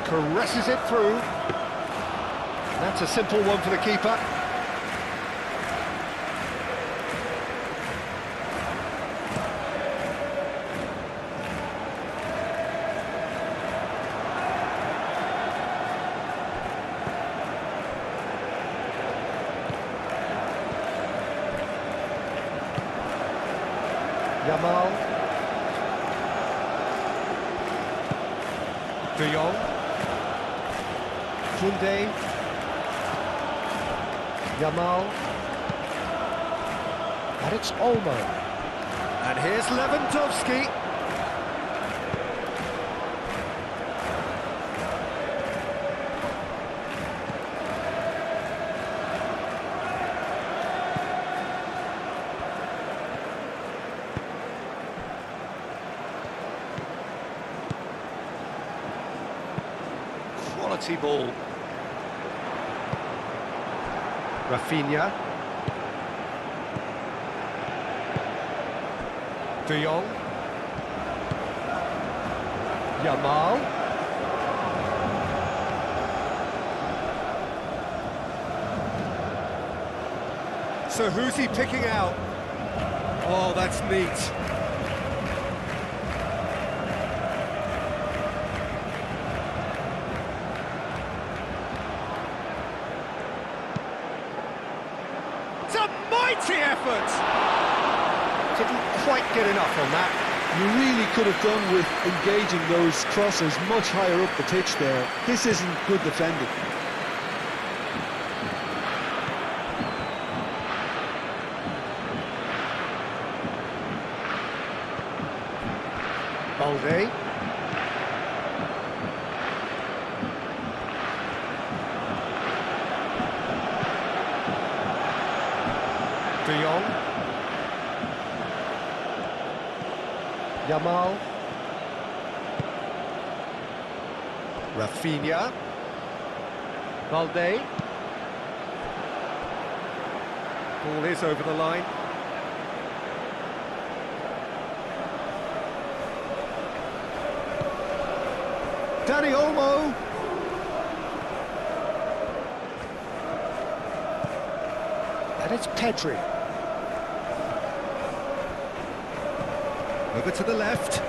caresses it through. That's a simple one for the keeper. Yamal. De Jong. Koundé. Yamal. And it's Olmo. And here's Lewandowski. Quality ball. Rafinha. De Jong. Yamal. So who's he picking out? Oh, that's neat. It's a mighty effort! Didn't quite get enough on that. You really could have done with engaging those crosses much higher up the pitch there. This isn't good defending. Balde. De Jong. Yamal. Rafinha. Balde. Ball is over the line. Dani Olmo. And it's Pedri. Over to the left.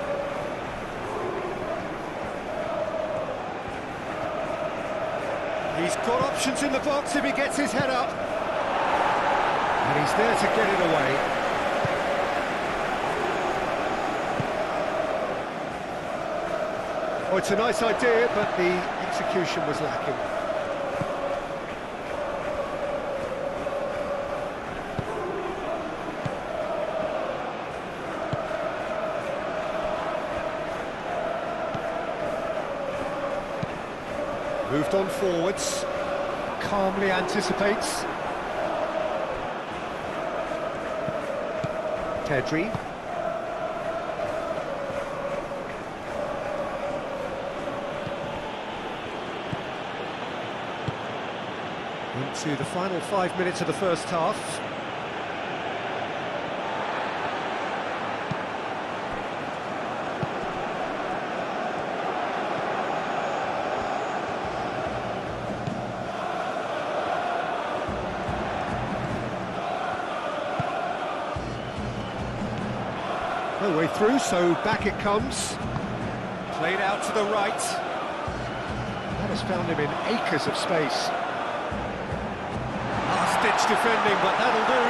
He's got options in the box if he gets his head up. And he's there to get it away. Oh, it's a nice idea, but the execution was lacking. Moved on forwards, calmly anticipates. Pedri. Into the final 5 minutes of the first half. No way through, so back it comes. Played out to the right. That has found him in acres of space. Last-ditch defending, but that'll do.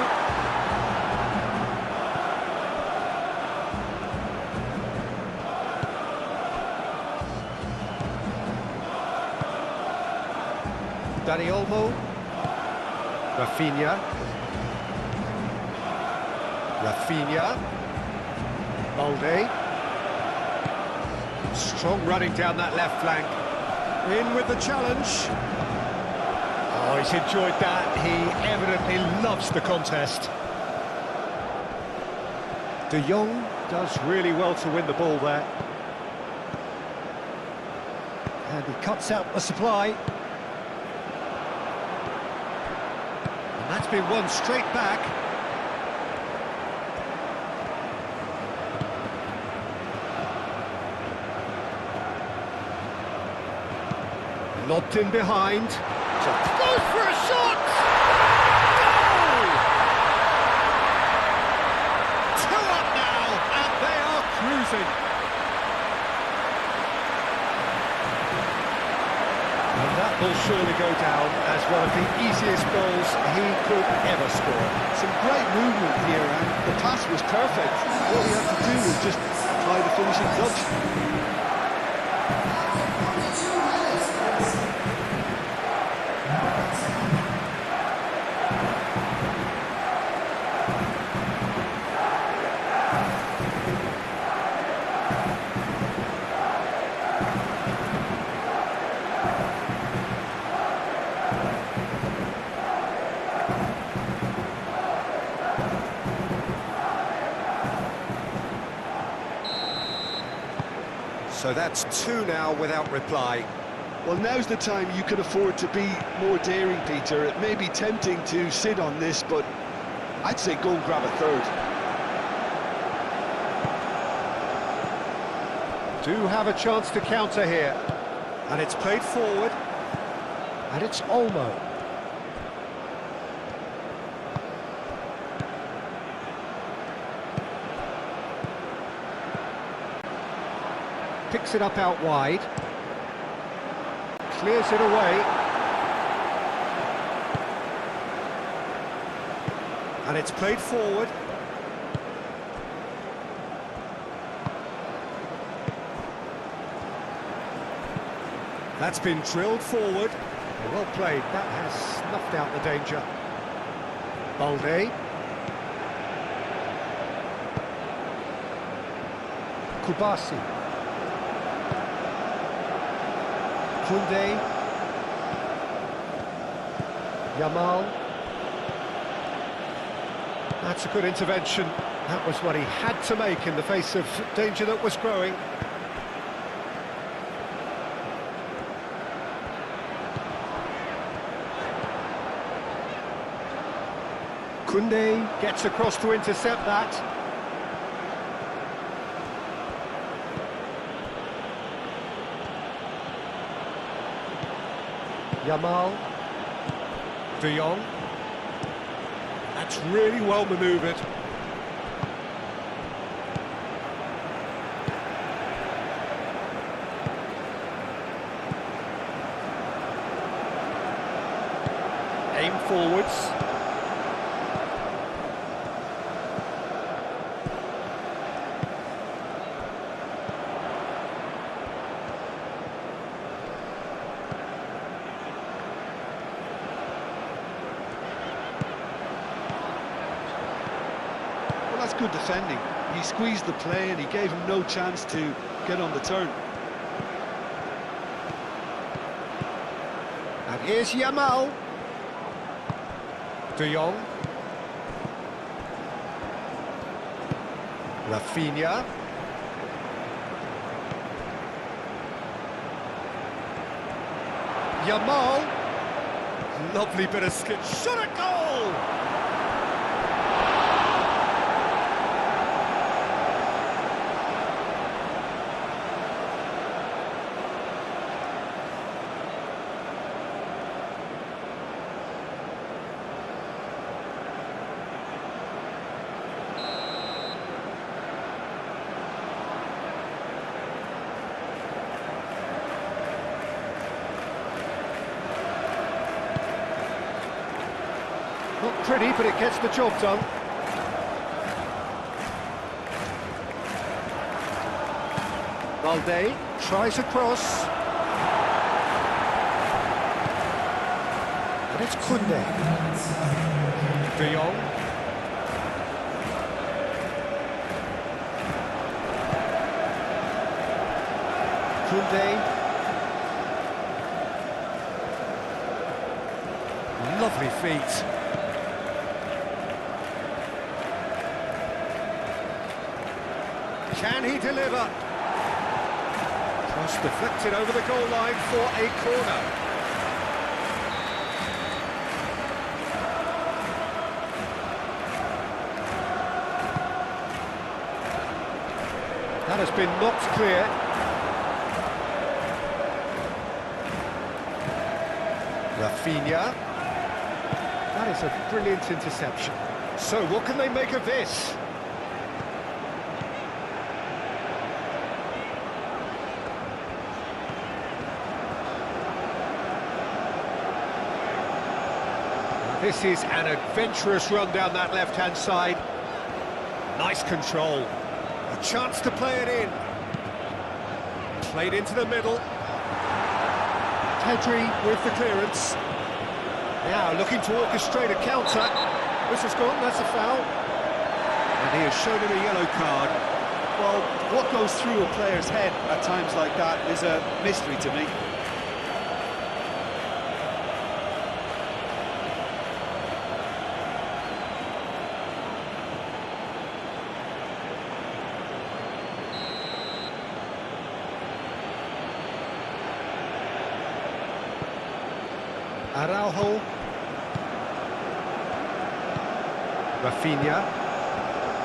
Dani Olmo. Rafinha. Balde. Strong running down that left flank. In with the challenge. Oh, he's enjoyed that. He evidently loves the contest. De Jong does really well to win the ball there. And he cuts out the supply. And that's been won straight back. Lobbed in behind. Goes for a shot! Goal! 2 up now, and they are cruising. And that will surely go down as one of the easiest goals he could ever score. Some great movement here, and the pass was perfect. All he had to do was just apply the finishing touch. So that's 2 now without reply. Well, now's the time you can afford to be more daring, Peter. It may be tempting to sit on this, but I'd say go and grab a third. Do have a chance to counter here. And it's played forward. And it's Olmo. Picks it up out wide. Clears it away. And it's played forward. That's been drilled forward. Well played. That has snuffed out the danger. Balde. Kubasi. Koundé. Yamal. That's a good intervention. That was what he had to make in the face of danger that was growing. Koundé gets across to intercept that. Yamal. De Jong. That's really well manoeuvred. Aim forwards. Well, that's good defending. He squeezed the play and he gave him no chance to get on the turn. And here's Yamal. De Jong. Rafinha. Yamal. Lovely bit of skip. Shot a goal! Not pretty, but it gets the job done. Balde tries a cross. And it's Koundé. De Jong. Koundé. Lovely feet. Can he deliver? Cross deflected over the goal line for a corner. That has been knocked clear. Rafinha. That is a brilliant interception. So what can they make of this? This is an adventurous run down that left-hand side. Nice control. A chance to play it in. Played into the middle. Pedri with the clearance. Now looking to orchestrate a counter. Whistle's gone, that's a foul. And he has shown him a yellow card. Well, what goes through a player's head at times like that is a mystery to me. Araujo. Rafinha.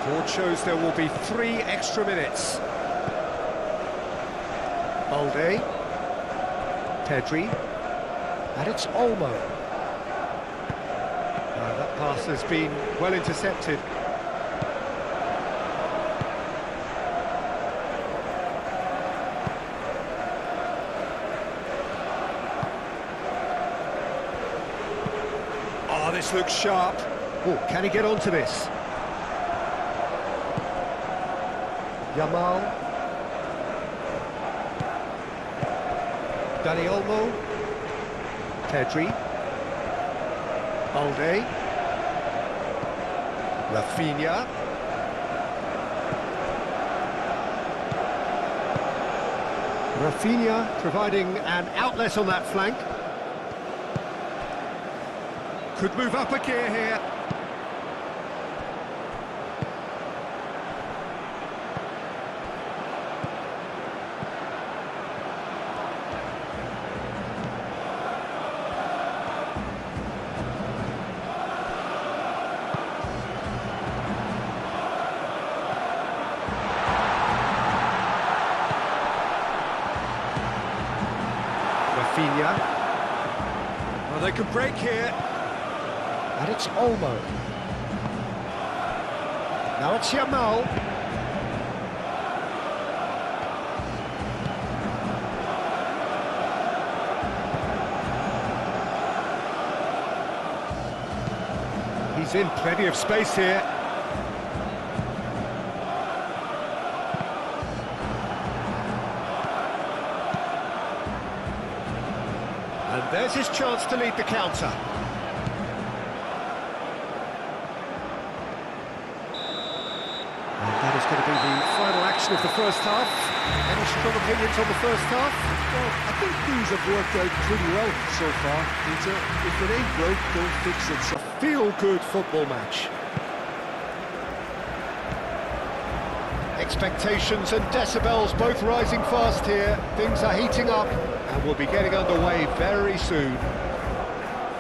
Board shows there will be 3 extra minutes. Balde. Pedri. And it's Olmo. That pass has been well intercepted. This looks sharp. Oh, can he get onto this? Yamal. Dani Olmo. Pedri. Balde. Rafinha. Rafinha providing an outlet on that flank. Could move up a gear here. Rafinha. Well, they could break here. And it's Olmo. Now it's Yamal. He's in plenty of space here. And there's his chance to lead the counter. And that is going to be the final action of the first half. Any strong opinions on the first half? Well, I think things have worked out pretty well so far, Peter. If it ain't broke, don't fix it. So Feel-good football match. Expectations and decibels both rising fast here. Things are heating up and we'll be getting underway very soon.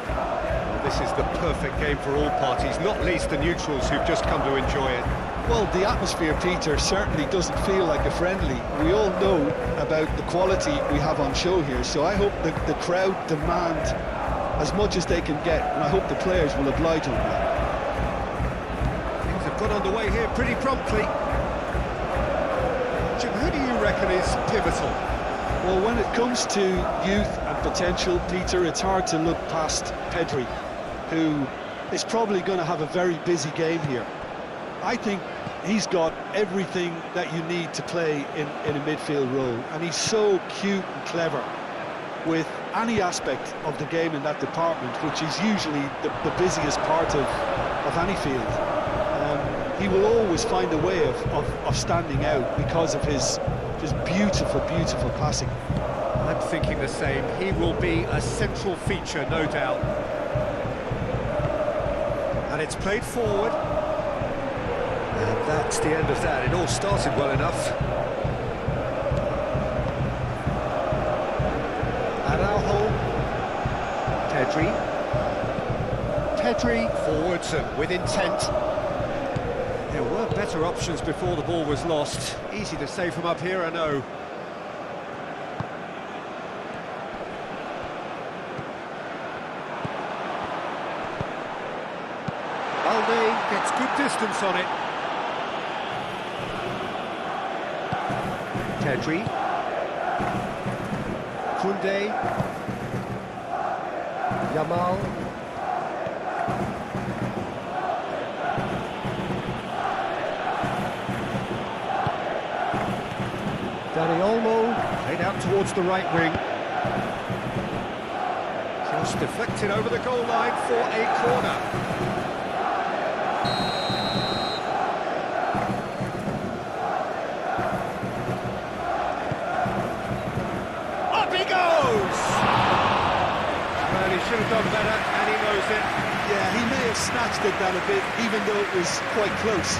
Well, this is the perfect game for all parties, not least the neutrals who've just come to enjoy it. well, the atmosphere, Peter, certainly doesn't feel like a friendly. We all know about the quality we have on show here, so I hope that the crowd demand as much as they can get, and I hope the players will oblige on that. Things have got underway here pretty promptly. Jim, who do you reckon is pivotal? Well, when it comes to youth and potential, Peter, it's hard to look past Pedri, who is probably going to have a very busy game here. I think he's got everything that you need to play in a midfield role, and he's so cute and clever with any aspect of the game in that department, which is usually the busiest part of any field. He will always find a way of standing out because of his just beautiful, beautiful passing. I'm thinking the same. He will be a central feature, no doubt. And it's played forward. And that's the end of that. It all started well enough. Araujo. Pedri forwards and with intent. There were better options before the ball was lost. Easy to say from up here, I know. Balde gets good distance on it. Pedri. Koundé. Yamal. Dani Olmo, played out towards the right wing. Just deflected over the goal line for a corner. Up he goes! Well, he should have done better, and he knows it. Yeah, he may have snatched it down a bit, even though it was quite close.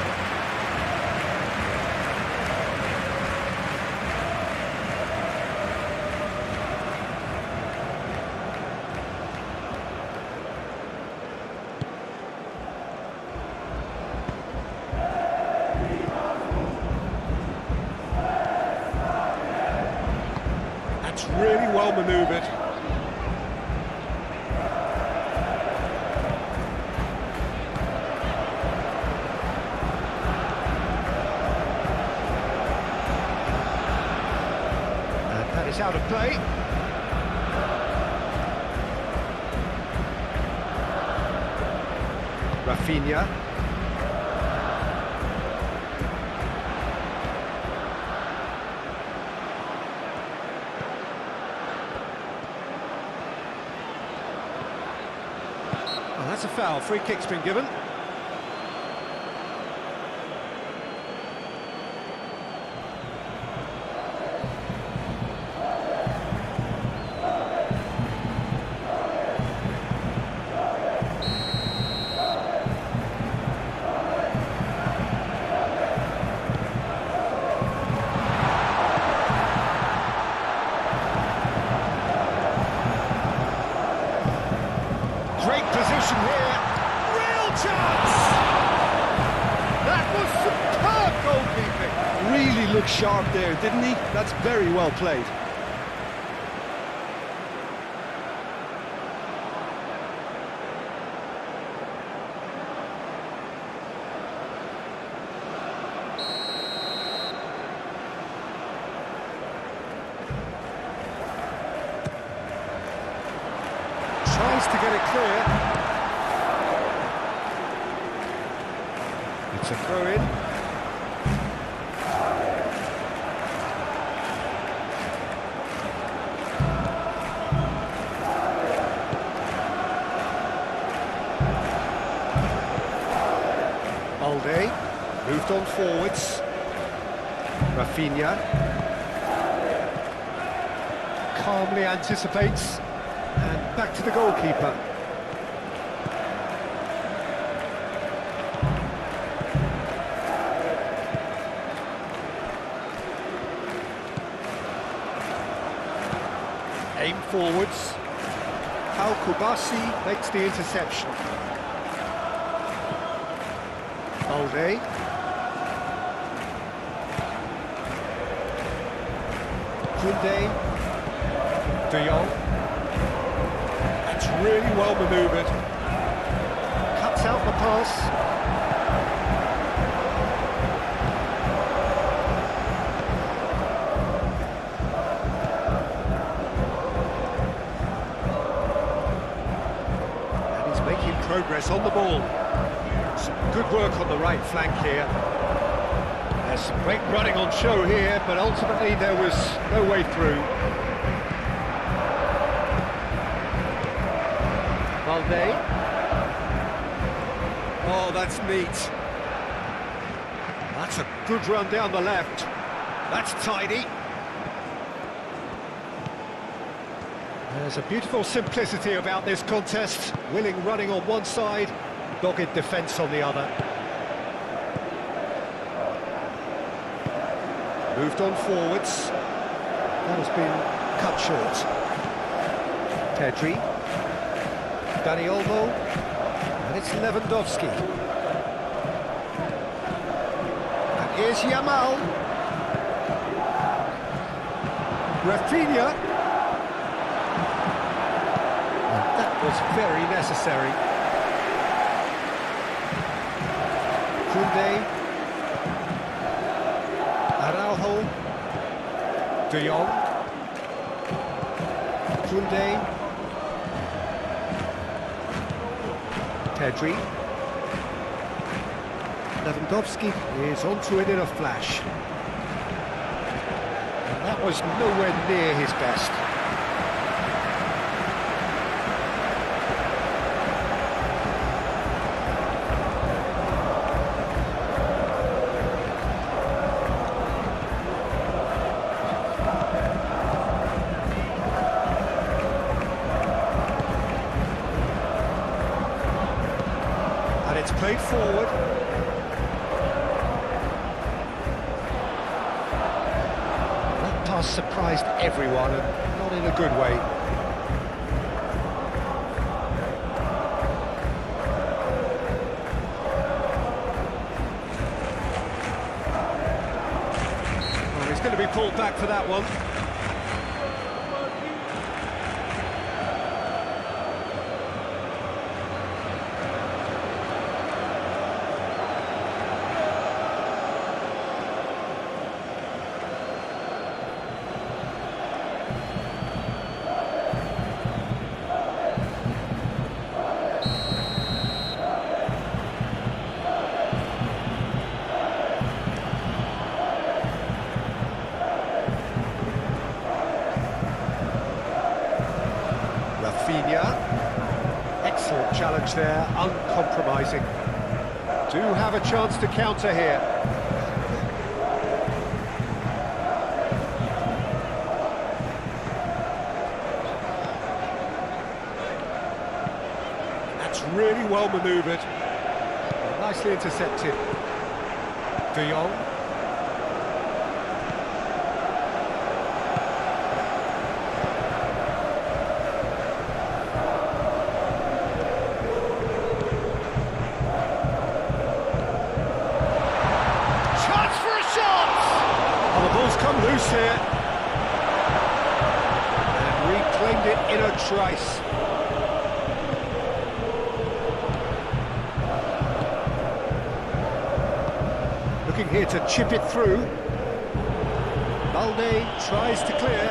That's really well manoeuvred. And that is out of play. Rafinha. Oh, that's a foul. Free kick's been given. Great position here. Real chance! That was superb goalkeeping. Really looked sharp there, didn't he? That's very well played. Tries to get it clear. It's a throw-in. Balde moved on forwards. Rafinha calmly anticipates. And back to the goalkeeper. Aim forwards. Al Kubasi makes the interception. Balde. Koundé. De Jong. Really well manoeuvred. Cuts out the pass. And he's making progress on the ball. Some good work on the right flank here. There's some great running on show here, but ultimately there was no way through. Balde. Oh, that's neat. That's a good run down the left. That's tidy. There's a beautiful simplicity about this contest. Willing running on one side, dogged defence on the other. Moved on forwards. That has been cut short. Pedri. Dani Olmo, and it's Lewandowski. And here's Yamal. Rafinha. And that was very necessary. Koundé. Araujo. De Jong. Koundé. Pedri. Lewandowski is onto it in a flash. And that was nowhere near his best. And it's played forward. That pass surprised everyone, and not in a good way. Well, he's going to be pulled back for that one. Rafinha, excellent challenge there, uncompromising. Do have a chance to counter here. That's really well manoeuvred. Nicely intercepted. De Jong. loose here. And reclaimed it in a trice. Looking here to chip it through. Balde tries to clear.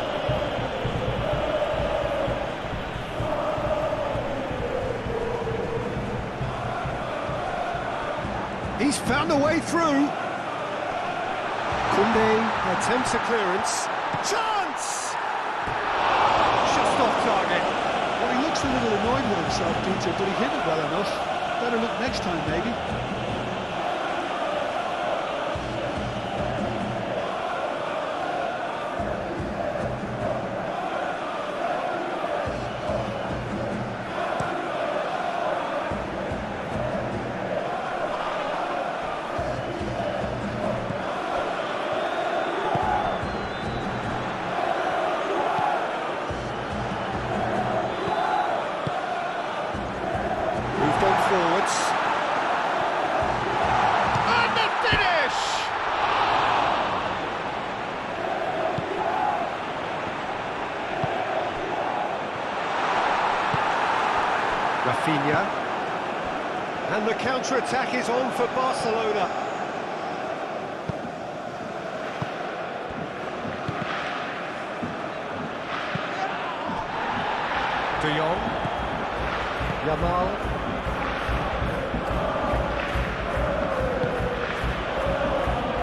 He's found a way through. Kunde attempts a clearance. Chance! Just off target. Well, he looks a little annoyed with himself, Peter, but he hit it well enough. Better look next time, maybe. Forwards. And the finish! Rafinha. And the counter-attack is on for Barcelona. De Jong. Yamal.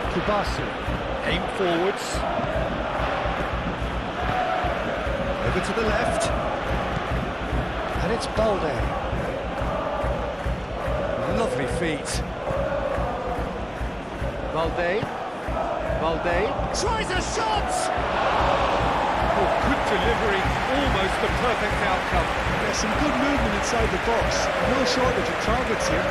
Kubasu, aim forwards, over to the left, and it's Balde. Lovely feet. Balde tries a shot! Oh, good delivery, almost the perfect outcome. Yeah, some good movement inside the box, no shortage of targets here.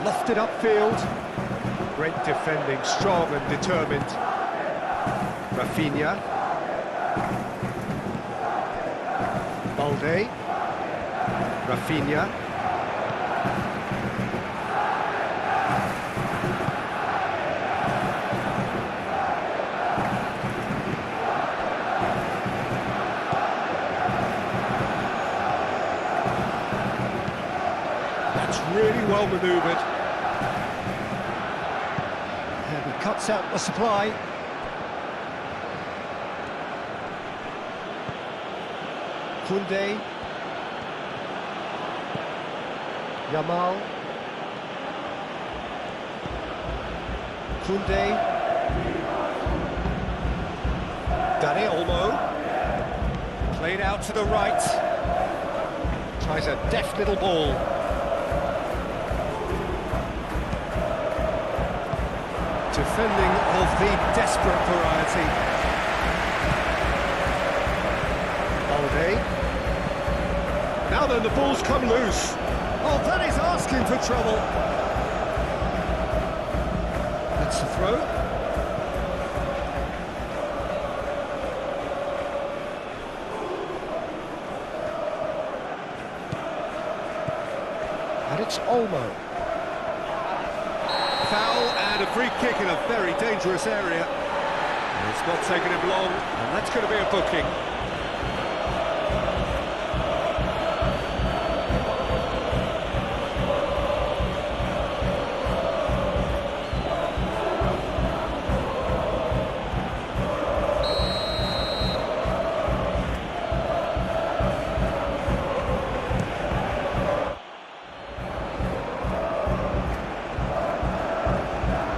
Lofted upfield. Great defending, strong and determined. Rafinha. Balde. Rafinha. That's really well manoeuvred. And he cuts out the supply. Kunde. Yamal. Kunde. Dani Olmo. Played out to the right. Tries a deft little ball. Defending of the desperate variety. Balde. Now then, the ball's come loose. Oh, that is asking for trouble. That's the throw. And it's Olmo. Foul and a free kick in a very dangerous area. It's not taking him long, and that's going to be a booking.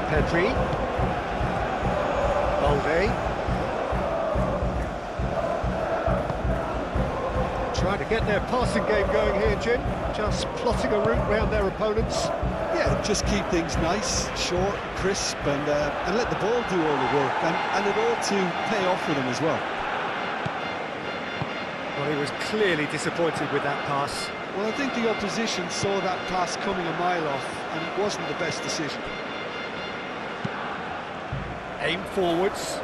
Pedri. Balde. Trying to get their passing game going here, Jim. Just plotting a route round their opponents. Yeah, just keep things nice, short, crisp, and let the ball do all the work, and it ought to pay off for them as well. Well, he was clearly disappointed with that pass. Well, I think the opposition saw that pass coming a mile off, and it wasn't the best decision. Aim forwards.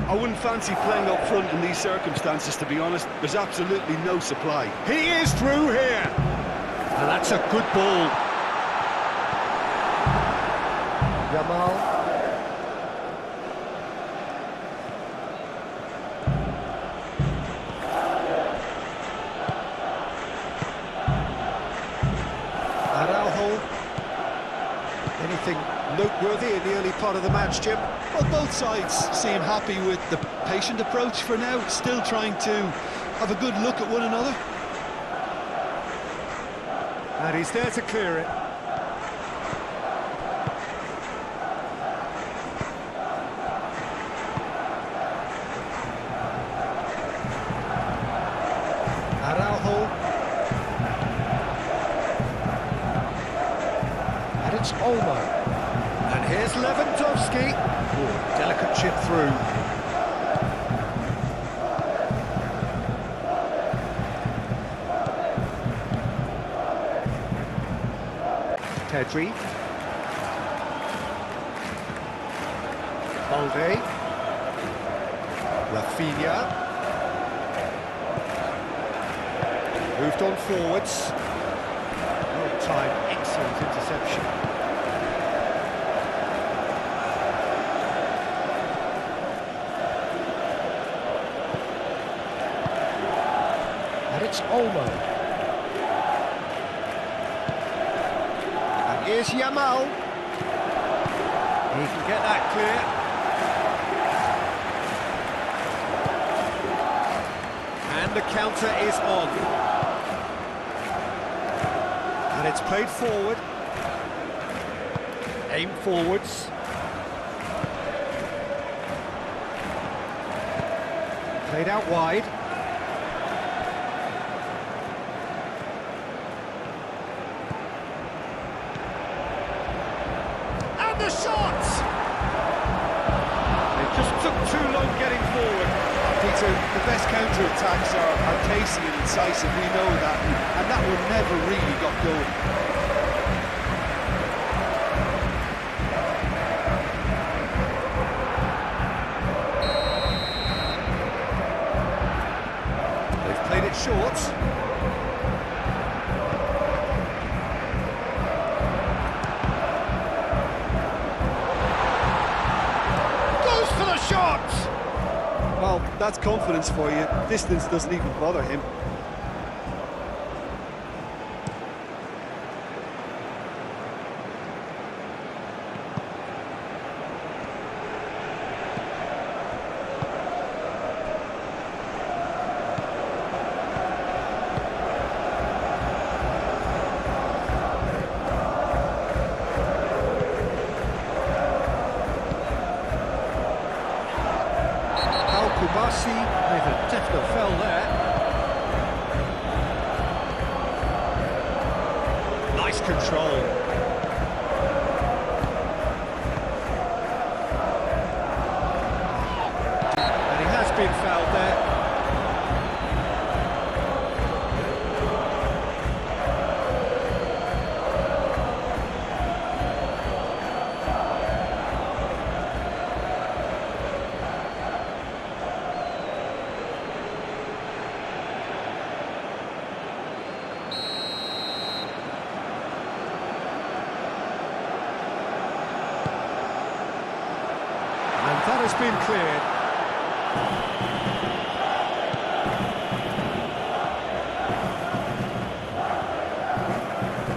I wouldn't fancy playing up front in these circumstances, to be honest. There's absolutely no supply. He is through here. And that's a good ball. Yamal. Araujo. Anything noteworthy in the early part of the match, Jim? Well, both sides seem happy with the patient approach for now, still trying to have a good look at one another. And he's there to clear it. Araujo. And it's Olmo. And here's Lewandowski. Oh, delicate chip through. Pedri. Balde. Rafinha. Moved on forwards. Well timed, excellent interception. And it's Olmo. And here's Yamal. He can get that clear. And the counter is on. And it's played forward. Aim forwards. Played out wide. And the shot! It just took too long getting forward. Peter, the best counter-attacks are pacey and incisive, we know that, and that one never really got going. They've played it short. Goes for the shot! Well, that's confidence for you. Distance doesn't even bother him. Kubasi with a definite foul there. Nice control. And he has been fouled there. That has been cleared.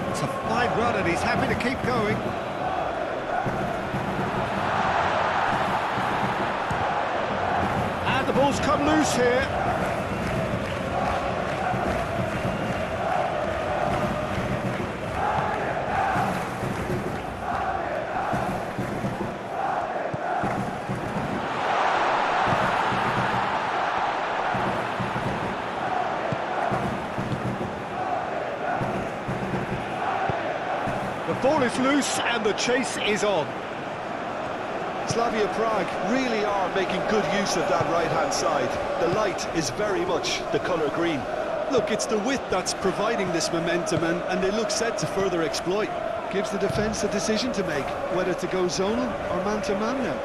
It's a fine run and he's happy to keep going. And the ball's come loose here. is loose and the chase is on. Slavia Prague really are making good use of that right-hand side. The light is very much the colour green. Look, it's the width that's providing this momentum, and they look set to further exploit. Gives the defence a decision to make, whether to go zonal or man-to-man now.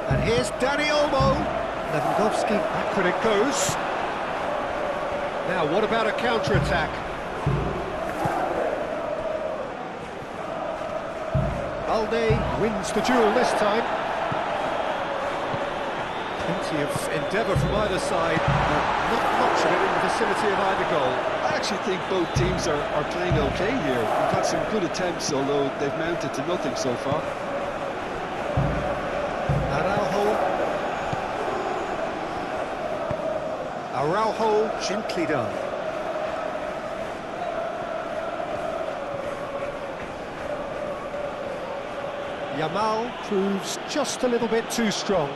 And here's Dani Olmo. Lewandowski, backward it goes. Now, what about a counter-attack? Balde wins the duel this time. Plenty of endeavour from either side, but not much of it in the vicinity of either goal. I actually think both teams are playing okay here. We've had some good attempts, although they've mounted to nothing so far. Araujo, gently done. Yamal proves just a little bit too strong.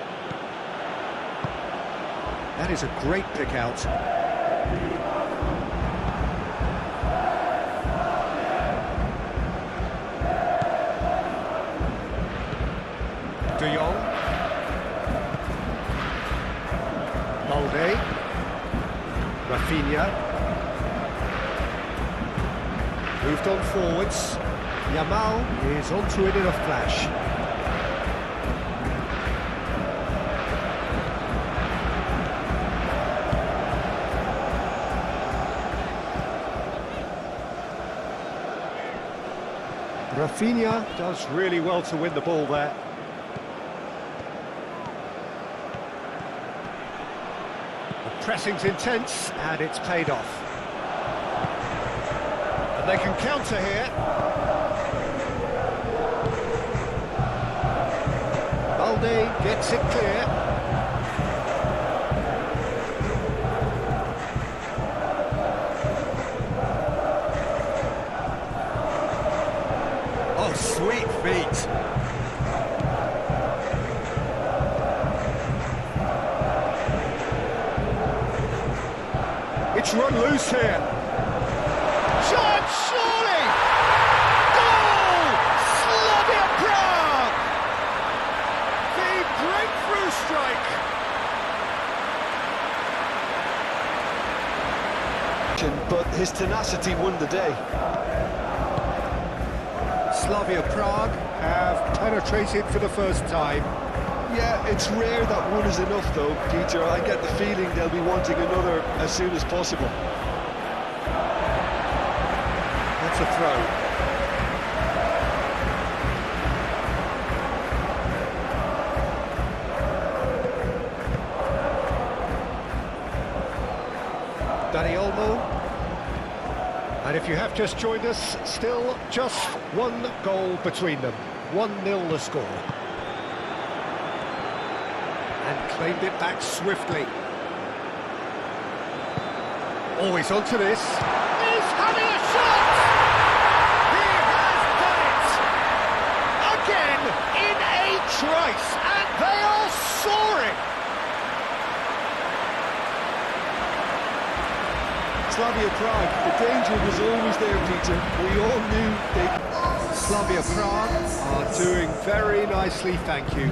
That is a great pick out. De Jong. Balde. Rafinha. Moved on forwards. Yamal is onto it in a flash. Rafinha does really well to win the ball there. The pressing's intense and it's paid off. And they can counter here. Balde gets it clear. Oh, sweet feet. It's run loose here. Shot, surely! Goal! Slavia Praha! The breakthrough strike. But his tenacity won the day. Slavia Prague have penetrated for the first time. Yeah, it's rare that one is enough though, Peter. I get the feeling they'll be wanting another as soon as possible. That's a throw. Dani Olmo. And if you have just joined us, still just one goal between them. 1-0 the score. And claimed it back swiftly. Always onto this. He's having a shot! He has done it! Again, in a trice, and they are soaring! Slavia Prague, the danger was always there, Peter. We all knew they... Slavia Prague are doing very nicely, thank you.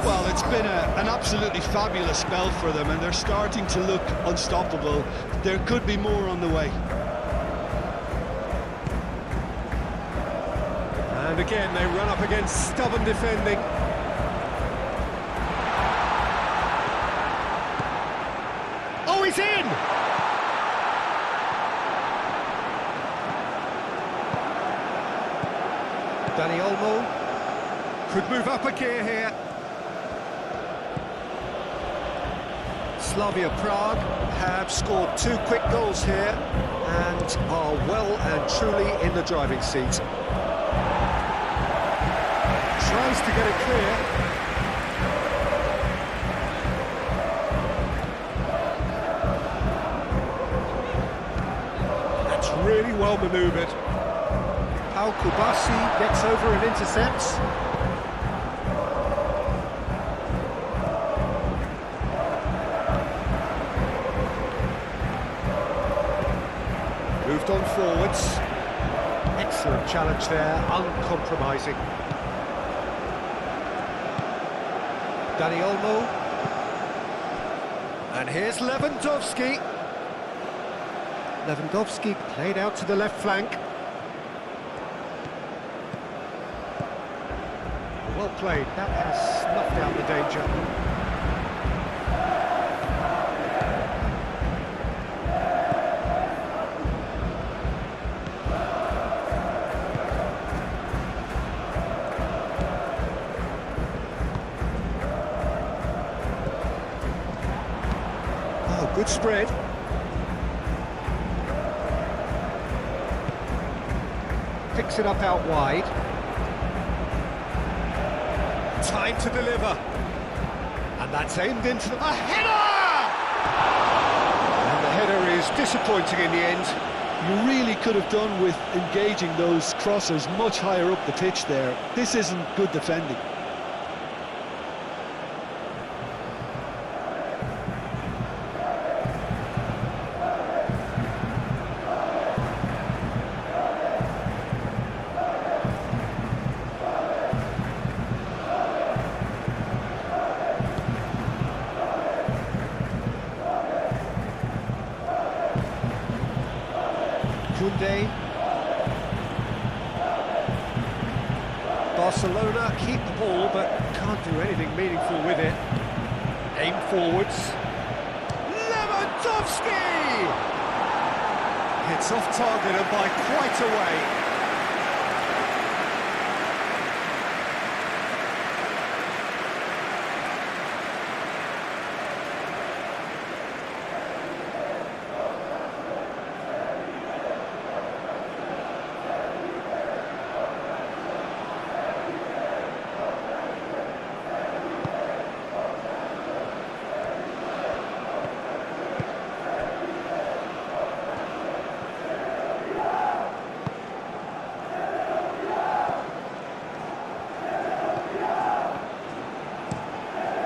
Well, it's been an absolutely fabulous spell for them, and they're starting to look unstoppable. There could be more on the way. And again, they run up against stubborn defending. Oh, he's in! Dani Olmo could move up a gear here. Slavia Prague have scored 2 quick goals here and are well and truly in the driving seat. Tries to get it clear. That's really well manoeuvred. Kubasi gets over and intercepts. forwards. Excellent challenge there, uncompromising. Dani Olmo. And here's Lewandowski. Lewandowski played out to the left flank. Well played, that has snuffed out the danger. Oh, good spread. Picks it up out wide. Time to deliver. And that's aimed into the... A header! And the header is disappointing in the end. You really could have done with engaging those crossers much higher up the pitch there. This isn't good defending. Barcelona keep the ball but can't do anything meaningful with it. Aim forwards. Lewandowski! Hits off target and by quite a way.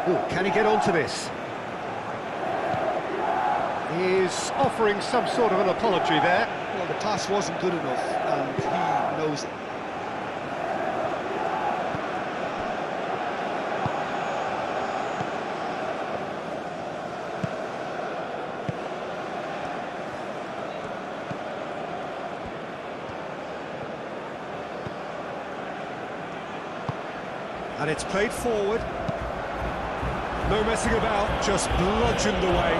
Ooh, can he get onto this? He's offering some sort of an apology there. Well, the pass wasn't good enough, and he knows it. And it's played forward. No messing about, just bludgeoned away.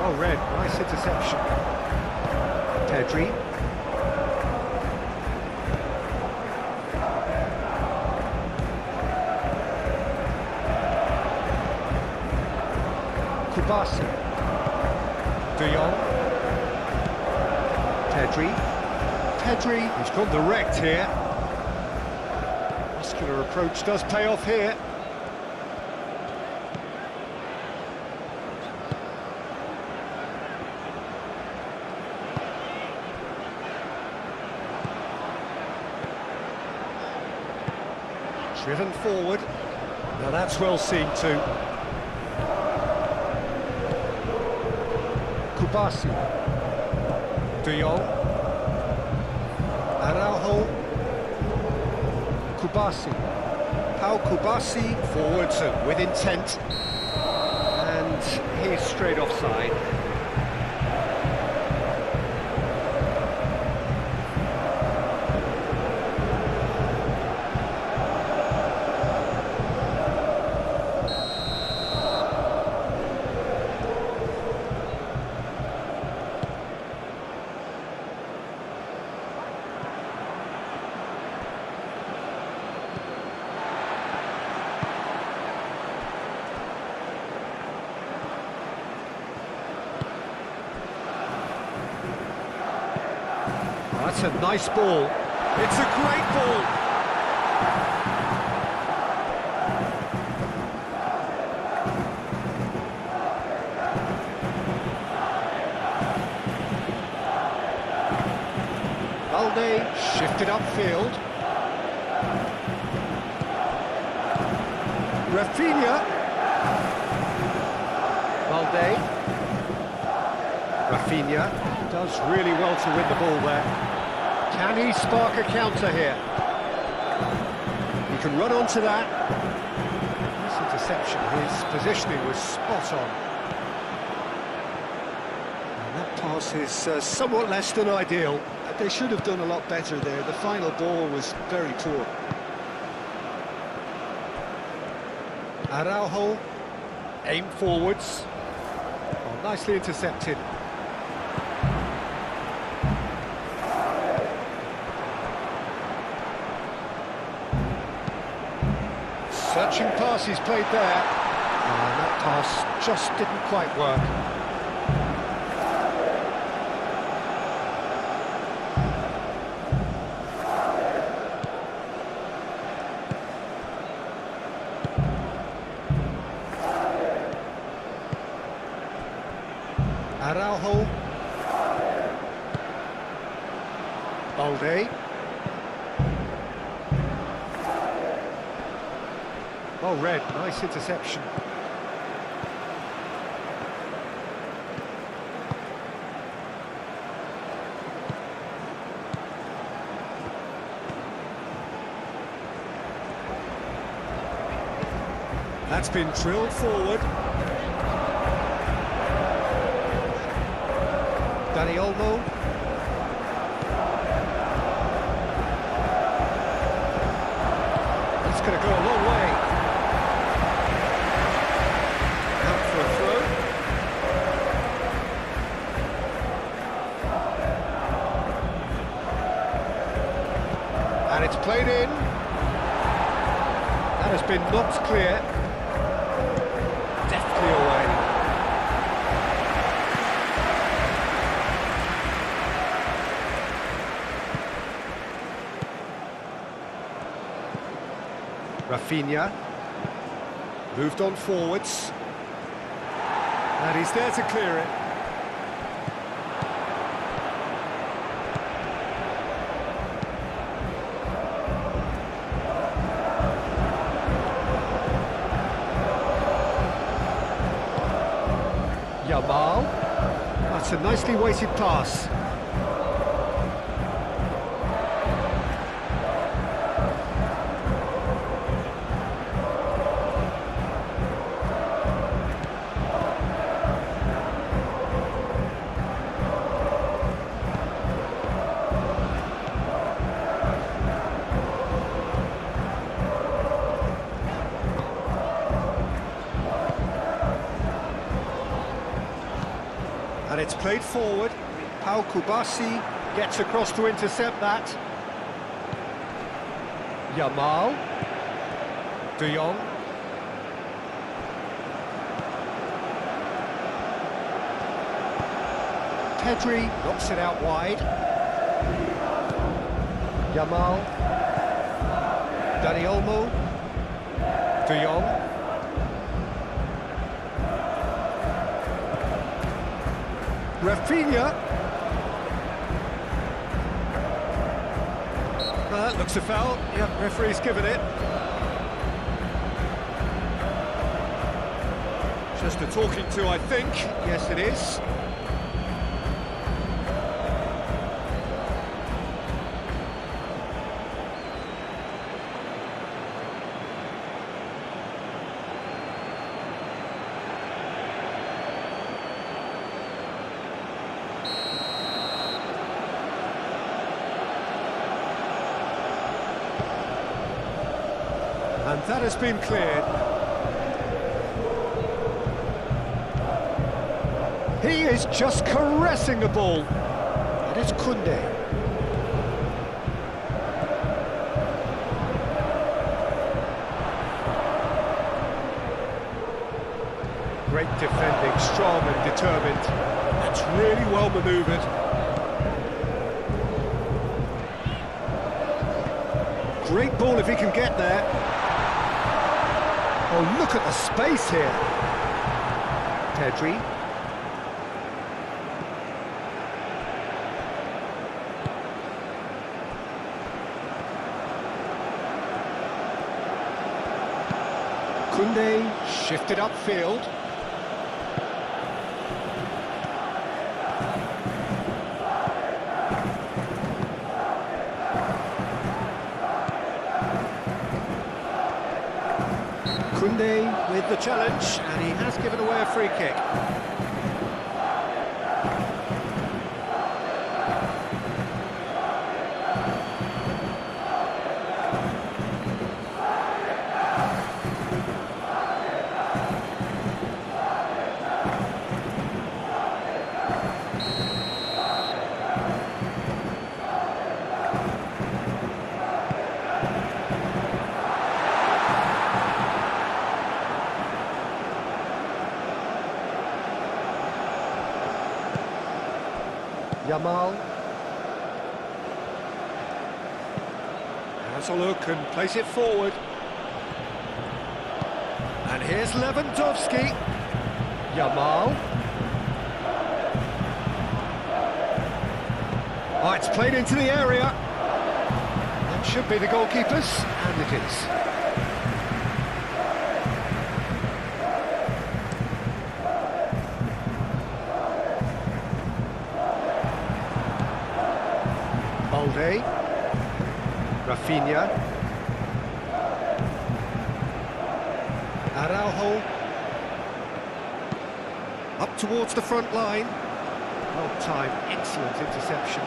Oh, Red, nice interception. Pedri. Kubasi. De Jong. Pedri, he's gone direct here. Muscular approach does pay off here. Driven forward. Now that's well seen too. Kubasi. De Jong. Araujo. Kubasi. Pau Kubasi forwards with intent. And he's straight offside. That's a nice ball. It's a great ball. Valde shifted upfield. Rafinha. Valde. Rafinha does really well to win the ball there. Can he spark a counter here? He can run onto that. Nice interception. His positioning was spot on. And that pass is somewhat less than ideal. They should have done a lot better there. The final ball was very poor. Araujo, aim forwards. Oh, nicely intercepted. Searching pass he's played there. And that pass just didn't quite work. Araujo. Balde. Well read, nice interception. That's been drilled forward. Dani Olmo. That's going to go a long way. Out for a throw. And it's played in. That has been knocked clear. Deftly away. Rafinha moved on forwards, and he's there to clear it. Yamal, that's a nicely weighted pass. And it's played forward. Pau Kubasi gets across to intercept that. Yamal. De Jong. Pedri knocks it out wide. Yamal. Dani Olmo. De Jong. Rafinha. That looks a foul. Yep, referee's given it. Just a talking to, I think. Yes, it is. And that has been cleared. He is just caressing the ball. It is Koundé. Great defending, strong and determined. That's really well manoeuvred. Great ball if he can get there. Oh, look at the space here. Pedri. Koundé shifted upfield. Koundé with the challenge, and he has given away a free kick. Yamal has a look and plays it forward. And here's Lewandowski. Yamal. Oh, it's played into the area. That should be the goalkeeper's, and it is. Balde, Rafinha, Araujo, up towards the front line. Well timed, excellent interception.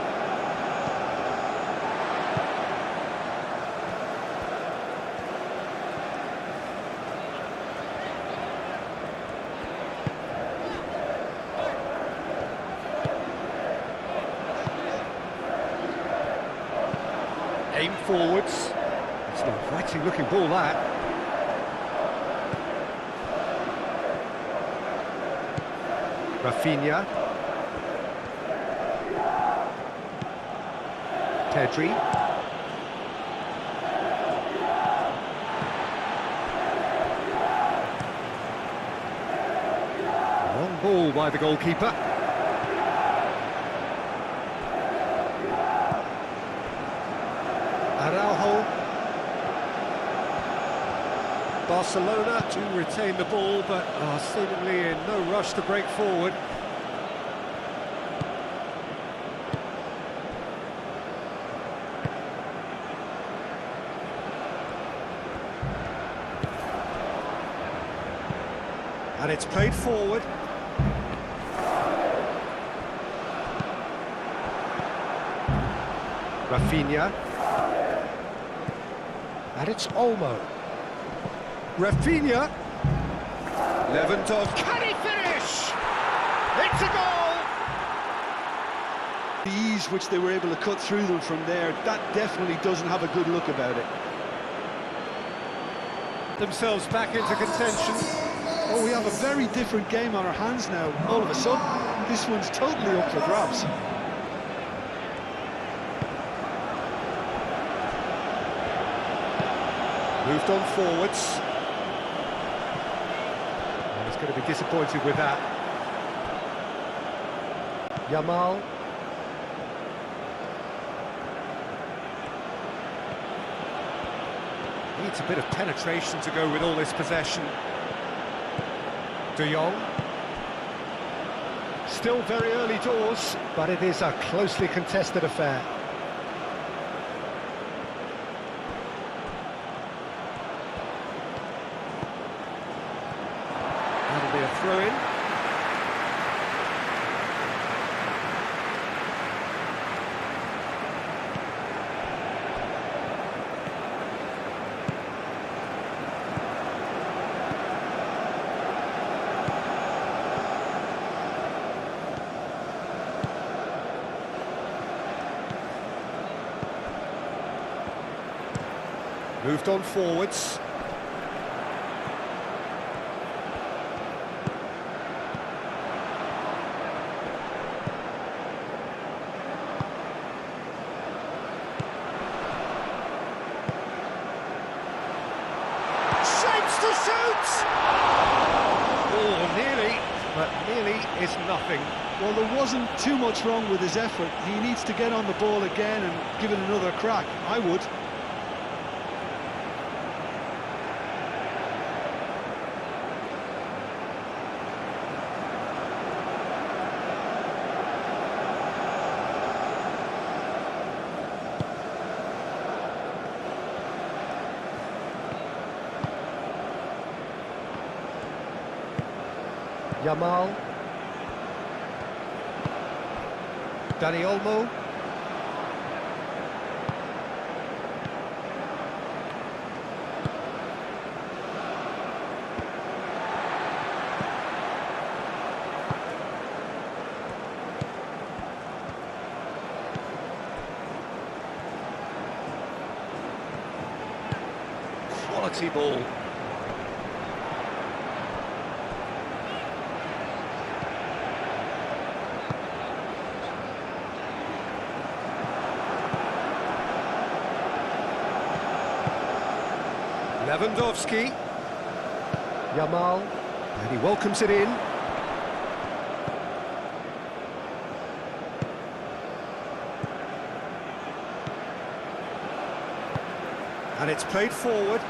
Aim forwards. It's an inviting looking ball, that. Rafinha. Pedri. Long ball by the goalkeeper. Araujo. Barcelona to retain the ball, but are seemingly in no rush to break forward. And it's played forward. Rafinha. And it's Olmo. Rafinha. Lewandowski. Can he finish? It's a goal! The ease which they were able to cut through them from there, that definitely doesn't have a good look about it. Themselves back into contention. Oh, we have a very different game on our hands now. All of a sudden, this one's totally up for grabs. Moved on forwards. And he's going to be disappointed with that. Yamal. Needs a bit of penetration to go with all this possession. De Jong. Still very early doors, but it is a closely contested affair. That'll be a throw-in. Moved on forwards. Shapes to shoot! Oh, nearly, but nearly is nothing. Well, there wasn't too much wrong with his effort. He needs to get on the ball again and give it another crack. I would. Yamal. Dani Olmo. Quality ball. Lewandowski. Yamal. And he welcomes it in. And it's played forward.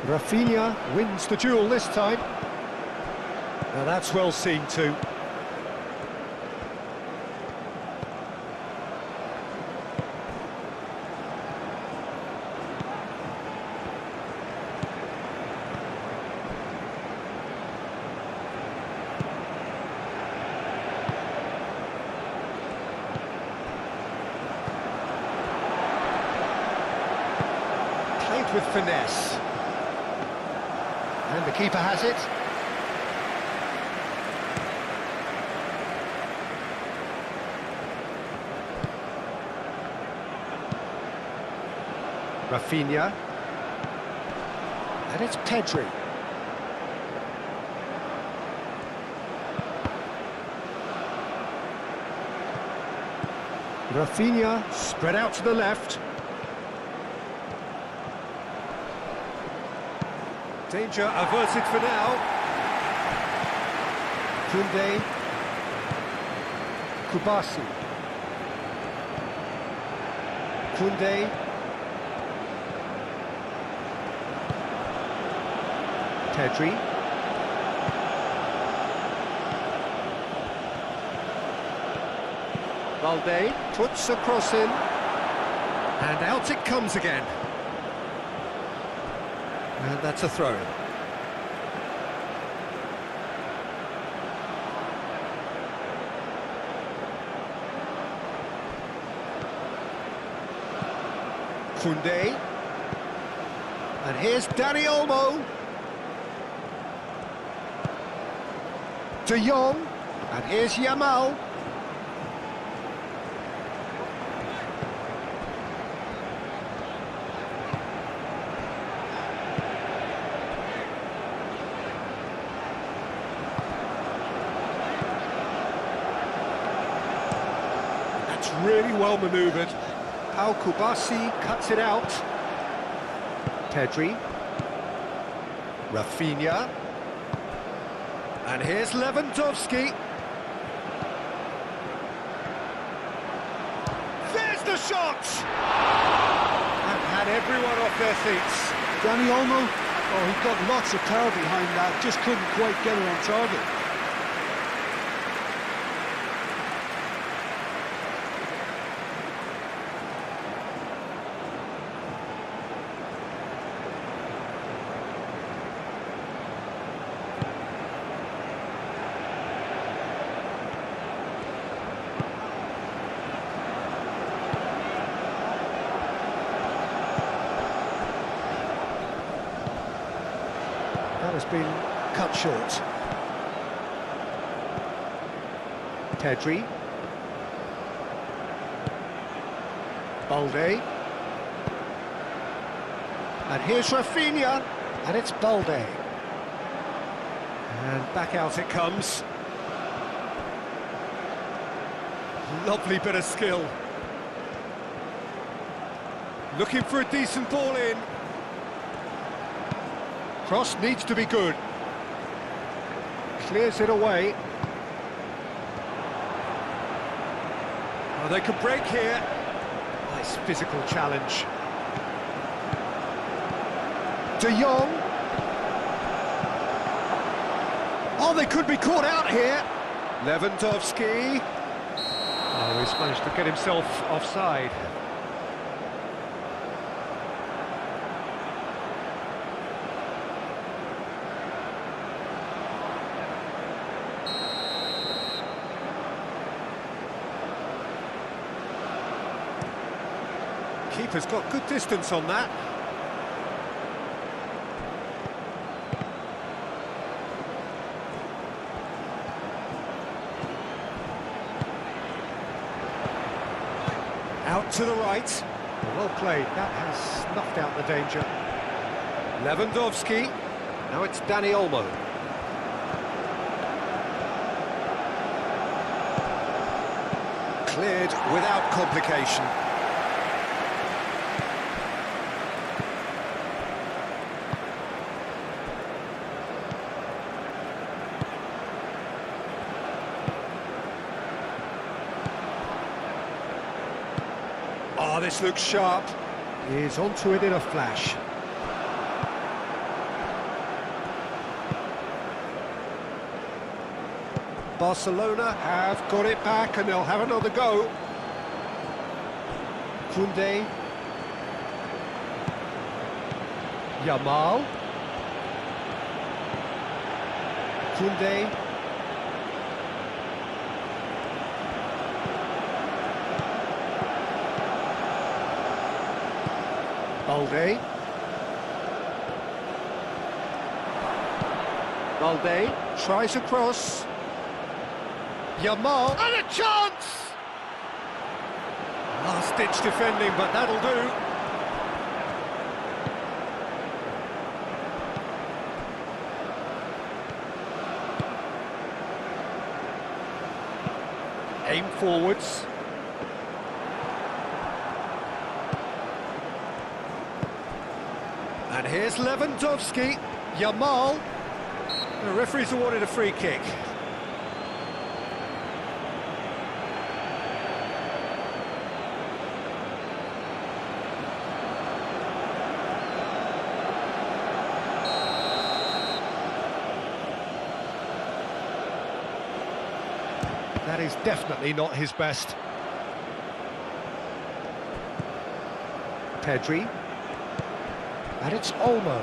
Rafinha wins the duel this time. Now that's well seen too. Played with finesse. And the keeper has it. Rafinha. And it's Pedri. Rafinha spread out to the left. Danger averted for now. Koundé. Kubasi. Koundé. Pedri. Balde puts a cross in. And out it comes again. And that's a throw. Koundé. And here's Dani Olmo. De Jong. And here's Yamal. Really well manoeuvred. How Kubasi cuts it out. Pedri. Rafinha. And here's Lewandowski. There's the shot! And had everyone off their seats. Dani Olmo, oh, he got lots of power behind that, just couldn't quite get it on target. That has been cut short. Pedri. Balde. And here's Rafinha. And it's Balde. And back out it comes. Lovely bit of skill. Looking for a decent ball in. Cross needs to be good. Clears it away. Oh, they could break here. Nice physical challenge. De Jong. Oh, they could be caught out here. Lewandowski. Oh, he's managed to get himself offside. Keeper's got good distance on that. Out to the right. Well played, that has snuffed out the danger. Lewandowski. Now it's Dani Olmo. Cleared without complication. Oh, this looks sharp. He's onto it in a flash. Barcelona have got it back and they'll have another go. Koundé. Yamal. Koundé. Balde. Balde tries a cross. Yamal, and a chance! Last-ditch defending, but that'll do. Aim forwards. And here's Lewandowski. Yamal. The referee's awarded a free kick. That is definitely not his best. Pedri. And it's Olmo.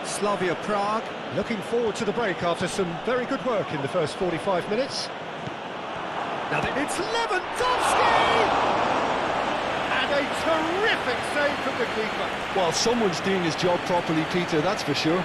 Slavia Prague looking forward to the break after some very good work in the first 45 minutes. Now it's Lewandowski! And a terrific save from the keeper. Well, someone's doing his job properly, Peter, that's for sure.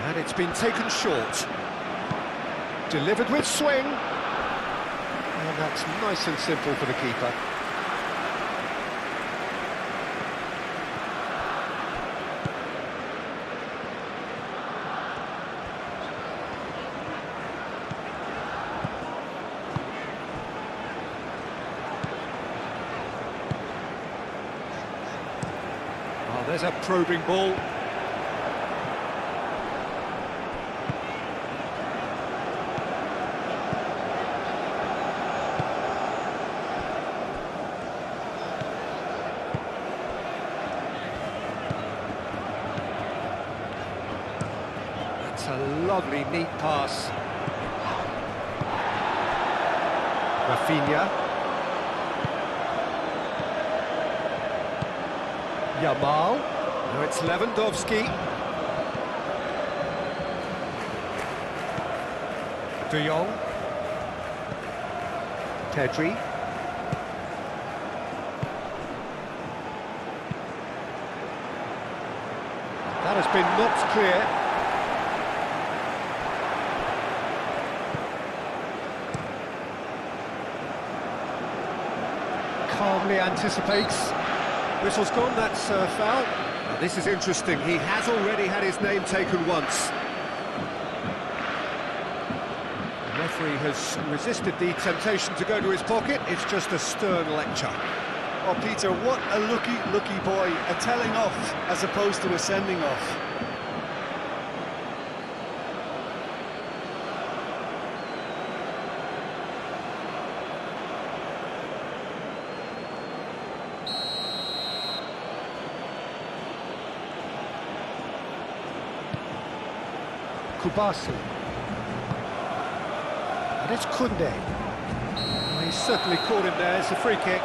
And it's been taken short. Delivered with swing. And that's nice and simple for the keeper. Oh, there's a probing ball. A lovely, neat pass. Rafinha. Yamal. Now it's Lewandowski. De Jong. Pedri. That has been knocked clear. Calmly anticipates. Whistle's gone, that's a foul. Now, this is interesting, he has already had his name taken once. The referee has resisted the temptation to go to his pocket, it's just a stern lecture. Oh, Peter, what a lucky boy, a telling off as opposed to a sending off. Kubasi. And it's Kunde. Well, he's certainly caught him there. It's a free kick.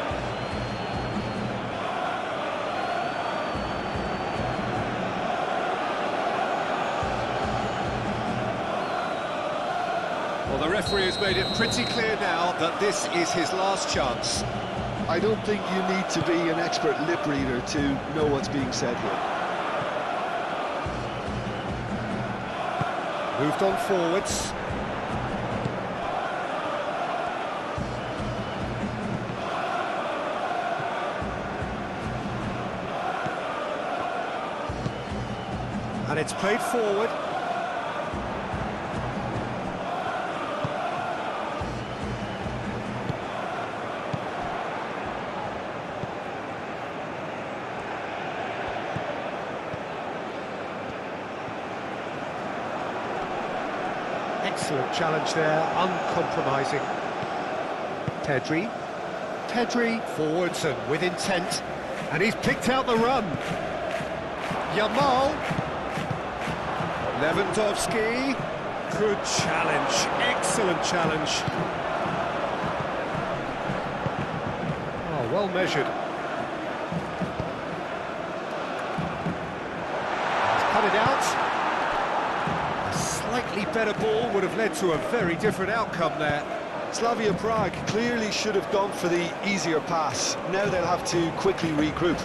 Well, the referee has made it pretty clear now that this is his last chance. I don't think you need to be an expert lip reader to know what's being said here. Moved on forwards. And it's played forward. Excellent challenge there, uncompromising. Pedri forwards and with intent, and he's picked out the run. Yamal, Lewandowski, good challenge, excellent challenge. Oh, well measured. He's cut it out. Slightly better ball would have led to a very different outcome there. Slavia Prague clearly should have gone for the easier pass. Now they'll have to quickly regroup.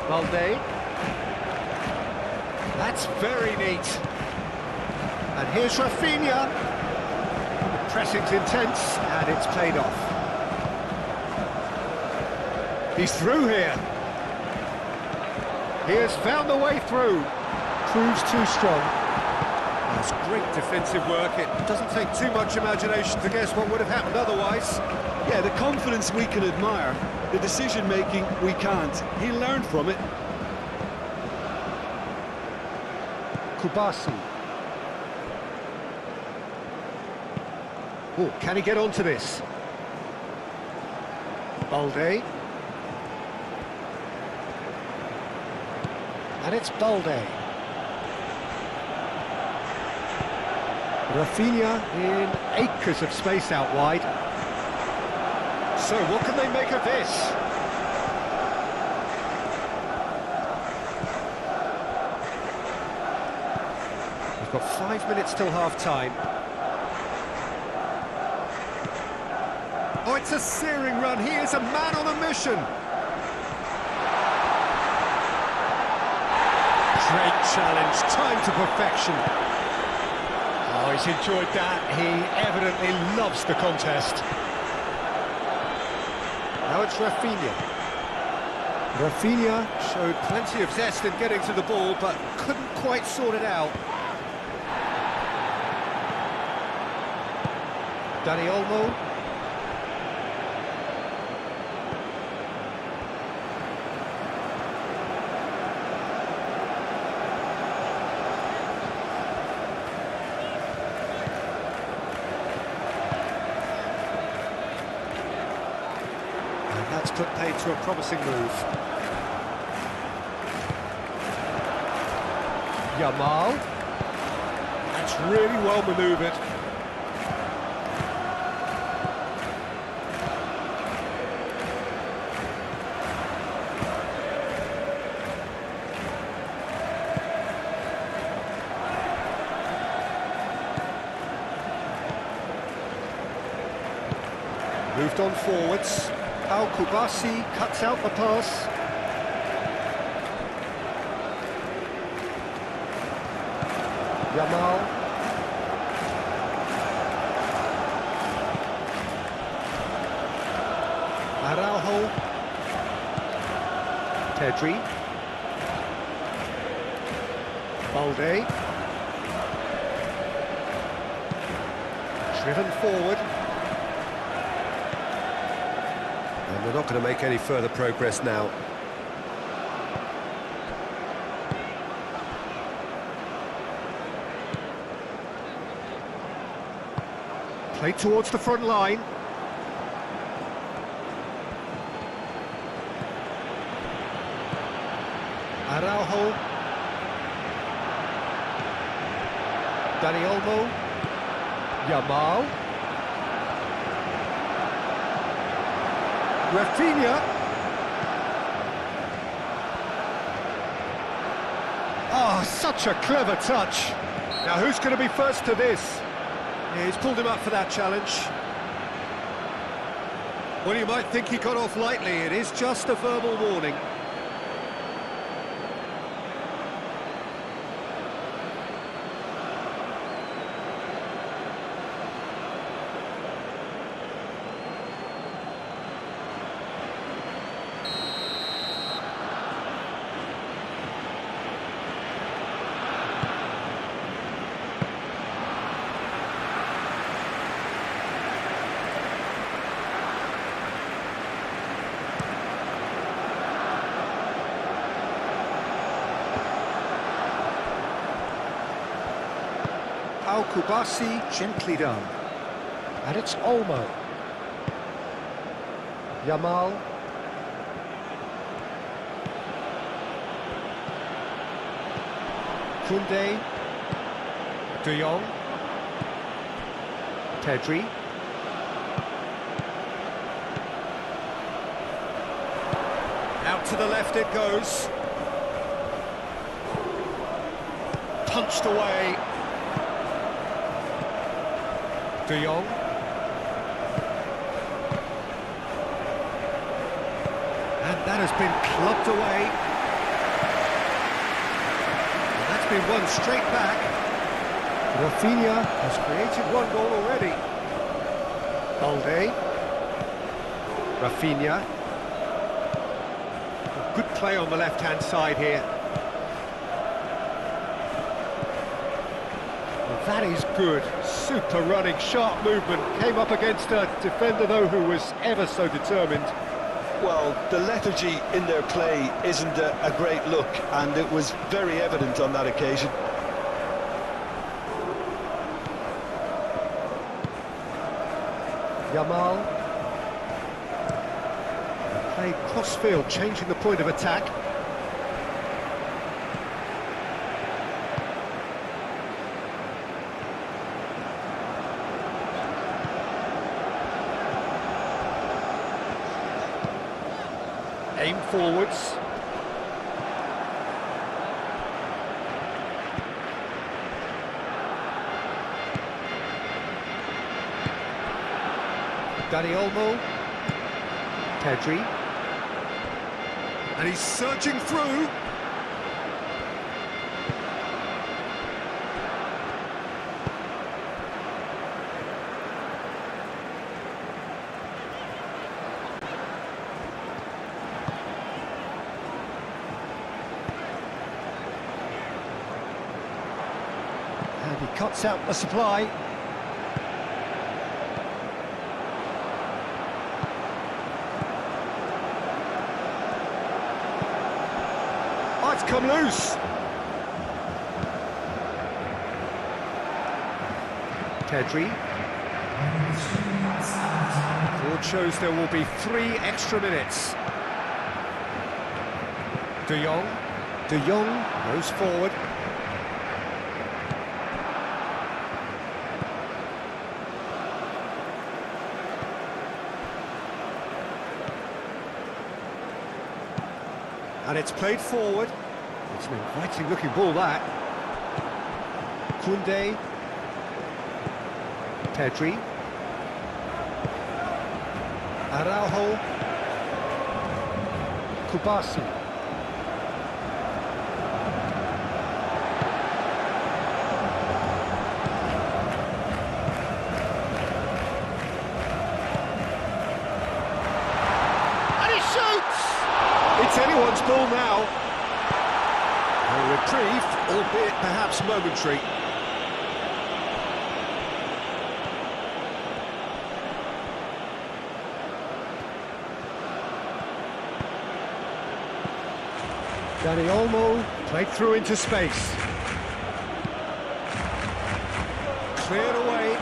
Balde. That's very neat. And here's Rafinha. The pressing's intense, and it's played off. He's through here. He has found the way through. Proves too strong. That's great defensive work. It doesn't take too much imagination to guess what would have happened otherwise. Yeah, the confidence we can admire, the decision-making we can't. He learned from it. Kubasi. Oh, can he get onto this? Balde. And it's Balde. Rafinha in acres of space out wide. So what can they make of this? We've got 5 minutes till half-time. Oh, it's a searing run. He is a man on a mission. Great challenge, time to perfection. Oh, he's enjoyed that. He evidently loves the contest. Now it's Rafinha. Rafinha showed plenty of zest in getting to the ball, but couldn't quite sort it out. Dani Olmo. That's put paid to a promising move. Yamal. That's really well manoeuvred. Moved on forwards. Kubasi cuts out the pass. Yamal. Araujo. Pedri. Balde. Driven forward. And they're not going to make any further progress now. Played towards the front line. Araujo. Dani Olmo. Yamal. Rafinha. Oh, such a clever touch. Now, who's going to be first to this? Yeah, he's pulled him up for that challenge. Well, you might think he got off lightly. It is just a verbal warning. Kubasi, gently done. And it's Olmo. Yamal. Koundé. De Jong. Pedri. Out to the left it goes. Punched away. De Jong. And that has been clubbed away. And that's been won straight back. Rafinha has created one goal already. Balde. Rafinha. Good play on the left-hand side here. That is good, super running, sharp movement, came up against a defender though who was ever so determined. Well, the lethargy in their play isn't a great look, and it was very evident on that occasion. Yamal. Played cross-field, changing the point of attack. Aim forwards. Dani Olmo. Pedri. And he's surging through. And he cuts out the supply. Oh, it's come loose. Pedri. Board shows there will be 3 extra minutes. De Jong. De Jong goes forward. And it's played forward. It's an inviting looking ball, that. Koundé. Pedri. Araujo. Kubasi. And he shoots! It's anyone's ball now. A reprieve, albeit perhaps momentary. Dani Olmo played through into space. Cleared away.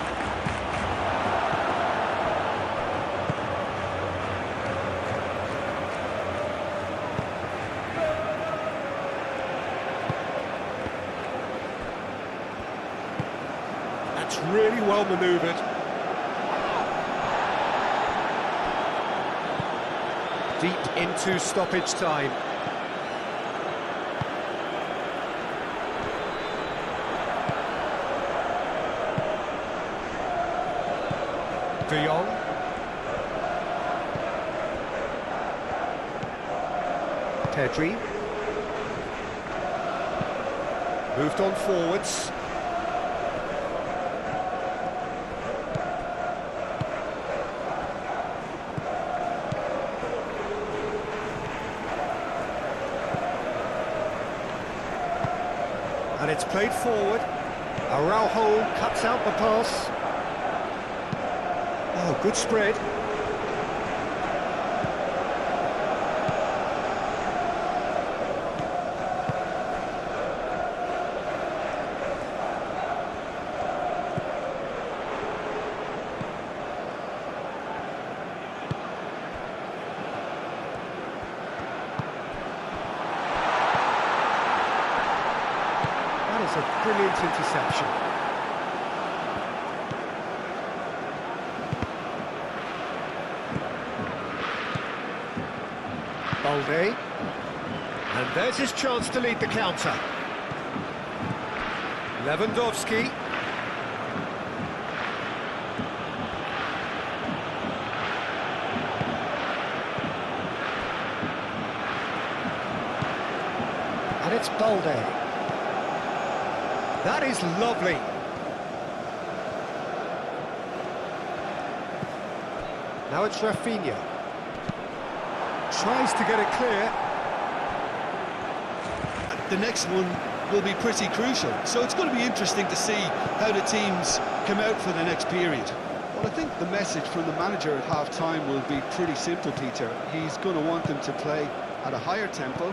really well manoeuvred. Deep into stoppage time. De Jong. Pedri. Moved on forwards. And it's played forward. Araujo cuts out the pass. Oh, good spread. That is a brilliant interception. Balde. And there's his chance to lead the counter. Lewandowski. And it's Balde. That is lovely. Now it's Rafinha. Tries to get it clear. The next one will be pretty crucial, so it's going to be interesting to see how the teams come out for the next period. Well, I think the message from the manager at half-time will be pretty simple, Peter. He's going to want them to play at a higher tempo,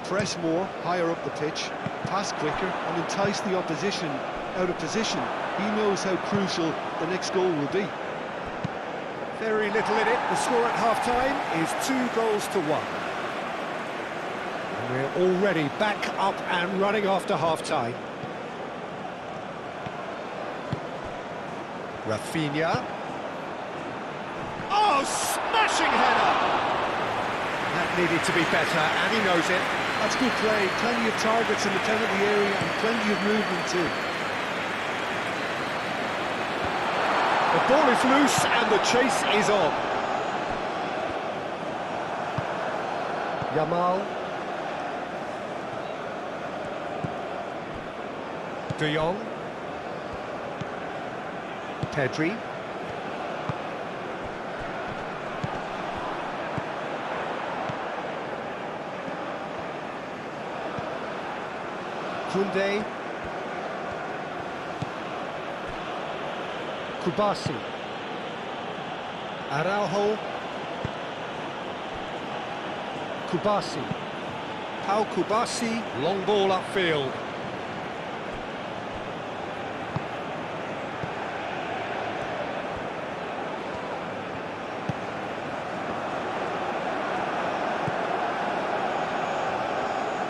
press more, higher up the pitch, pass quicker, and entice the opposition out of position. He knows how crucial the next goal will be. Very little in it. The score at half-time is 2-1. And we're already back up and running after half-time. Rafinha. Oh, smashing header! That needed to be better, and he knows it. That's good play. Plenty of targets in the penalty area and plenty of movement too. The ball is loose and the chase is on. Yamal. De Jong. Pedri. Koundé. Kubasi. Araujo. Kubasi. Pau Kubasi, long ball upfield.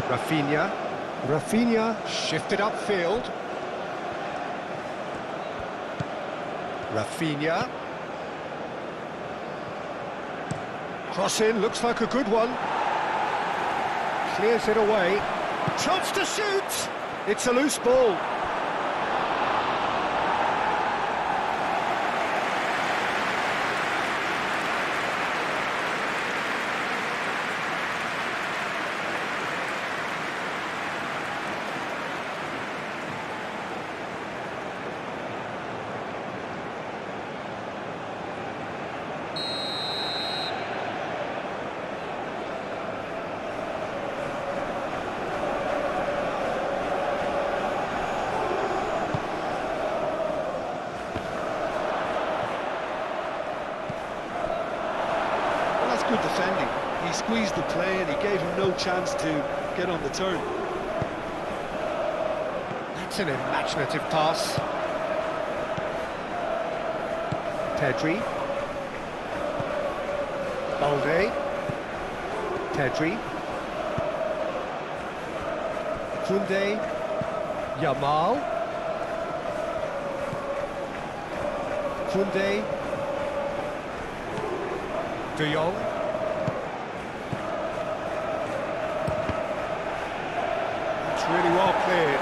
Rafinha. Rafinha shifted upfield. Rafinha. Cross in, looks like a good one. Clears it away. Chance to shoot! It's a loose ball. Good defending. He squeezed the play and he gave him no chance to get on the turn. That's an imaginative pass. Pedri. Balde. Pedri. Koundé. Yamal. Koundé. De Jong. It's really well cleared.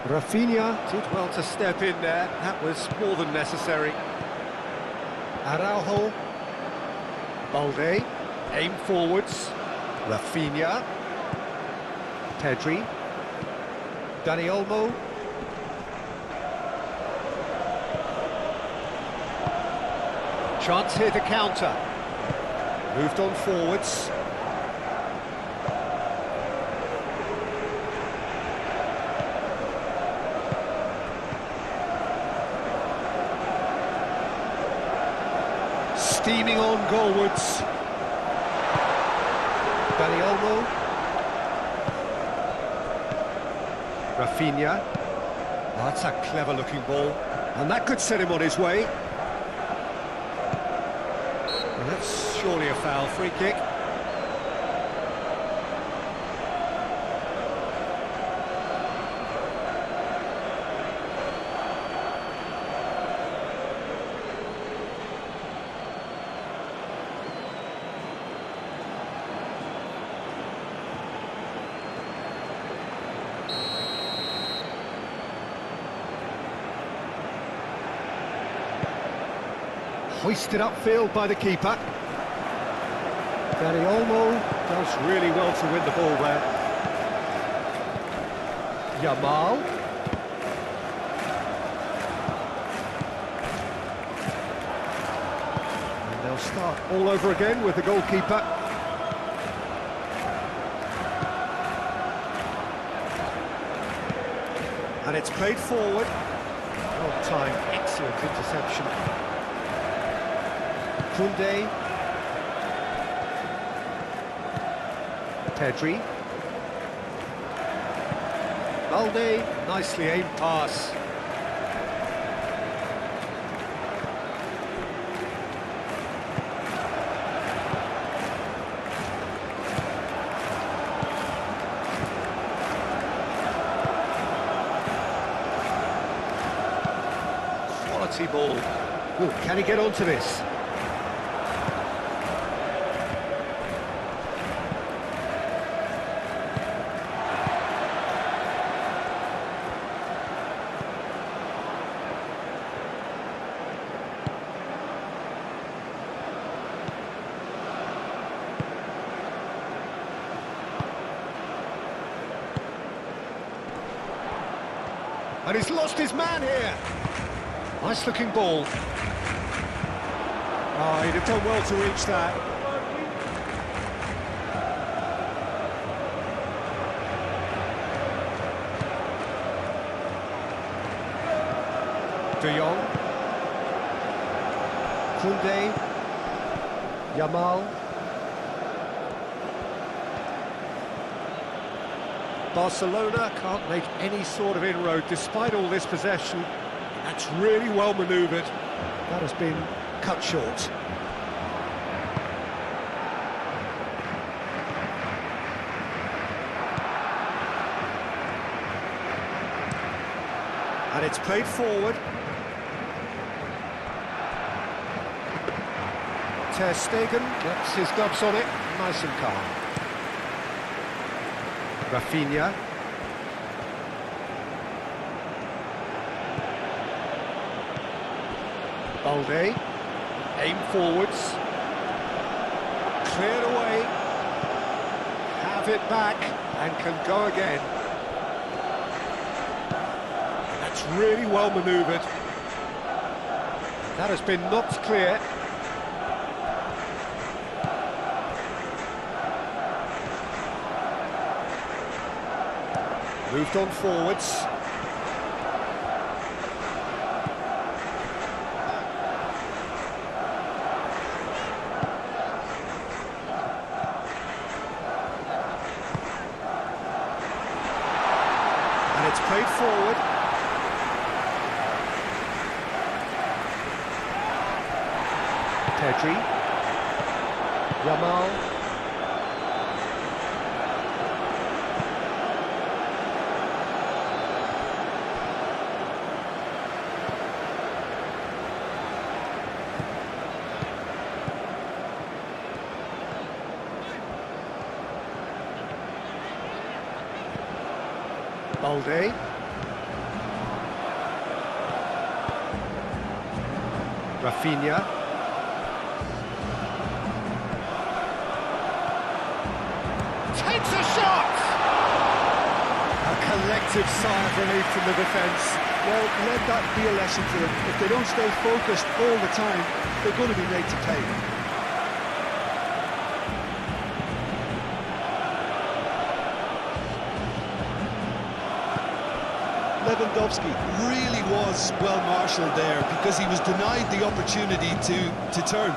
Rafinha did well to step in there. That was more than necessary. Araujo. Balde. Aim forwards. Rafinha. Pedri. Dani Olmo. Chance here to counter. Moved on forwards. Steaming on goalwards. Dani Olmo. Rafinha. Oh, that's a clever looking ball. And that could set him on his way. Well, that's surely a foul. Free kick. Hoisted upfield by the keeper. Dani Olmo does really well to win the ball there. Yamal. And they'll start all over again with the goalkeeper. And it's played forward. Well timed, excellent interception. Koundé. Pedri. Balde, nicely aimed pass. Quality ball. Ooh, can he get onto this? And he's lost his man here. Nice looking ball. Oh, he'd have done well to reach that. De Jong. Koundé. Yamal. Barcelona can't make any sort of inroad despite all this possession. That's really well manoeuvred. That has been cut short. And it's played forward. Ter Stegen gets his gloves on it, nice and calm. Rafinha. Balde. Aim forwards. Cleared away. Have it back and can go again. That's really well manoeuvred. That has been knocked clear. Moved on forwards. And it's played forward. Pedri. Yamal. Balde. Rafinha. Takes a shot! A collective sigh of relief from the defence. Well, let that be a lesson to them. If they don't stay focused all the time, they're going to be made to pay. Lewandowski really was well marshalled there because he was denied the opportunity to turn.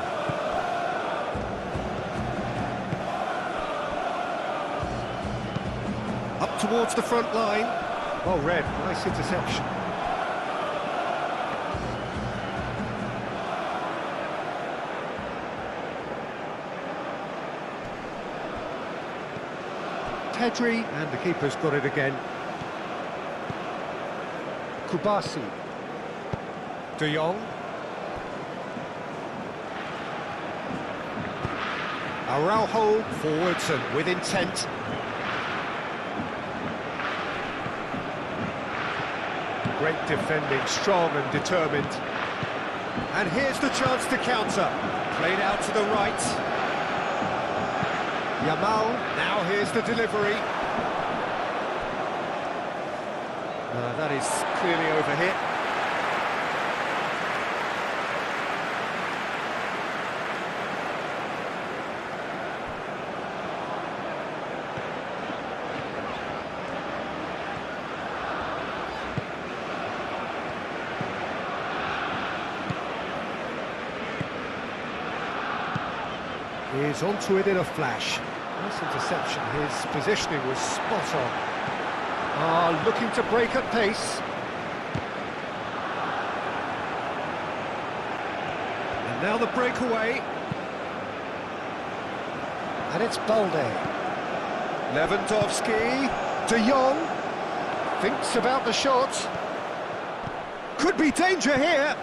Up towards the front line. Well read, nice interception. Pedri, and the keeper's got it again. Kubasi. De Jong. Araujo forwards and with intent. Great defending, strong and determined. And here's the chance to counter. Played out to the right. Yamal, now here's the delivery. That is clearly overhit. He's onto it in a flash. Nice interception. His positioning was spot on. Looking to break at pace. And now the breakaway. And it's Balde. Lewandowski. De Jong. Thinks about the shot. Could be danger here.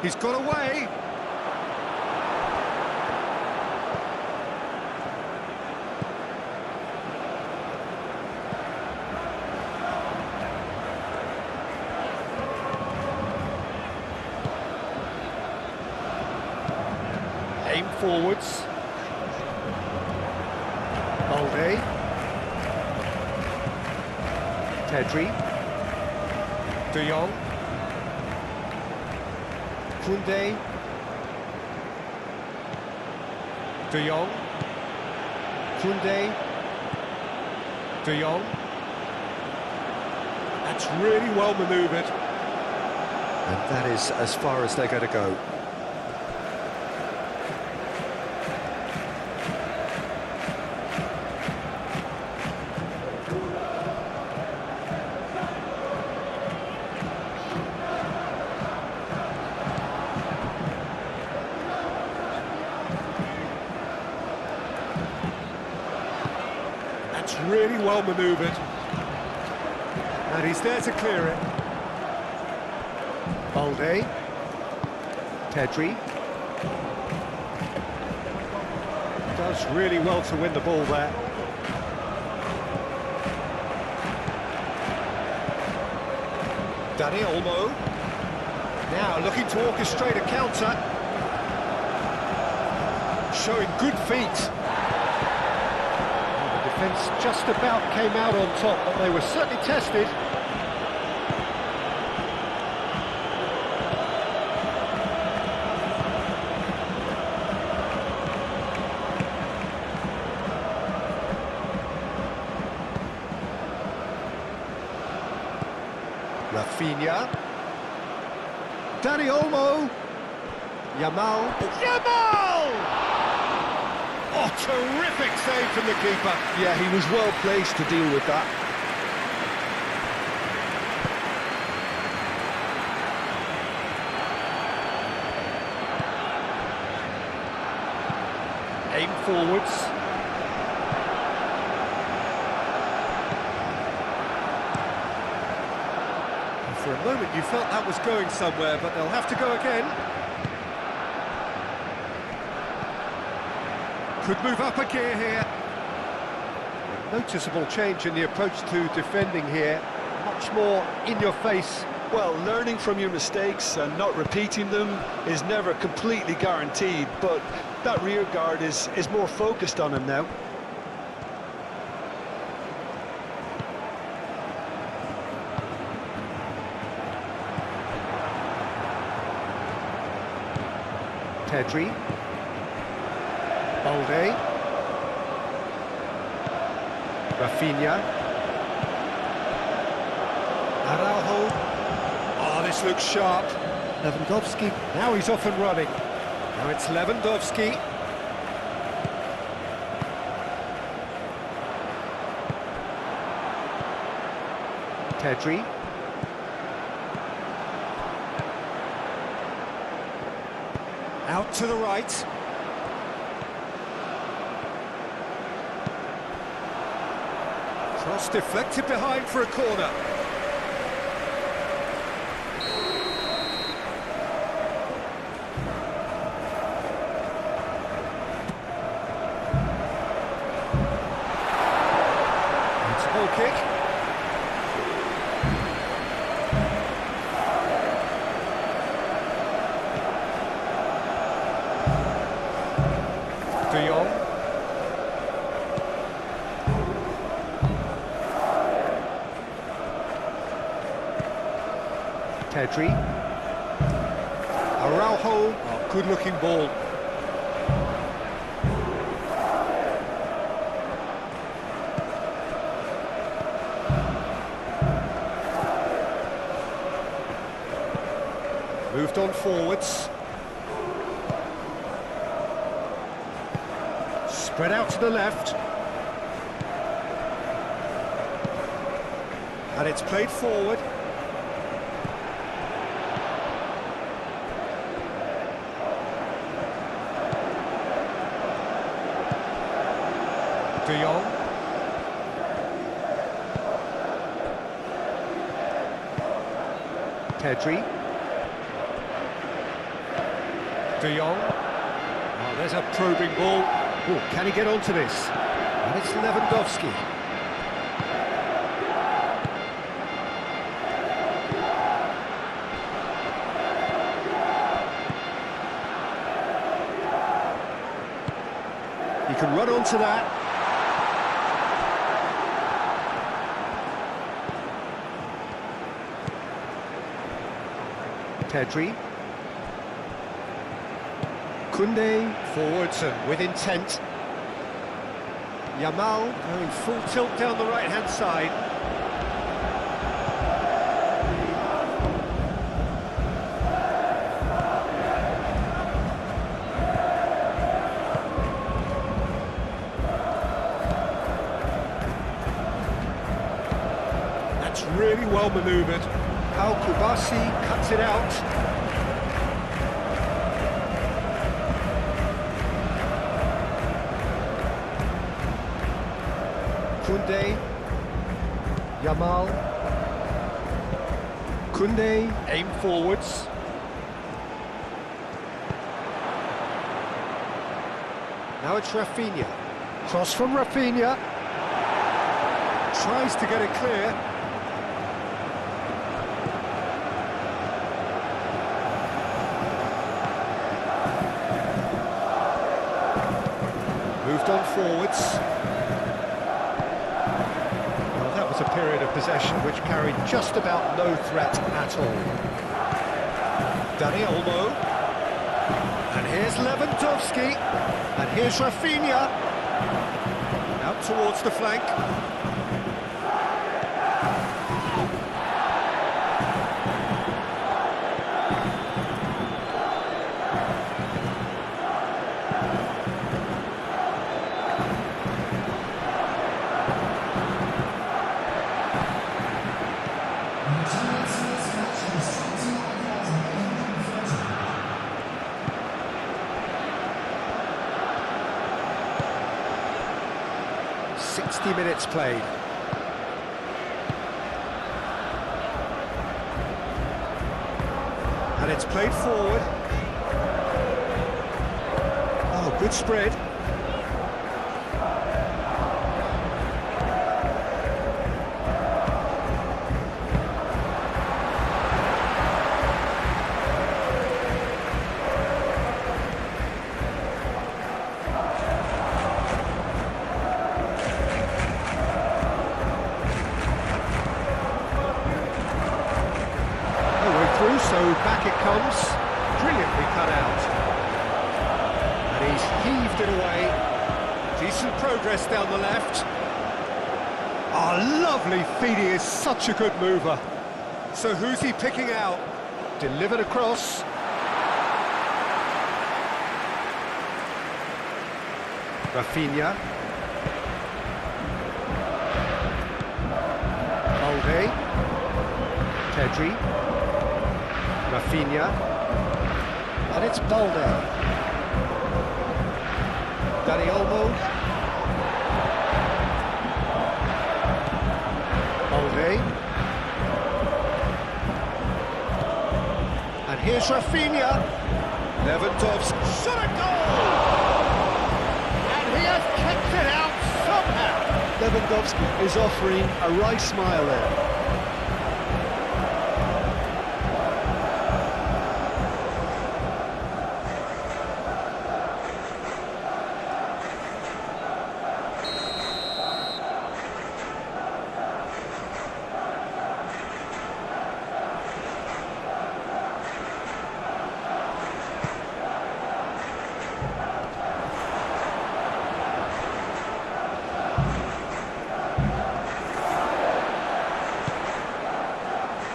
He's got away. Aim forwards. Balde. Pedri. De Jong. Koundé. De Jong. Koundé. De Jong. That's really well manoeuvred. And that is as far as they're going to go. That's really well manoeuvred. And he's there to clear it. Balde. Pedri. Does really well to win the ball there. Dani Olmo. Now looking to orchestrate a counter. Showing good feet. The defence just about came out on top, but they were certainly tested. Rafinha. Dani Olmo. Yamal. Yamal! Oh, terrific save from the keeper. Yeah, he was well placed to deal with that. aim forwards. For a moment you felt that was going somewhere, but they'll have to go again. Could move up a gear here. A noticeable change in the approach to defending here. Much more in your face. Well, learning from your mistakes and not repeating them is never completely guaranteed, but that rear guard is more focused on him now. Pedri. Balde. Rafinha. Araujo. Oh, this looks sharp. Lewandowski. Now he's off and running. Now it's Lewandowski. Pedri. Out to the right. Cross deflected behind for a corner. It's a goal kick. De Jong. Pedri. Araujo. Oh, good-looking ball. Moved on forwards. Spread out to the left. And it's played forward. De Jong. Pedri. De Jong. Oh, there's a probing ball. Oh, can he get onto this? And it's Lewandowski. He can run onto that. Pedri. Koundé, forwards and with intent. Yamal going full tilt down the right-hand side. That's really well manoeuvred. How Kubasi cuts it out. Koundé, Yamal, Koundé, aim forwards. Now it's Rafinha. Cross from Rafinha. Tries to get it clear. Moved on forwards. A period of possession which carried just about no threat at all. Dani Olmo. And here's Lewandowski. And here's Rafinha. Out towards the flank. 50 minutes played. And it's played forward. Oh, good spread. So back it comes, brilliantly cut out. And he's heaved it away. Decent progress down the left. Oh, lovely feed, he is such a good mover. So who's he picking out? Delivered across. Rafinha. Balde. Pedri. Rafinha, and it's Balde. Dani Olmo. Balde. And here's Rafinha. Lewandowski. Shot a goal! And he has kicked it out somehow. Lewandowski is offering a right smile there.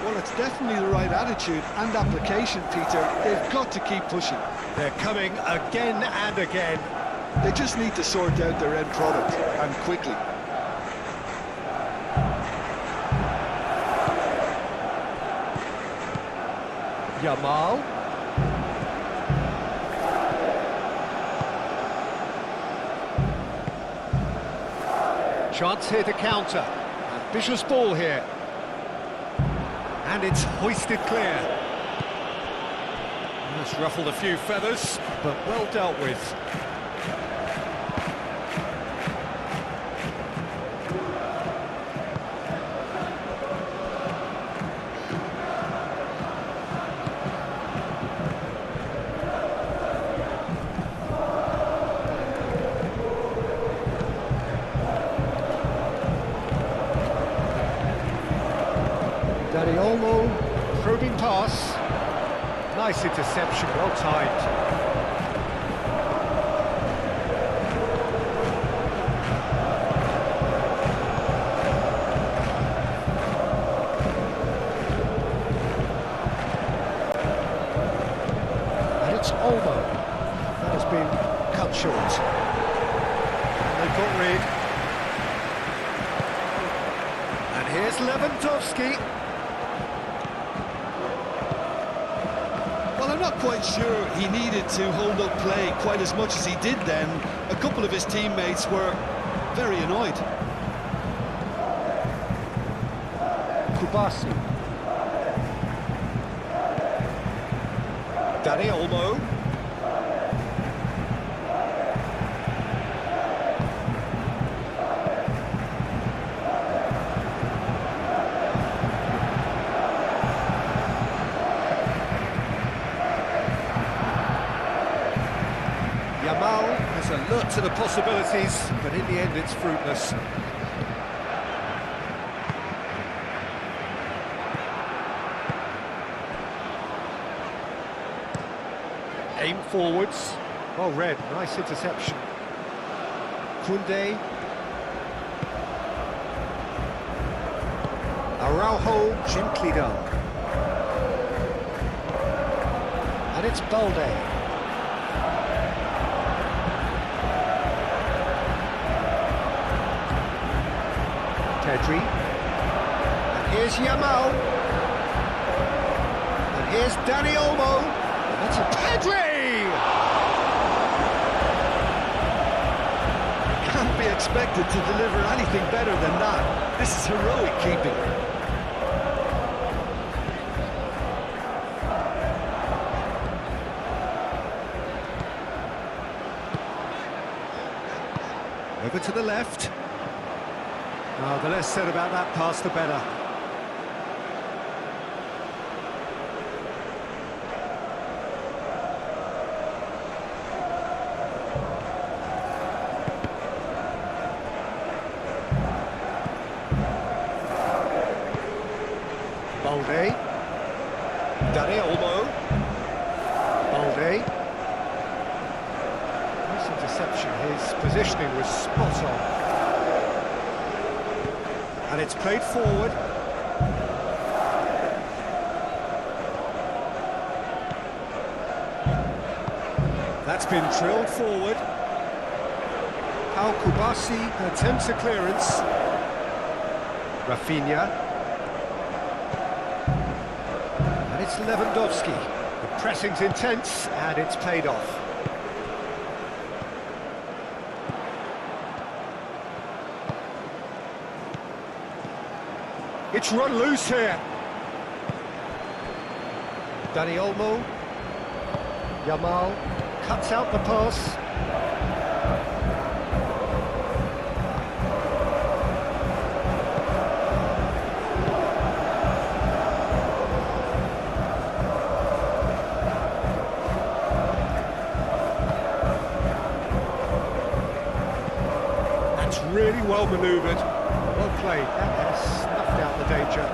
Well, it's definitely the right attitude and application, Peter. They've got to keep pushing. They're coming again and again. They just need to sort out their end product, and quickly. Yamal. Chance here to counter. Ambitious ball here. And it's hoisted clear. That's ruffled a few feathers, but well dealt with. Dani Olmo, probing pass. Nice interception, well timed. And it's Olmo. That has been cut short. And they've got rid. And here's Lewandowski. Well, I'm not quite sure he needed to hold up play quite as much as he did then. A couple of his teammates were very annoyed. Kubasi. Dani Olmo. Yamal has alert to the possibilities, but in the end it's fruitless. Aim forwards. Well read, nice interception. Koundé. Araujo, gently done. And it's Balde. Pedri. And here's Yamal. And here's Dani Olmo. And that's a Pedri! Can't be a expected to deliver anything better than that. This is heroic keeping. Over to the left. Oh, the less said about that pass, the better. Balde. Dani Olmo. Balde. Nice interception. His positioning was spot on. And it's played forward. That's been drilled forward. Pau Kubasi attempts a clearance. Rafinha. And it's Lewandowski. The pressing's intense and it's paid off. It's run loose here. Dani Olmo. Yamal cuts out the pass. That's really well manoeuvred. Well played. That has snuffed out the danger.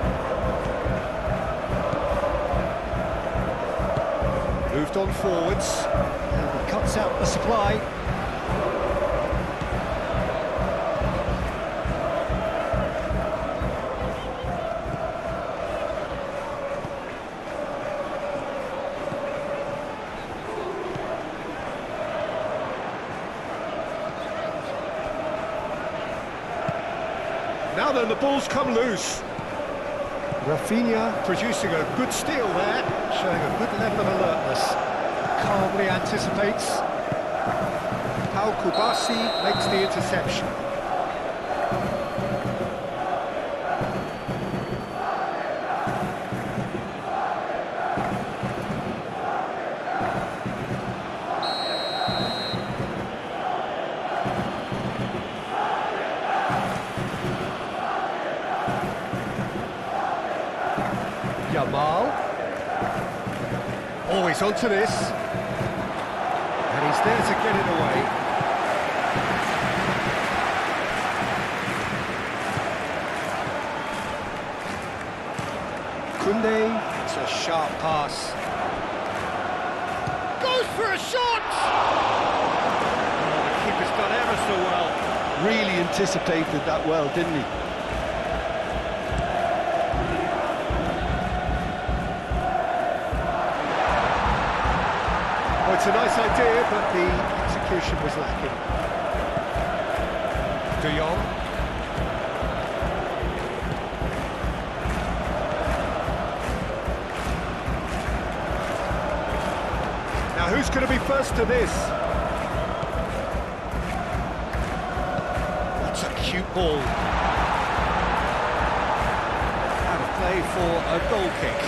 Moved on forwards. And he cuts out the supply. Now then, the ball's come loose. Rafinha producing a good steal there, showing a good level of alertness. Calmly anticipates. Pau Kubasi makes the interception. Yamal. Always onto this. And he's there to get it away. Koundé, it's a sharp pass. Goes for a shot! Oh, the keeper's done ever so well. Really anticipated that well, didn't he? Oh, it's a nice idea, but the execution was lacking. De Jong. Now, who's going to be first to this? That's a cute ball. Out of play for a goal kick.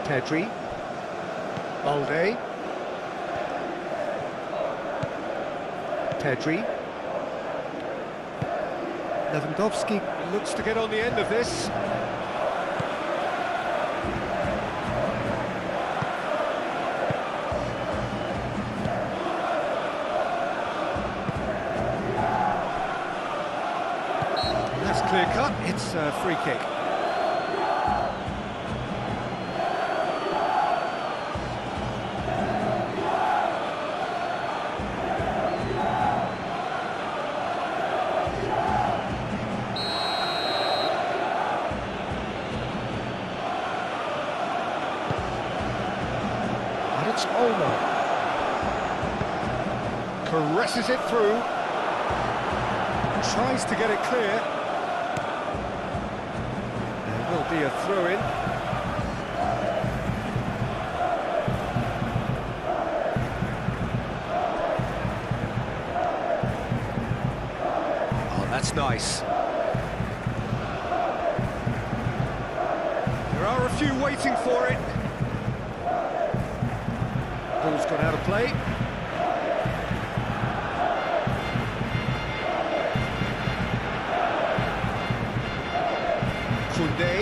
Pedri, Balde, Pedri, Lewandowski looks to get on the end of this. That's clear cut, it's a free kick. It's Olmo. Caresses it through. Tries to get it clear. be a throw-in. Oh, that's nice. There are a few waiting for it. Ball's gone out of play. Koundé.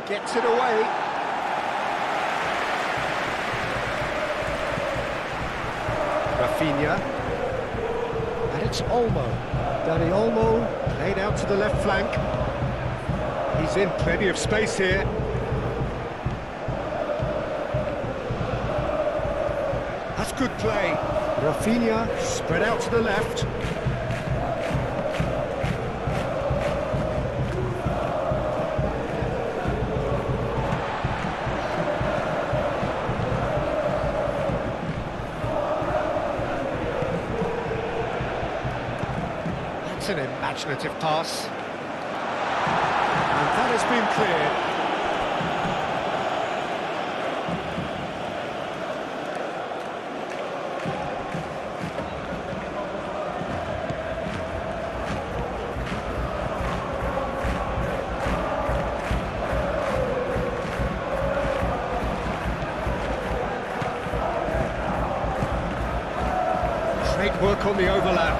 Gets it away. Rafinha. And it's Olmo. Danny Olmo, played out to the left flank. He's in plenty of space here. That's good play. Rafinha spread out to the left. That's an imaginative pass. And that has been cleared. Great work on the overlap.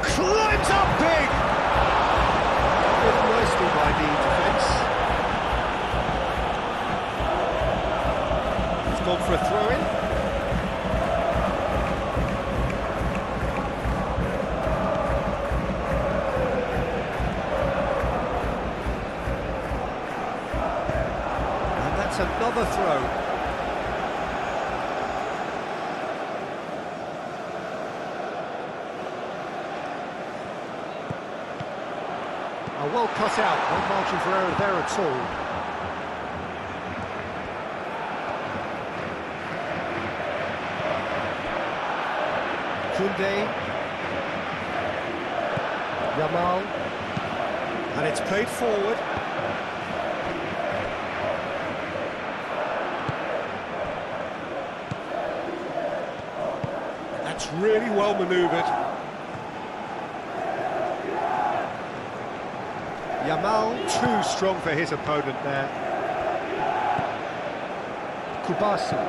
Climbs up big! Good nicely by the defence. It's gone for a throw-in. And that's another throw. Well cut out, no margin for error there at all. Koundé. Yamal. And it's played forward. That's really well manoeuvred. Yamal, too strong for his opponent there. Kubasi.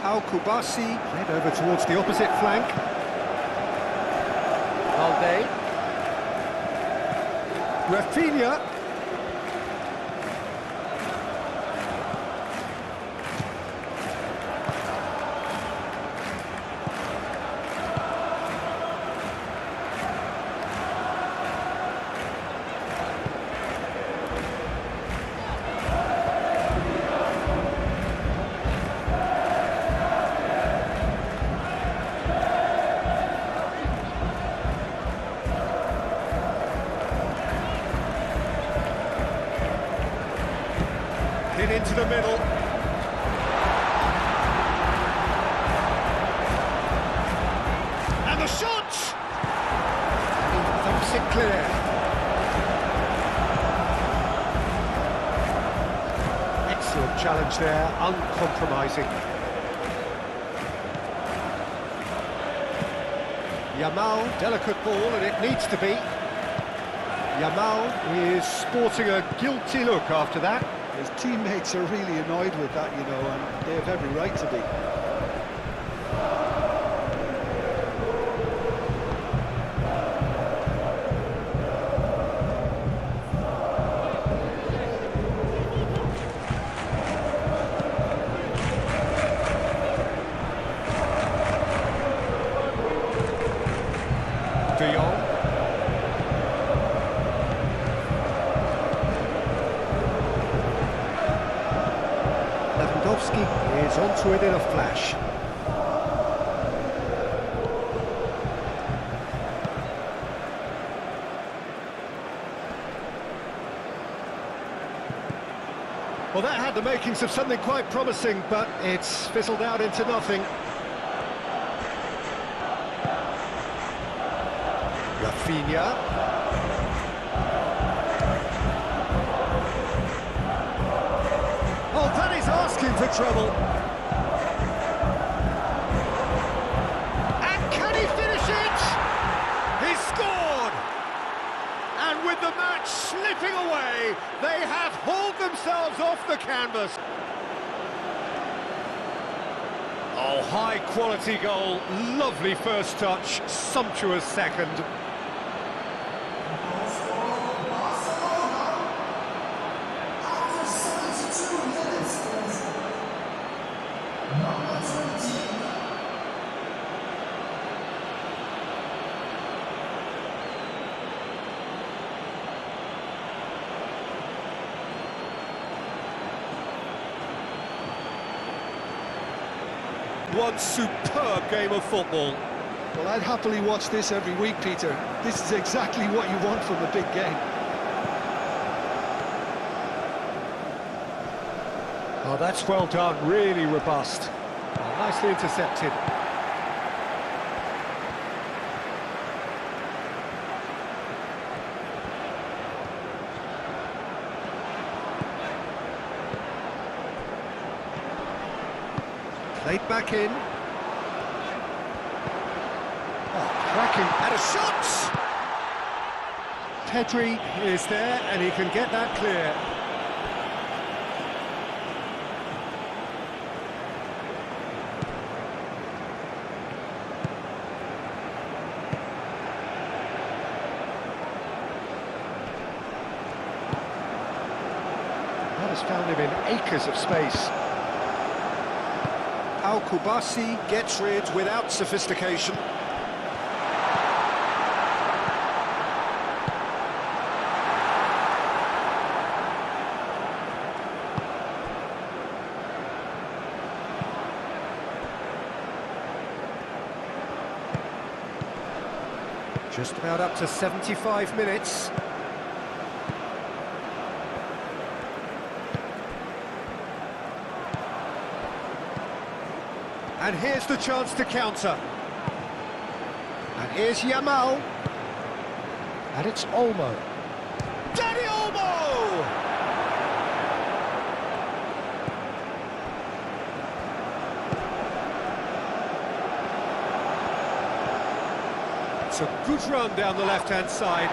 Pau Kubasi, played over towards the opposite flank. Valde. Rafinha. Into the middle. And the shot! And he thumps it clear. Excellent challenge there, uncompromising. Yamal, delicate ball, and it needs to be. Yamal is sporting a guilty look after that. His teammates are really annoyed with that, you know, and they have every right to be. De Jong. Lewandowski is onto it in a flash. Well, that had the makings of something quite promising, but it's fizzled out into nothing. Rafinha. Oh, that is asking for trouble. And can he finish it? He scored! And with the match slipping away, they have hauled themselves off the canvas. Oh, high-quality goal, lovely first touch, sumptuous second. One superb game of football. Well, I'd happily watch this every week, Peter. This is exactly what you want from a big game. Oh, that's well done, really robust. Oh, nicely intercepted. Played back in. Oh, cracking. And a shot! Pedri is there, and he can get that clear. That has found him in acres of space. Al-Kubasi gets rid without sophistication. Just about up to 75 minutes. And here's the chance to counter. And here's Yamal. And it's Olmo. Dani Olmo! It's a good run down the left-hand side.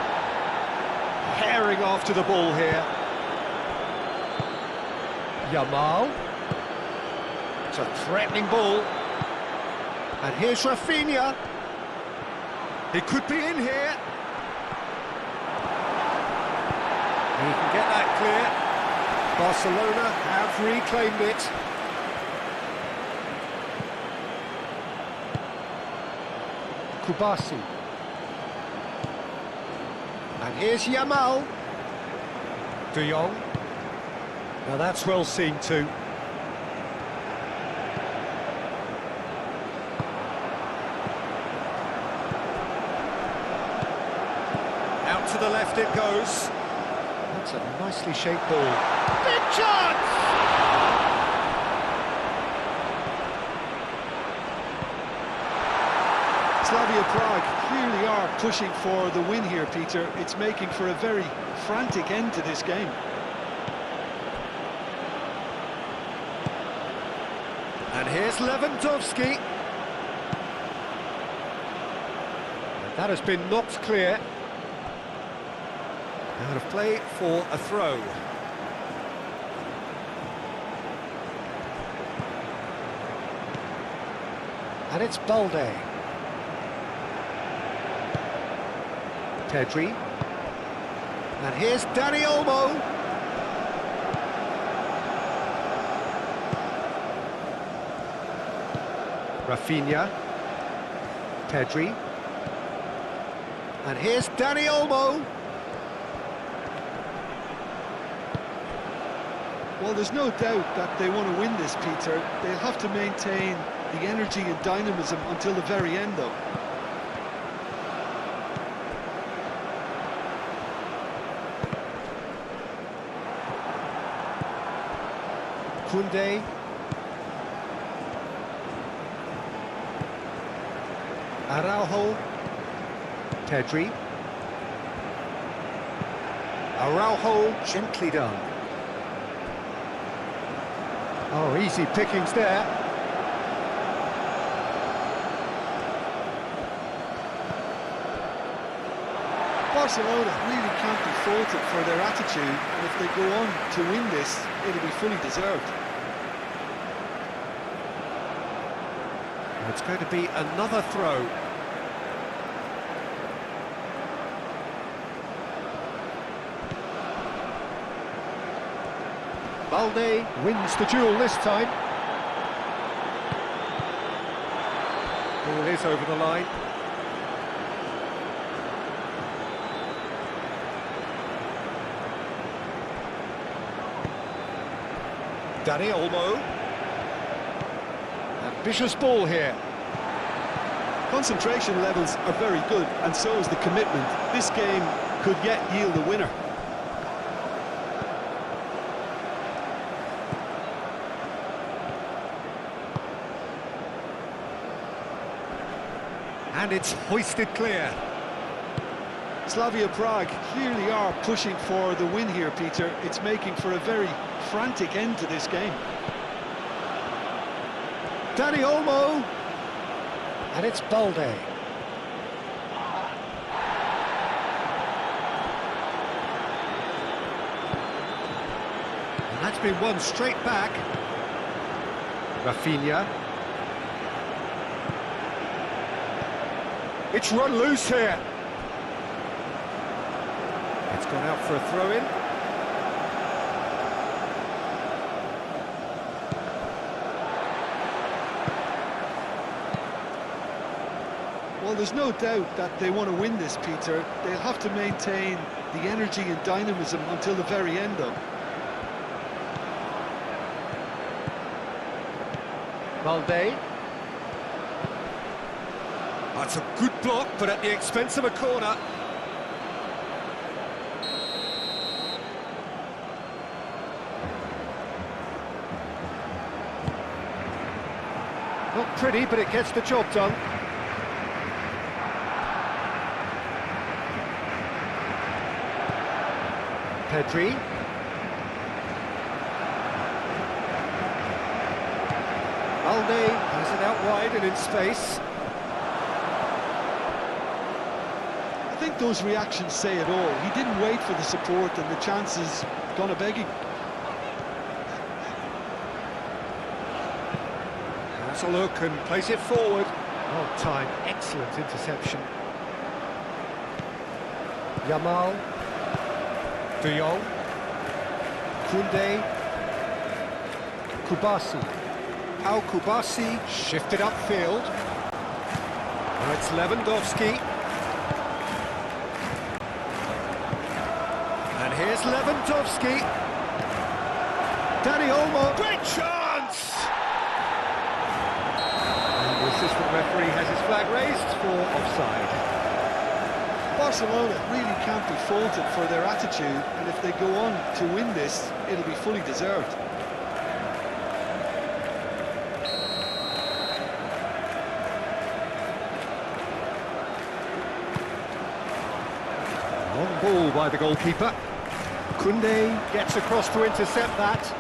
Herring after the ball here. Yamal. It's a threatening ball. And here's Rafinha. He could be in here. He can get that clear. Barcelona have reclaimed it. Kubasi. And here's Yamal. De Jong. Now that's well seen too. Out to the left it goes. That's a nicely shaped ball. Big chance! Slavia Praha clearly are pushing for the win here, Peter. It's making for a very frantic end to this game. And here's Lewandowski. And that has been knocked clear. Out of play for a throw. And it's Balde. Pedri. And here's Dani Olmo. Rafinha. Pedri. And here's Dani Olmo. Well, there's no doubt that they want to win this, Peter. They'll have to maintain the energy and dynamism until the very end, though. Koundé. Araujo. Pedri. Araujo, gently done. Oh, easy pickings there. Barcelona really can't be faulted for their attitude, and if they go on to win this, it'll be fully deserved. It's going to be another throw. Balde wins the duel this time. Ball is over the line. Dani Olmo. Ambitious ball here. Concentration levels are very good, and so is the commitment. This game could yet yield a winner. And it's hoisted clear. Slavia Prague clearly are pushing for the win here, Peter. It's making for a very frantic end to this game. Dani Olmo. And it's Balde. And that's been won straight back. Rafinha. It's run loose here. It's gone out for a throw-in. Well, there's no doubt that they want to win this, Peter. They'll have to maintain the energy and dynamism until the very end, though. Balde. That's a good block, but at the expense of a corner. Not pretty, but it gets the job done. Pedri. Balde has it out wide and in space. I think those reactions say it all. He didn't wait for the support, and the chance is gonna begging. Has a look and plays it forward. Well timed, excellent interception. Yamal. De Jong. Koundé. Kubasi. Pau Kubasi shifted upfield. Now it's Lewandowski. And here's Lewandowski. Dani Olmo. Great chance! And the assistant referee has his flag raised for offside. Barcelona really can't be faulted for their attitude, and if they go on to win this, it'll be fully deserved. Long ball by the goalkeeper. Koundé gets across to intercept that.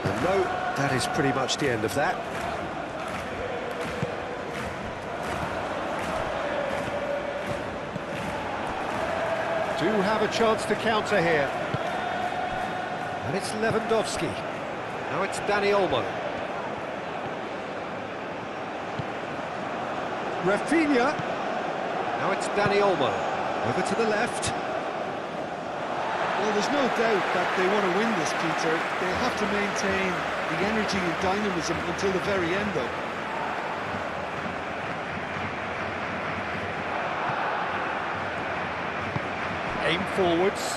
And no, that is pretty much the end of that. Do have a chance to counter here. And it's Lewandowski. Now it's Dani Olmo. Rafinha. Now it's Dani Olmo. Over to the left. Well, there's no doubt that they want to win this, Peter. They'll have to maintain the energy and dynamism until the very end, though. Aim forwards.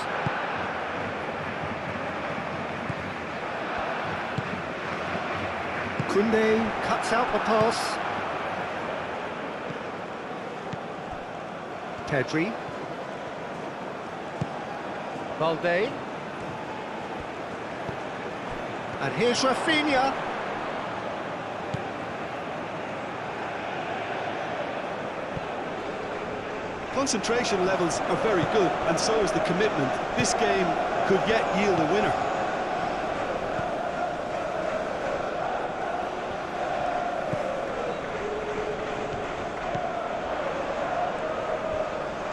Koundé cuts out the pass. Pedri. Balde. And here's Rafinha. Concentration levels are very good, and so is the commitment. This game could yet yield a winner.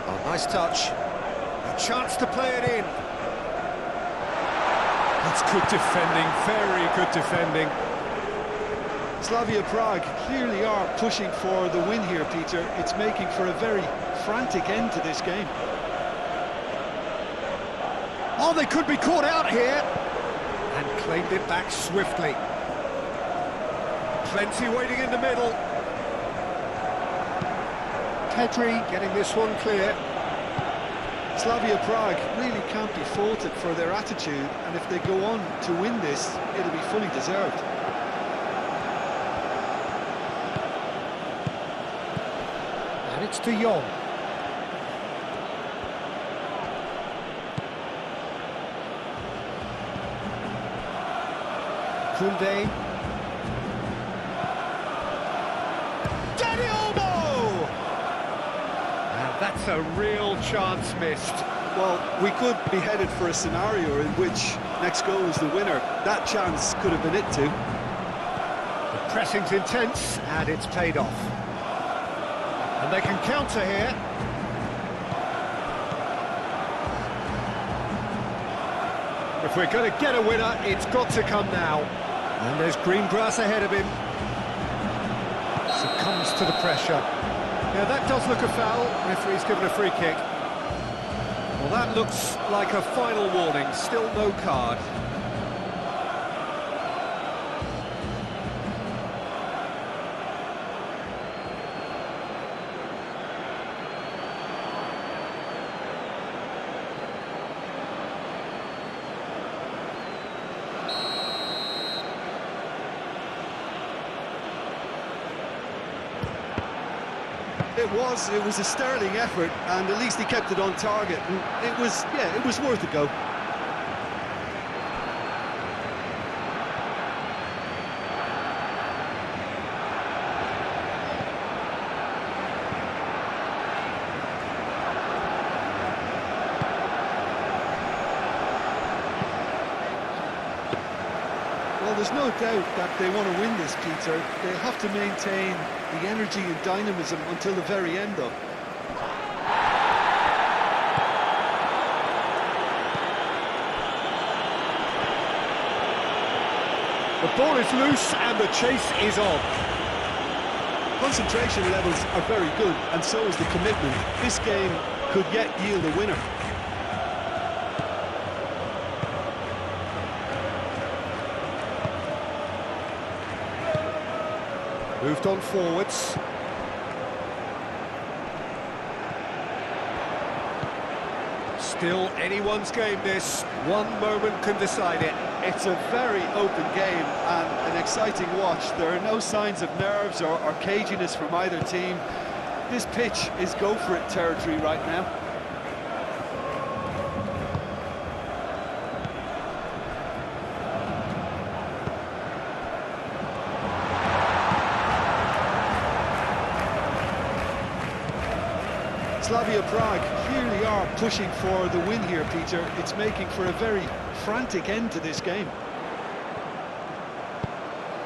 Oh, nice touch. A chance to play it in. That's good defending, very good defending. Slavia Prague clearly are pushing for the win here, Peter. It's making for a very frantic end to this game. Oh, they could be caught out here. And claimed it back swiftly. Plenty waiting in the middle. Pedri getting this one clear. Slavia Prague really can't be faulted for their attitude, and if they go on to win this, it'll be fully deserved. And it's De Jong. Koundé. That's a real chance missed. Well, we could be headed for a scenario in which next goal is the winner. That chance could have been it too. The pressing's intense, and it's paid off. And they can counter here. If we're going to get a winner, it's got to come now. And there's green grass ahead of him. Succumbs to the pressure. Yeah, that does look a foul. Referee's given a free kick. Well, that looks like a final warning. Still no card. It was a sterling effort, and at least he kept it on target. And it was worth a go. Well, there's no doubt that they want to win this, Peter. They have to maintain the energy and dynamism until the very end, though. The ball is loose and the chase is on. Concentration levels are very good, and so is the commitment. This game could yet yield a winner. Moved on forwards. Still anyone's game this. One moment can decide it. It's a very open game and an exciting watch. There are no signs of nerves or caginess from either team. This pitch is go-for-it territory right now. Slavia Prague clearly are pushing for the win here, Peter. It's making for a very frantic end to this game.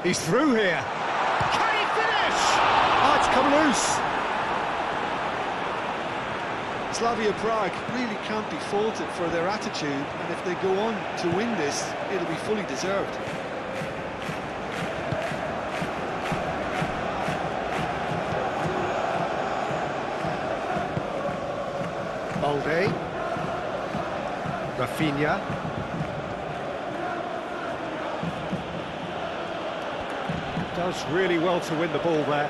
He's through here. Can he finish? Oh, it's come loose. Slavia Prague really can't be faulted for their attitude, and if they go on to win this, it'll be fully deserved. Balde. Rafinha. Does really well to win the ball there.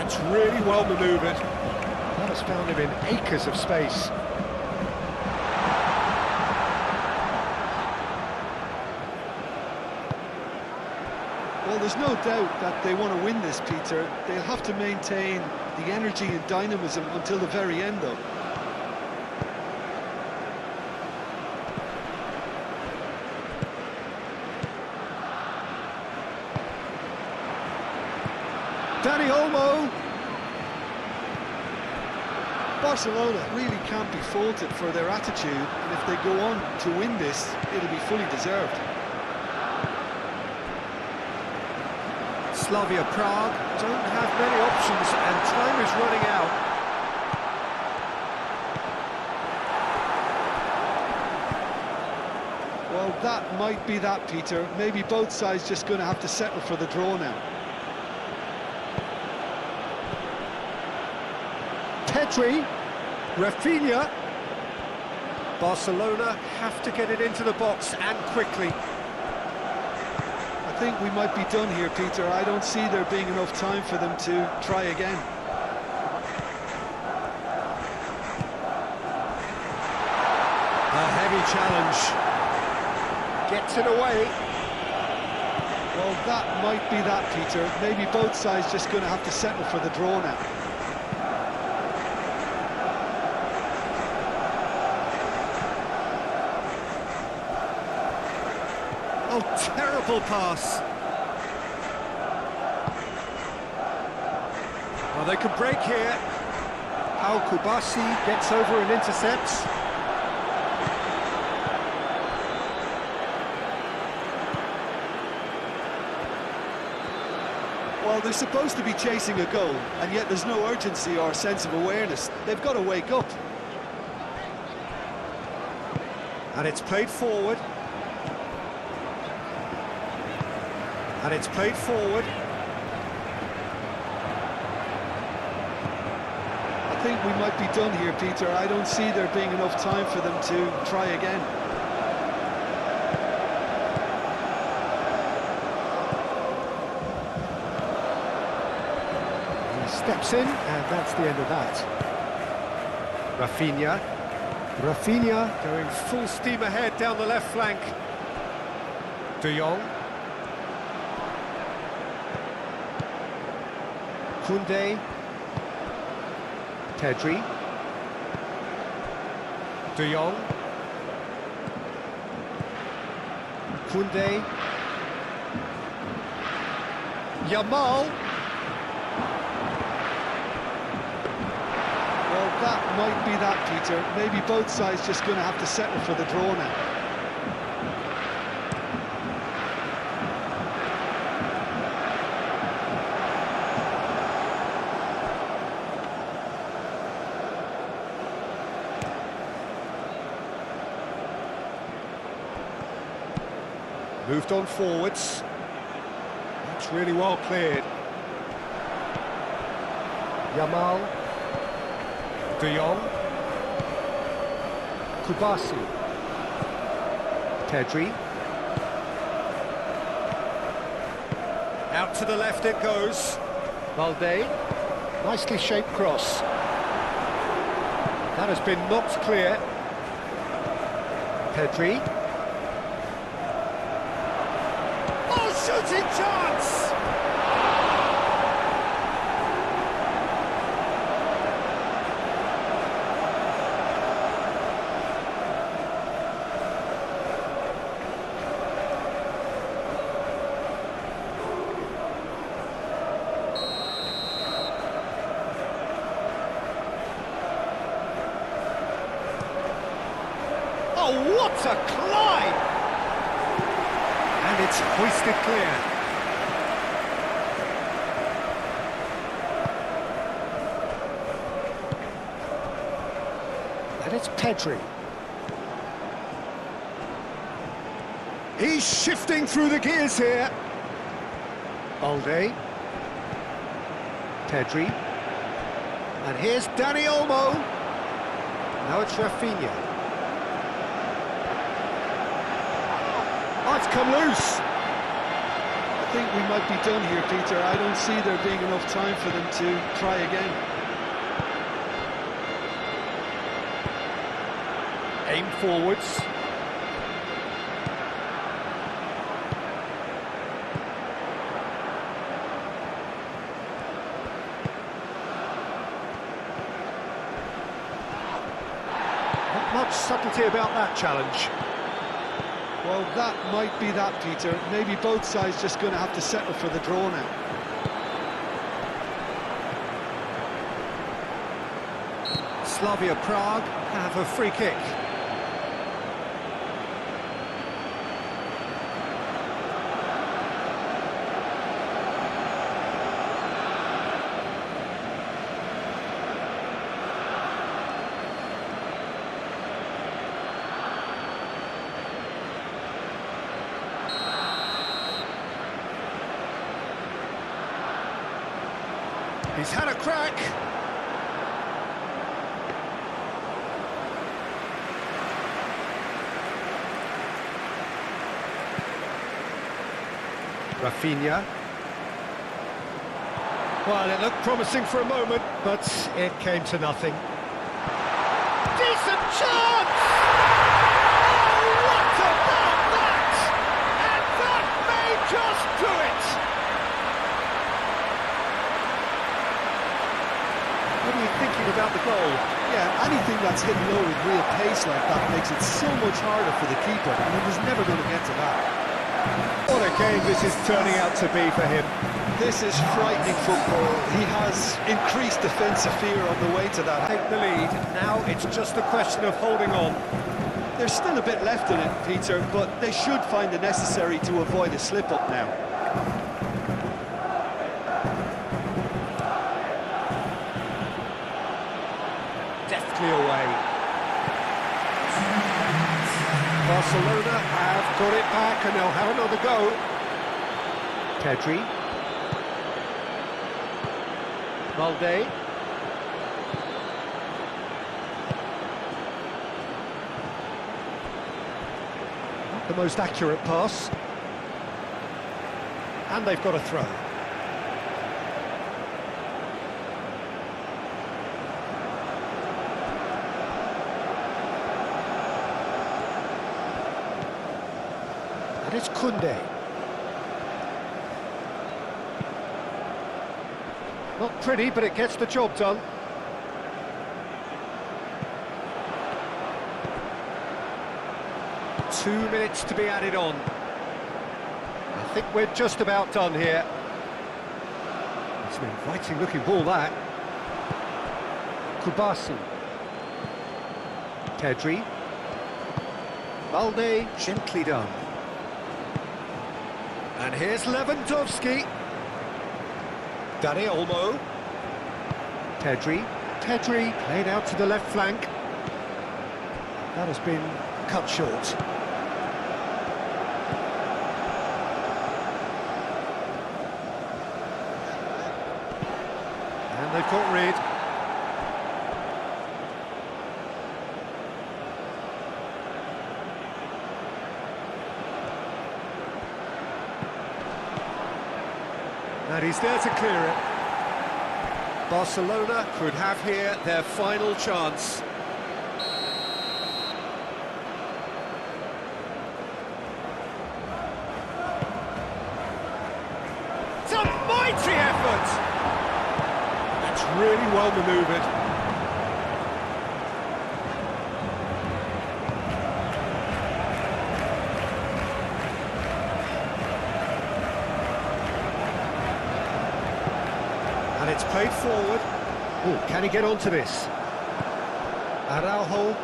That's really well manoeuvred. That has found him in acres of space. Well, there's no doubt that they want to win this, Peter. They'll have to maintain the energy and dynamism until the very end, though. Dani Olmo. Barcelona really can't be faulted for their attitude, and if they go on to win this, it'll be fully deserved. Slavia Praha don't have many options, and time is running out. Well, that might be that, Peter. Maybe both sides just going to have to settle for the draw now. Pedri, Rafinha. Barcelona have to get it into the box and quickly. I think we might be done here, Peter. I don't see there being enough time for them to try again. A heavy challenge. Gets it away. Well, that might be that, Peter. Maybe both sides just going to have to settle for the draw now. Oh, terrible pass. Well, they can break here. Kubasi gets over and intercepts. Well, they're supposed to be chasing a goal, and yet there's no urgency or sense of awareness. They've got to wake up. And it's played forward. And it's played forward. I think we might be done here, Peter. I don't see there being enough time for them to try again. He steps in, and that's the end of that. Rafinha going full steam ahead down the left flank. De Jong. Koundé. Pedri. De Jong. Koundé. Yamal. Well, that might be that, Peter. Maybe both sides just going to have to settle for the draw now. Moved on forwards. That's really well cleared. Yamal. De Jong. Kubasi. Pedri. Out to the left it goes. Valde. Nicely shaped cross. That has been knocked clear. Pedri. Shooting chance! Oh, what a climb! And it's hoisted clear. And it's Pedri. He's shifting through the gears here. Balde. Pedri. And here's Dani Olmo. Now it's Rafinha. Oh, it's come loose. think we might be done here, Peter. I don't see there being enough time for them to try again. Aim forwards. Not much subtlety about that challenge. Well, that might be that, Peter. Maybe both sides just going to have to settle for the draw now. Slavia Prague have a free kick. He's had a crack. Rafinha. Well, it looked promising for a moment, but it came to nothing. Decent chance! Oh, what about that? And that may just do it! What are you thinking about the goal? Yeah, anything that's hit low with real pace like that makes it so much harder for the keeper, and he was never going to get to that. What a game this is turning out to be for him. This is frightening football. He has increased defensive fear on the way to that. Take the lead. Now it's just a question of holding on. There's still a bit left in it, Peter, but they should find it necessary to avoid a slip-up now. Deftly away. Barcelona have got it back and they'll have another go. Pedri. Valde. Not the most accurate pass. And they've got a throw. And it's Koundé. Not pretty, but it gets the job done. Two minutes to be added on. I think we're just about done here. It's an inviting looking ball, that. Kubasi. Pedri. Valde, gently done. And here's Lewandowski. Dani Olmo. Pedri. Pedri played out to the left flank. That has been cut short. And they've got rid. And he's there to clear it. Barcelona could have here their final chance. It's a mighty effort! That's really well manoeuvred. And it's played forward. Oh, can he get onto this? Araujo.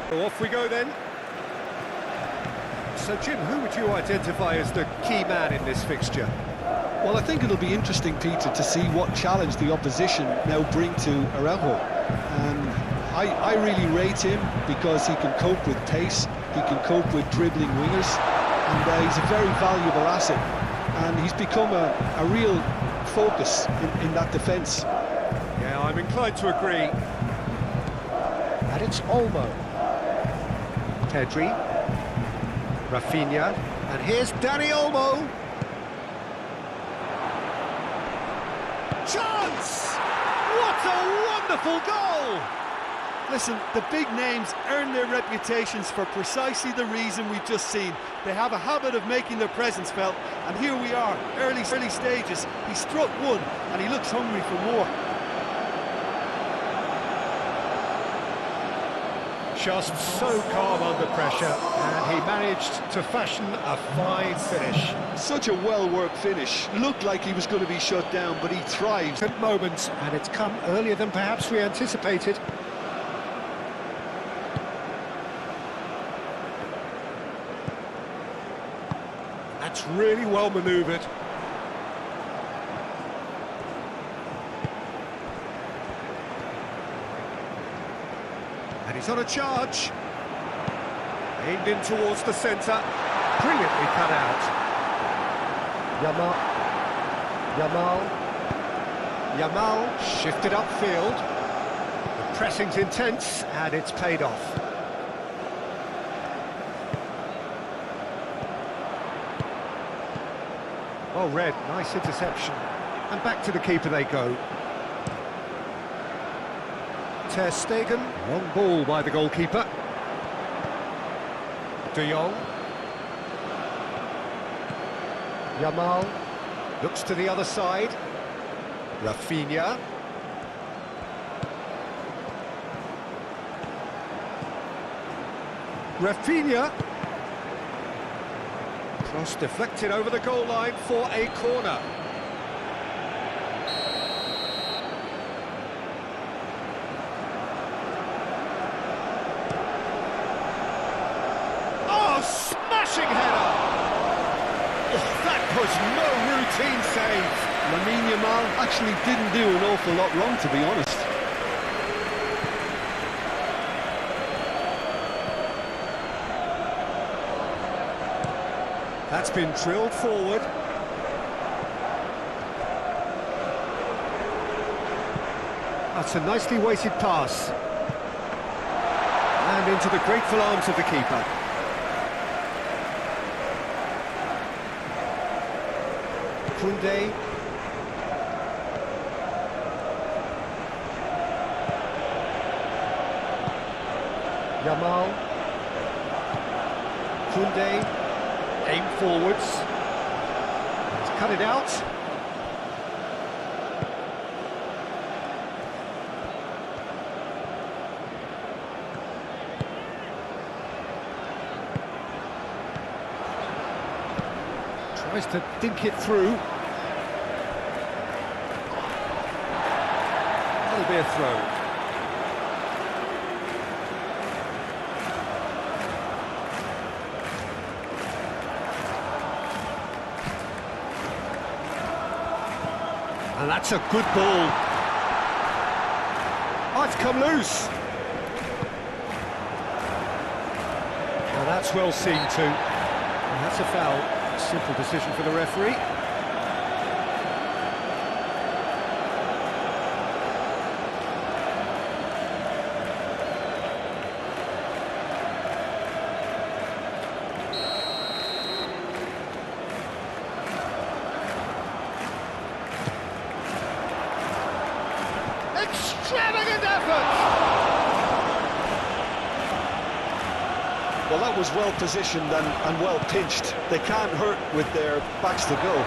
So off we go then. So Jim, who would you identify as the key man in this fixture? Well, I think it'll be interesting, Peter, to see what challenge the opposition now bring to Araujo. I really rate him because he can cope with pace, he can cope with dribbling wingers, and he's a very valuable asset, and he's become a real focus in that defence. Yeah, I'm inclined to agree. And it's Olmo. Pedri. Rafinha. And here's Danny Olmo. Chance! What a wonderful goal! Listen, the big names earn their reputations for precisely the reason we've just seen. They have a habit of making their presence felt, and here we are, early stages. He struck one, and he looks hungry for more. Just so calm under pressure, and he managed to fashion a fine finish. Such a well-worked finish. Looked like he was going to be shut down, but he thrives. At moments, and it's come earlier than perhaps we anticipated. That's really well manoeuvred. And he's on a charge. Aimed in towards the centre. Brilliantly cut out. Yamal shifted upfield. The pressing's intense, and it's paid off. Well read, nice interception. And back to the keeper they go. Ter Stegen, long ball by the goalkeeper. De Jong. Yamal looks to the other side. Rafinha. Rafinha. Cross deflected over the goal line for a corner. Oh, smashing header! Oh, that was no routine save. Lamine Yamal actually didn't do an awful lot wrong, to be honest. That's been drilled forward. That's a nicely weighted pass. And into the grateful arms of the keeper. Koundé. Yamal. Koundé. Aim forwards. He's cut it out. Tries to dink it through. That'll be a throw. And that's a good ball. Oh, it's come loose. Now that's well seen too. And that's a foul. Simple decision for the referee. Extravagant effort! Well, that was well positioned and well pinched. They can't hurt with their backs to goal.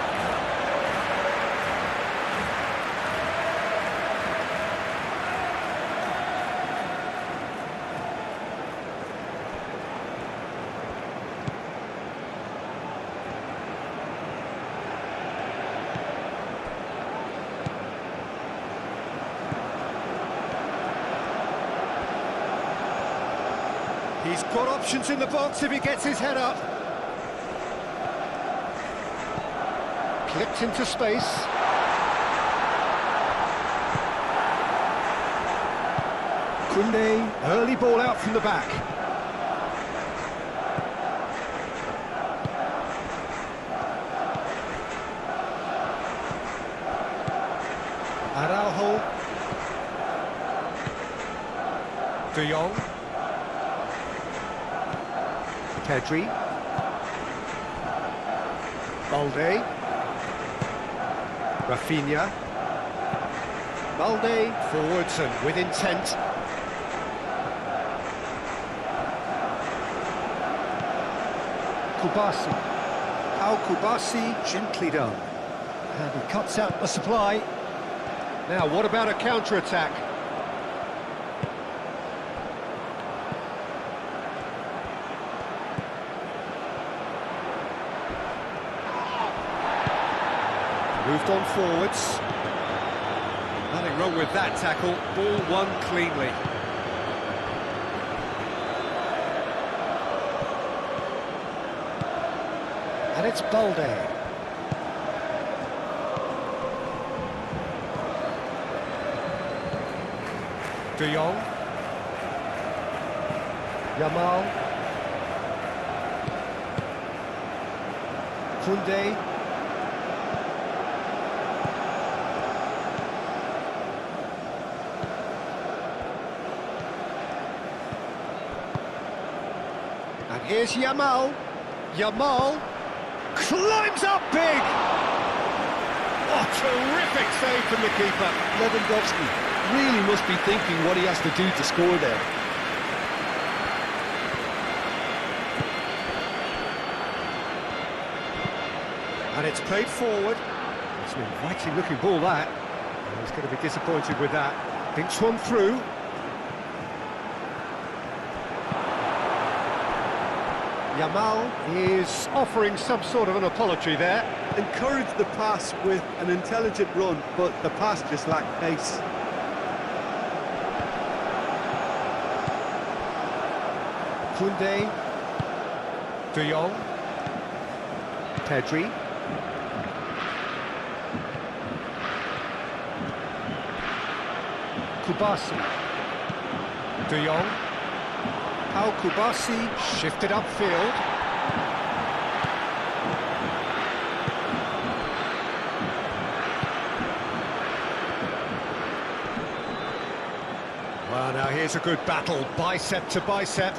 He's got options in the box if he gets his head up. Clipped into space. Koundé, early ball out from the back. De Jong. Pedri. Balde. Rafinha. Balde forwards and with intent. Kubasi. How Kubasi, gently done. And he cuts out the supply. Now, what about a counter-attack? Moved on forwards. Nothing wrong with that tackle. Ball won cleanly. And it's Balde. De Jong. Yamal. Koundé. And here's Yamal. Yamal climbs up big. Oh, terrific save from the keeper. Lewandowski really must be thinking what he has to do to score there. And it's played forward. It's an inviting looking ball, that. And he's going to be disappointed with that. Thinks one through. Yamal is offering some sort of an apology there. Encouraged the pass with an intelligent run, but the pass just lacked pace. Koundé. De Jong. Pedri. Kubasi. De Jong. How Kubasi shifted upfield. Well, now here's a good battle, bicep to bicep.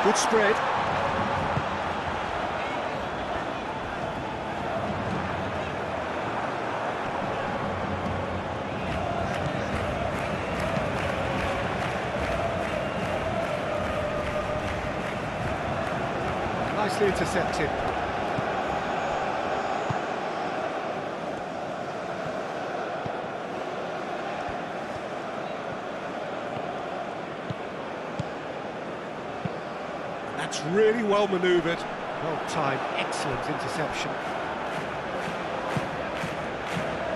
Good spread. Nicely intercepted. That's really well manoeuvred. Well timed, excellent interception.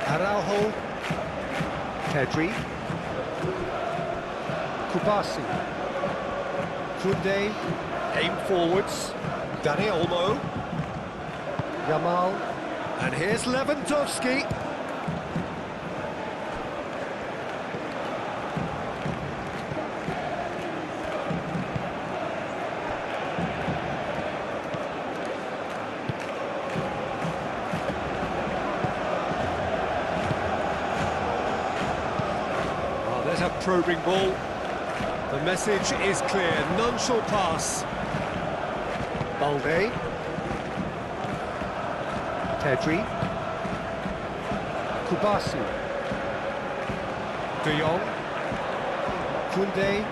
Araujo. Pedri. Kubasi. Koundé. Aim forwards. Dani Olmo. Yamal. And here's Lewandowski. There's a probing ball. The message is clear, none shall pass. Balde. Pedri. Kubasi. De Jong. Koundé.